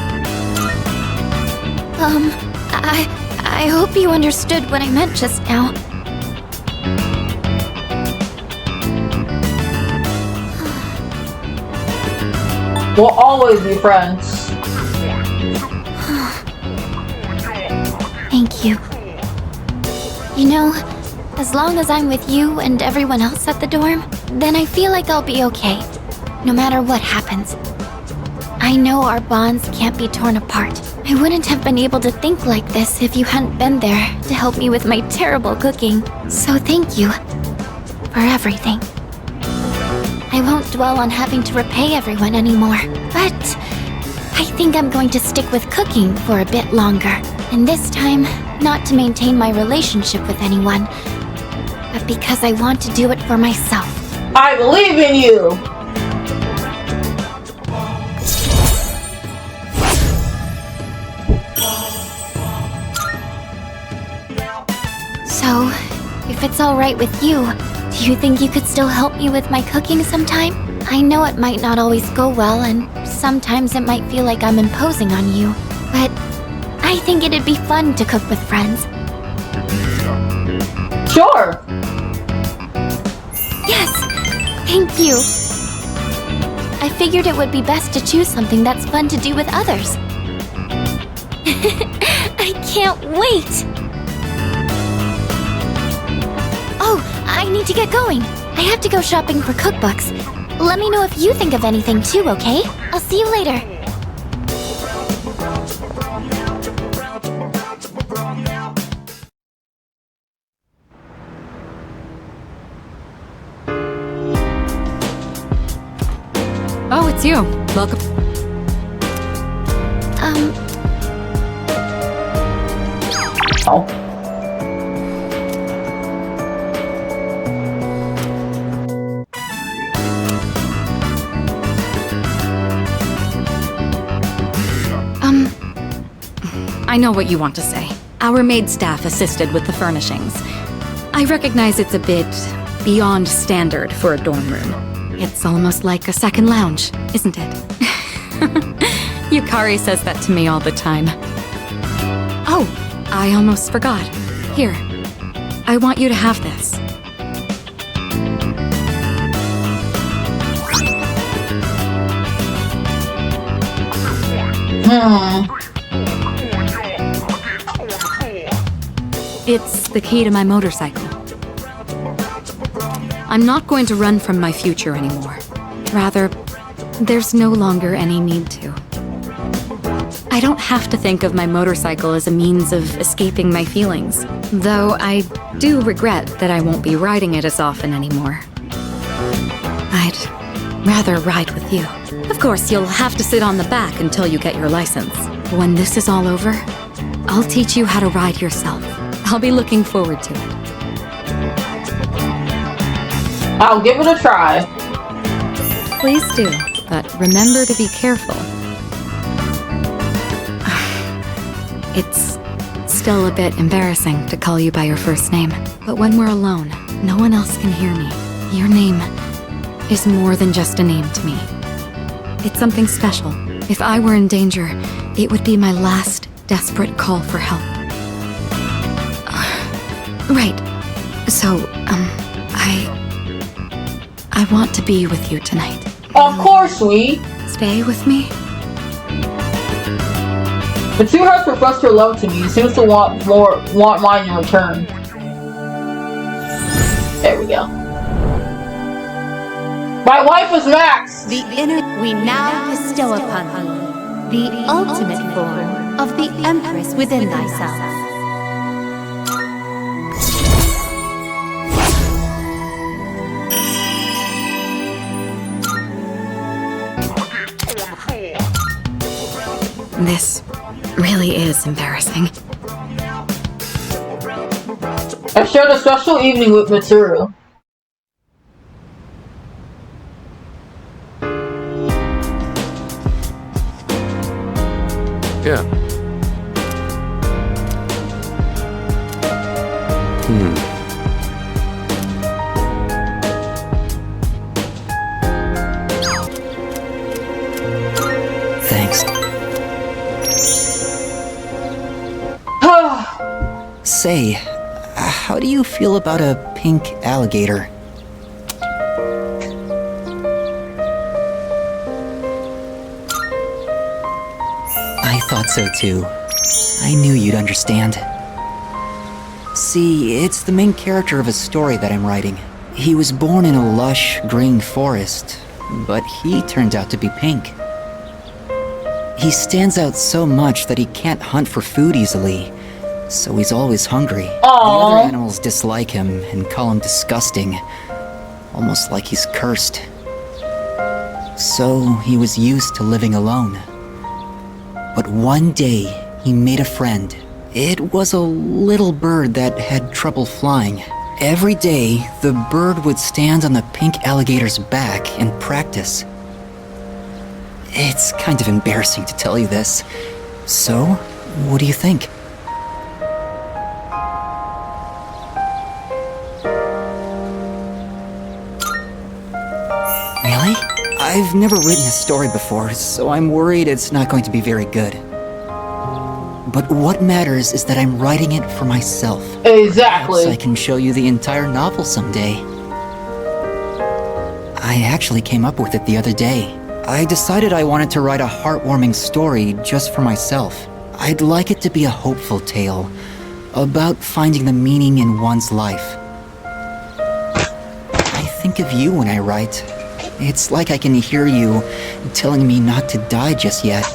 I hope you understood what I meant just now. We'll always be friends. Thank you. You know, as long as I'm with you and everyone else at the dorm, then I feel like I'll be okay, no matter what happens. I know our bonds can't be torn apart. I wouldn't have been able to think like this if you hadn't been there to help me with my terrible cooking. So thank you for everything. I won't dwell on having to repay everyone anymore, but I think I'm going to stick with cooking for a bit longer. And this time, not to maintain my relationship with anyone, but because I want to do it for myself. I believe in you! So, if it's alright with you, do you think you could still help me with my cooking sometime? I know it might not always go well, and sometimes it might feel like I'm imposing on you, but I think it'd be fun to cook with friends. Sure! Yes! Thank you! I figured it would be best to choose something that's fun to do with others. I can't wait! Oh, I need to get going. I have to go shopping for cookbooks. Let me know if you think of anything too, okay? I'll see you later. Oh, it's you. Welcome. Oh. I know what you want to say. Our maid staff assisted with the furnishings. I recognize it's a bit beyond standard for a dorm room. It's almost like a second lounge, isn't it? Yukari says that to me all the time. Oh, I almost forgot. Here, I want you to have this. It's the key to my motorcycle. I'm not going to run from my future anymore. Rather, there's no longer any need to. I don't have to think of my motorcycle as a means of escaping my feelings, though I do regret that I won't be riding it as often anymore. I'd rather ride with you. Of course, you'll have to sit on the back until you get your license. When this is all over, I'll teach you how to ride yourself. I'll be looking forward to it. I'll give it a try. Please do, but remember to be careful. It's still a bit embarrassing to call you by your first name, but when we're alone, no one else can hear me. Your name is more than just a name to me. It's something special. If I were in danger, it would be my last desperate call for help. Right. So, I want to be with you tonight. Of course, sweet. Stay with me? It's too hard to profess her love to me. He seems to want mine in return. There we go. My wife is Max! The inner we now bestow upon thee, the ultimate form of the Empress within thyself. This really is embarrassing. I shared a special evening with Mitsuru. Yeah. Thanks. Say, how do you feel about a pink alligator? I thought so too. I knew you'd understand. See, it's the main character of a story that I'm writing. He was born in a lush, green forest, but he turned out to be pink. He stands out so much that he can't hunt for food easily, so he's always hungry. Aww. The other animals dislike him and call him disgusting, almost like he's cursed. So he was used to living alone. But one day, he made a friend. It was a little bird that had trouble flying. Every day, the bird would stand on the pink alligator's back and practice. It's kind of embarrassing to tell you this. So, what do you think? Really? I've never written a story before, so I'm worried it's not going to be very good. But what matters is that I'm writing it for myself. Exactly. So I can show you the entire novel someday. I actually came up with it the other day. I decided I wanted to write a heartwarming story just for myself. I'd like it to be a hopeful tale about finding the meaning in one's life. I think of you when I write. It's like I can hear you telling me not to die just yet.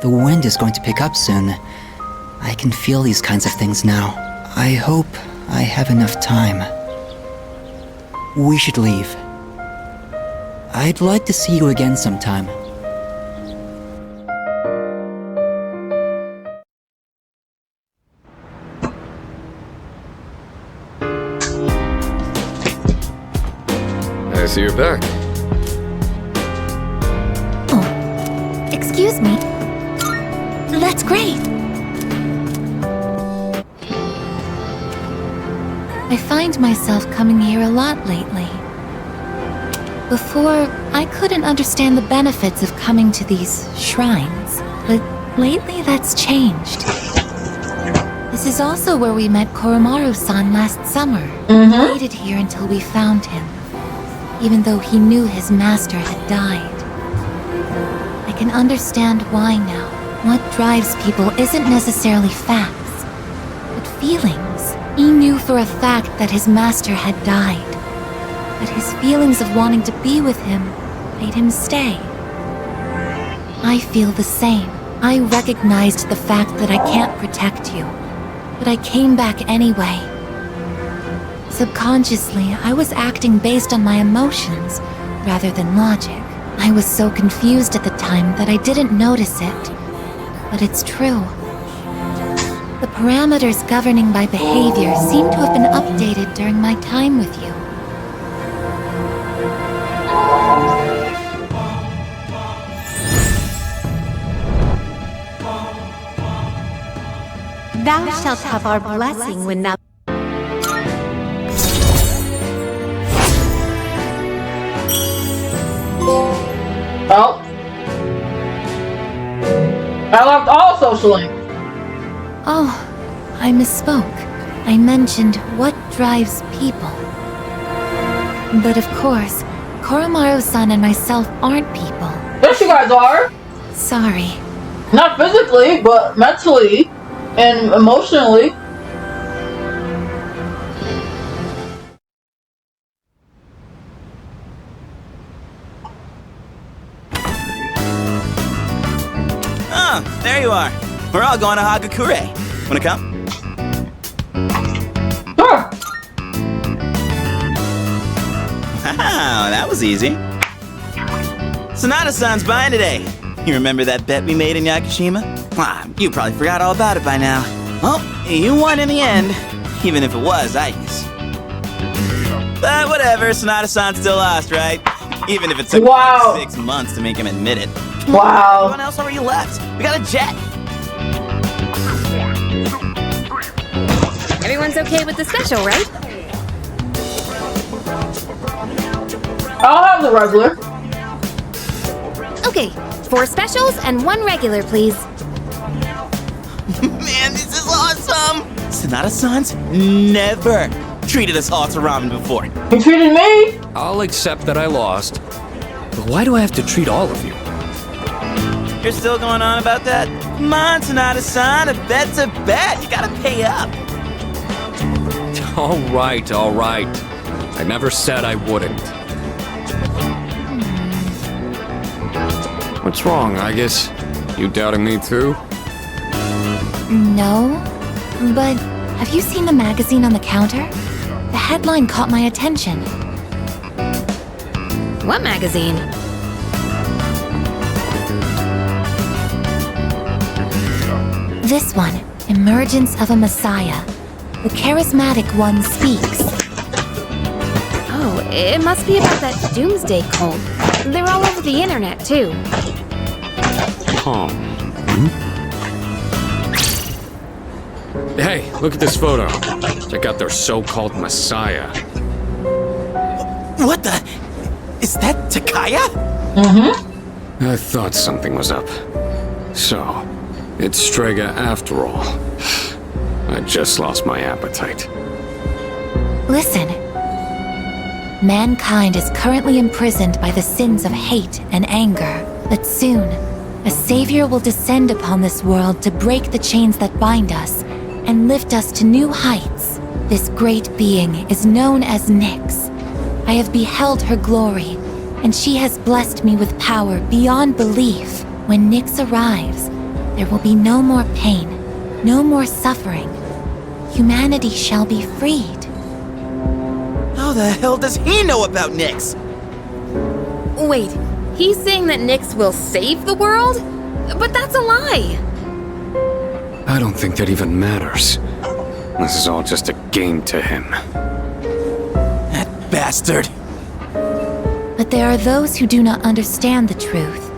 The wind is going to pick up soon. I can feel these kinds of things now. I hope I have enough time. We should leave. I'd like to see you again sometime. I see you're back. Oh, excuse me. That's great. I find myself coming here a lot lately. Before, I couldn't understand the benefits of coming to these shrines, but lately that's changed. This is also where we met Koromaru-san last summer. We waited here until we found him, even though he knew his master had died. I can understand why now. What drives people isn't necessarily facts, but feelings. He knew for a fact that his master had died, but his feelings of wanting to be with him made him stay. I feel the same. I recognized the fact that I can't protect you, but I came back anyway. Subconsciously, I was acting based on my emotions rather than logic. I was so confused at the time that I didn't notice it, but it's true. The parameters governing my behavior seem to have been updated during my time with you. Thou shalt have our blessing when thou... Oh. I left all social links. Oh, I misspoke. I mentioned what drives people. But of course, Koromaru-san and myself aren't people. Yes, you guys are. Sorry. Not physically, but mentally and emotionally. Oh, there you are. We're all going to Hagakure. Wanna come? Sure. Wow, that was easy. Sonata-san's buying today. You remember that bet we made in Yakushima? Ah, you probably forgot all about it by now. Well, you won in the end, even if it was ice. But whatever, Sonata-san still lost, right? Even if it took like 6 months to make him admit it. Wow. Everyone else already left. We got a jet. Everyone's okay with the special, right? I'll have the regular. Okay, 4 specials and 1 regular, please. Man, this is awesome! Sonata-san's never treated us all to ramen before. He treated me! I'll accept that I lost. But why do I have to treat all of you? You're still going on about that? Come on, Sonata-san, a bet's a bet. You gotta pay up. All right. I never said I wouldn't. What's wrong? I guess you doubting me too? No, but have you seen the magazine on the counter? The headline caught my attention. What magazine? This one, Emergence of a Messiah. The charismatic one speaks. Oh, it must be about that doomsday cult. They're all over the internet, too. Huh. Hey, look at this photo. Check out their so-called messiah. What the? Is that Takaya? I thought something was up. So, it's Strega after all. I just lost my appetite. Listen. Mankind is currently imprisoned by the sins of hate and anger, but soon, a savior will descend upon this world to break the chains that bind us and lift us to new heights. This great being is known as Nyx. I have beheld her glory, and she has blessed me with power beyond belief. When Nyx arrives, there will be no more pain, no more suffering. Humanity shall be freed. How the hell does he know about Nyx? Wait, he's saying that Nyx will save the world? But that's a lie! I don't think that even matters. This is all just a game to him. That bastard! But there are those who do not understand the truth,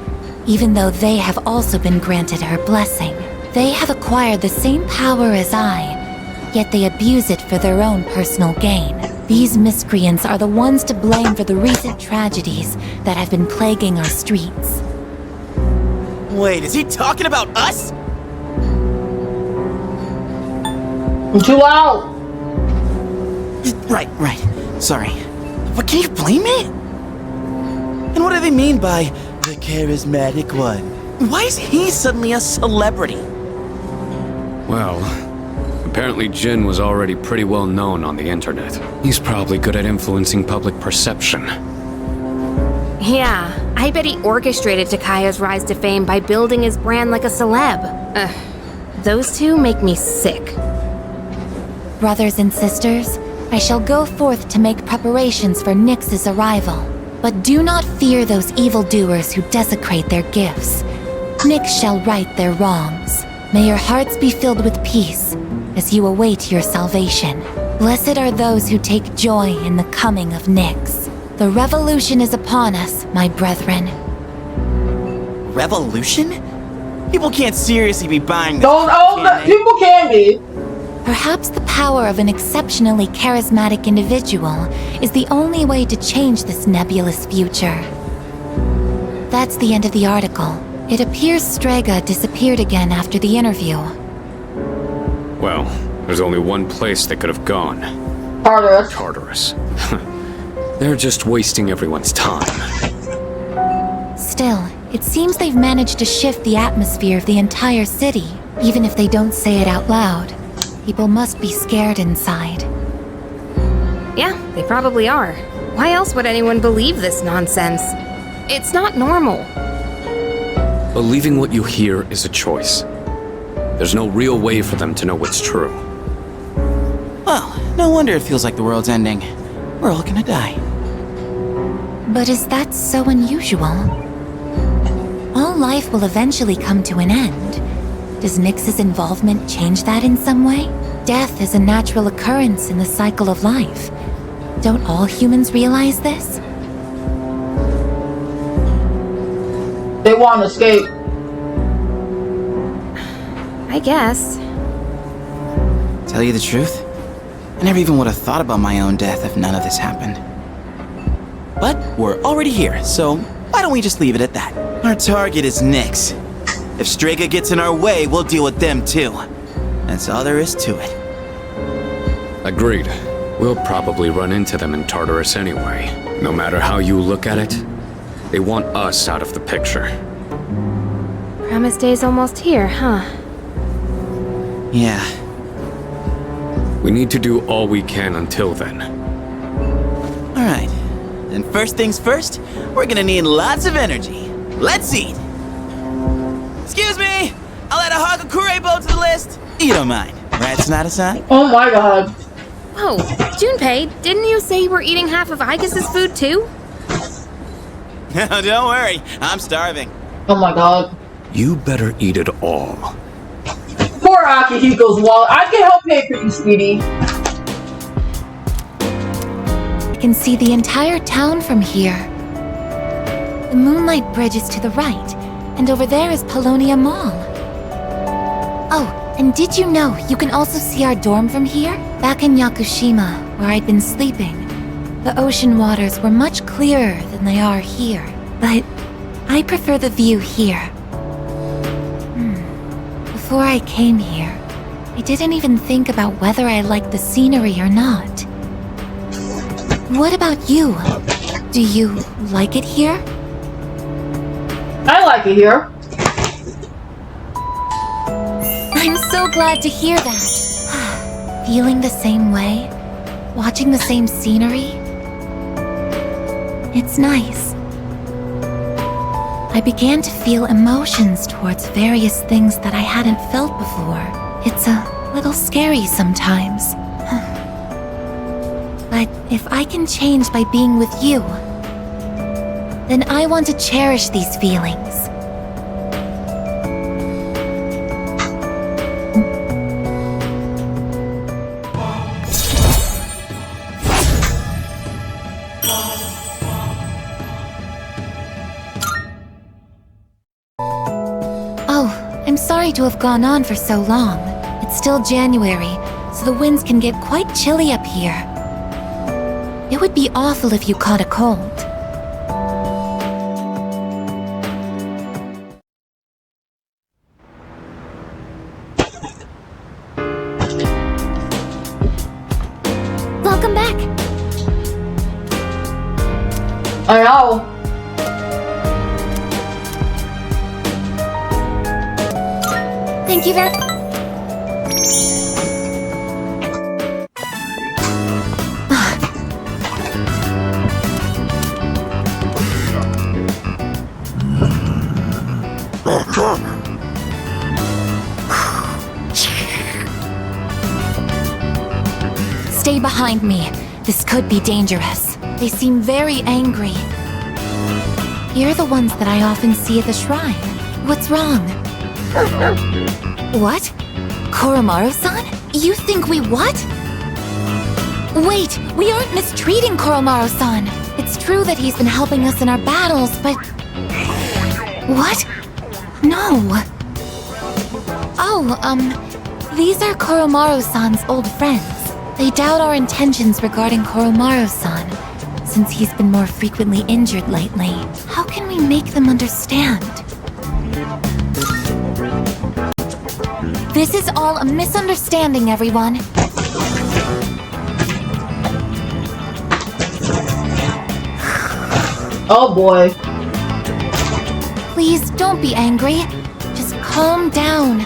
even though they have also been granted her blessing. They have acquired the same power as I, yet they abuse it for their own personal gain. These miscreants are the ones to blame for the recent tragedies that have been plaguing our streets. Wait, is he talking about us? Too loud! Right. Sorry. But can you blame me? And what do they mean by the charismatic one? Why is he suddenly a celebrity? Well, apparently Jin was already pretty well known on the internet. He's probably good at influencing public perception. Yeah, I bet he orchestrated Takaya's rise to fame by building his brand like a celeb. Those two make me sick. Brothers and sisters, I shall go forth to make preparations for Nyx's arrival. But do not fear those evildoers who desecrate their gifts. Nyx shall right their wrongs. May your hearts be filled with peace as you await your salvation. Blessed are those who take joy in the coming of Nyx. The revolution is upon us, my brethren. Revolution? People can't seriously be buying this. People can be. Perhaps the power of an exceptionally charismatic individual is the only way to change this nebulous future. That's the end of the article. It appears Strega disappeared again after the interview. Well, there's only one place they could have gone. Tartarus. Tartarus. They're just wasting everyone's time. Still, it seems they've managed to shift the atmosphere of the entire city. Even if they don't say it out loud, people must be scared inside. Yeah, they probably are. Why else would anyone believe this nonsense? It's not normal. Believing what you hear is a choice. There's no real way for them to know what's true. Well, no wonder it feels like the world's ending. We're all gonna die. But is that so unusual? All life will eventually come to an end. Does Nyx's involvement change that in some way? Death is a natural occurrence in the cycle of life. Don't all humans realize this? They want to escape. I guess. Tell you the truth, I never even would have thought about my own death if none of this happened. But we're already here, so why don't we just leave it at that? Our target is Nyx. If Strega gets in our way, we'll deal with them too. That's all there is to it. Agreed. We'll probably run into them in Tartarus anyway. No matter how you look at it, they want us out of the picture. Promise Day's almost here, huh? Yeah. We need to do all we can until then. Alright. Then first things first, we're gonna need lots of energy. Let's eat! Excuse me! I'll add a Hagakure bow to the list! You don't mind, right, Sonata-san? Oh my god. Whoa, Junpei, didn't you say you were eating half of Aigis' food too? No, don't worry. I'm starving. Oh my god. You better eat it all. Poor Akihiko's wallet. I can help pay for you, sweetie. I can see the entire town from here. The Moonlight Bridge is to the right, and over there is Polonia Mall. Oh, and did you know you can also see our dorm from here? Back in Yakushima, where I'd been sleeping, the ocean waters were much clearer than they are here. But I prefer the view here. Before I came here, I didn't even think about whether I liked the scenery or not. What about you? Do you like it here? I like it here. I'm so glad to hear that. Feeling the same way? Watching the same scenery? It's nice. I began to feel emotions towards various things that I hadn't felt before. It's a little scary sometimes. But if I can change by being with you, then I want to cherish these feelings. Oh, I'm sorry to have gone on for so long. It's still January, so the winds can get quite chilly up here. It would be awful if you caught a cold. Welcome back. I know. Thank you very Stay behind me. This could be dangerous. They seem very angry. You're the ones that I often see at the shrine. What's wrong? What? Koromaru-san? You think we what? Wait, we aren't mistreating Koromaru-san. It's true that he's been helping us in our battles, but... What? No. Oh, these are Koromaru-san's old friends. They doubt our intentions regarding Koromaru-san, since he's been more frequently injured lately. How can we make them understand? This is all a misunderstanding, everyone. Oh boy. Please don't be angry. Just calm down.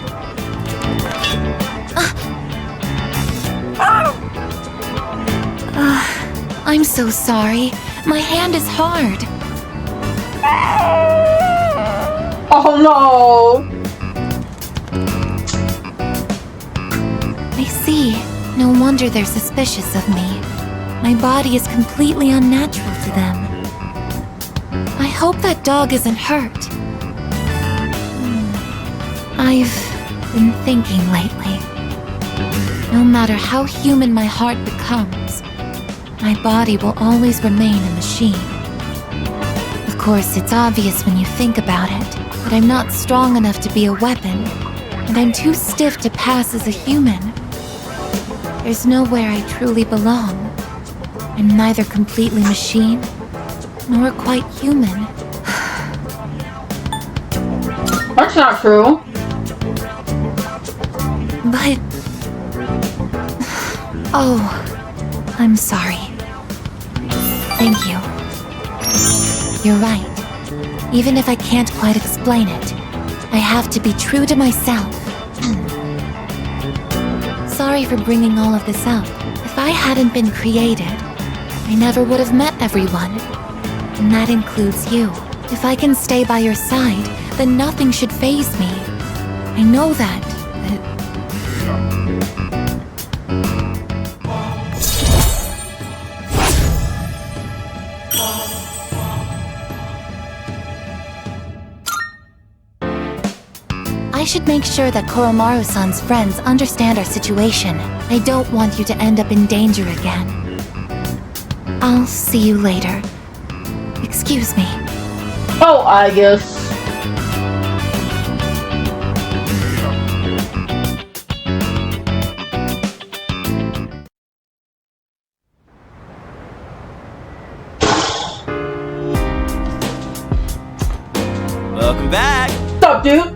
I'm so sorry. My hand is hard. Oh no! I see. No wonder they're suspicious of me. My body is completely unnatural to them. I hope that dog isn't hurt. I've been thinking lately. No matter how human my heart becomes, my body will always remain a machine. Of course, it's obvious when you think about it, but I'm not strong enough to be a weapon, and I'm too stiff to pass as a human. There's nowhere I truly belong. I'm neither completely machine, nor quite human. That's not true. But... Oh, I'm sorry. Thank you. You're right. Even if I can't quite explain it, I have to be true to myself. Sorry for bringing all of this up. If I hadn't been created, I never would have met everyone. And that includes you. If I can stay by your side, then nothing should faze me. I know that, I should make sure that Koromaru-san's friends understand our situation. I don't want you to end up in danger again. I'll see you later. Excuse me. Oh, I guess. Welcome back. What's up, dude?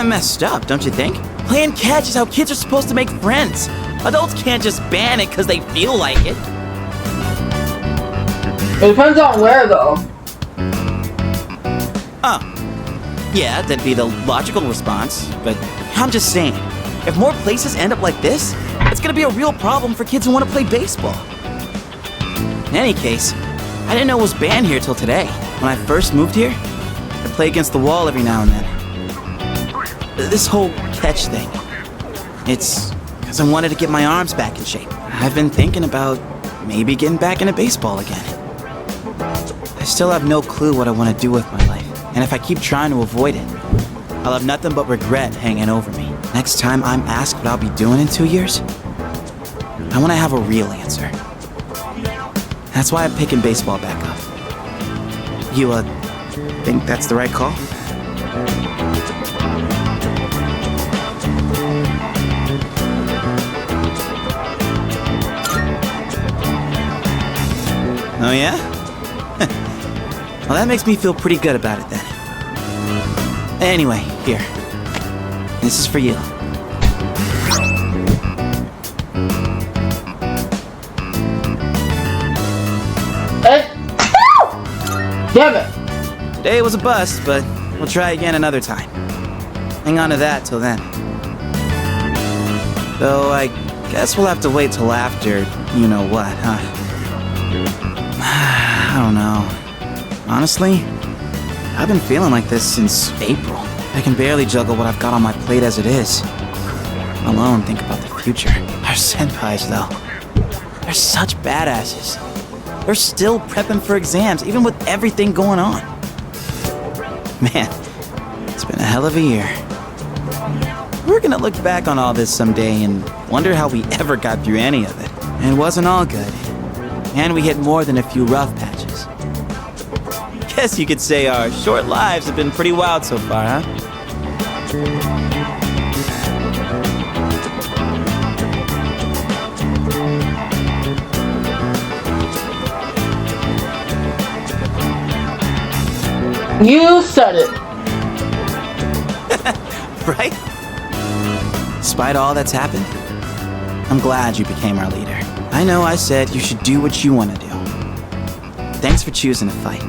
of messed up, don't you think? Playing catch is how kids are supposed to make friends. Adults can't just ban it because they feel like it. It depends on where, though. Oh. Yeah, that'd be the logical response, but I'm just saying, if more places end up like this, it's gonna be a real problem for kids who want to play baseball. In any case, I didn't know it was banned here till today. When I first moved here, I'd play against the wall every now and then. This whole catch thing, it's because I wanted to get my arms back in shape. I've been thinking about maybe getting back into baseball again. I still have no clue what I want to do with my life, and if I keep trying to avoid it, I'll have nothing but regret hanging over me. Next time I'm asked what I'll be doing in 2 years, I want to have a real answer. That's why I'm picking baseball back up. You, think that's the right call? Oh yeah? Well, that makes me feel pretty good about it then. Anyway, here. This is for you. Damn it! Today was a bust, but we'll try again another time. Hang on to that till then. Though I guess we'll have to wait till after you know what, huh? I don't know. Honestly, I've been feeling like this since April. I can barely juggle what I've got on my plate as it is. Let alone think about the future. Our senpais, though. They're such badasses. They're still prepping for exams, even with everything going on. Man, it's been a hell of a year. We're gonna look back on all this someday and wonder how we ever got through any of it. And it wasn't all good. And we hit more than a few rough patches. Guess you could say our short lives have been pretty wild so far, huh? You said it. Right? Despite all that's happened, I'm glad you became our leader. I know I said you should do what you want to do. Thanks for choosing to fight.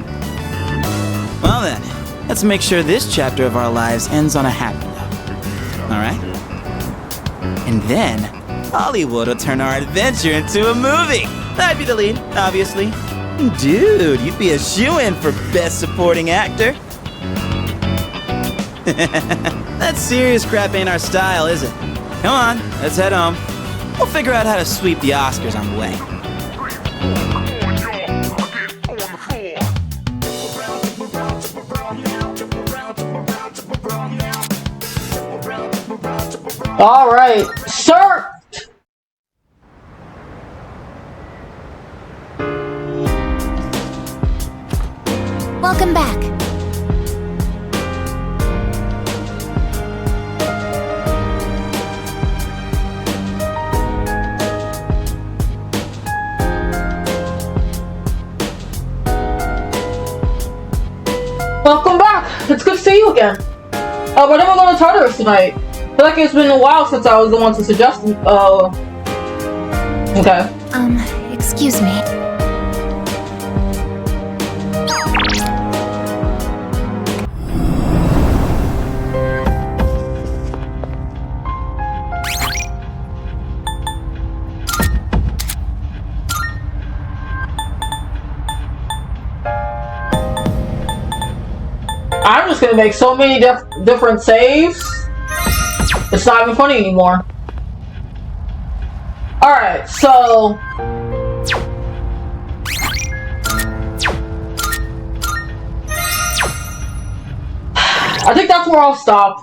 Well then, let's make sure this chapter of our lives ends on a happy note. Alright? And then, Hollywood will turn our adventure into a movie. I'd be the lead, obviously. Dude, you'd be a shoo-in for Best Supporting Actor. That serious crap ain't our style, is it? Come on, let's head home. We'll figure out how to sweep the Oscars on the way. All right, sir. Welcome back. Welcome back. It's good to see you again. We're never going to Tartarus tonight. I feel like it's been a while since I was the one to suggest. Okay. Excuse me. I'm just gonna make so many different saves. It's not even funny anymore. Alright, so... I think that's where I'll stop.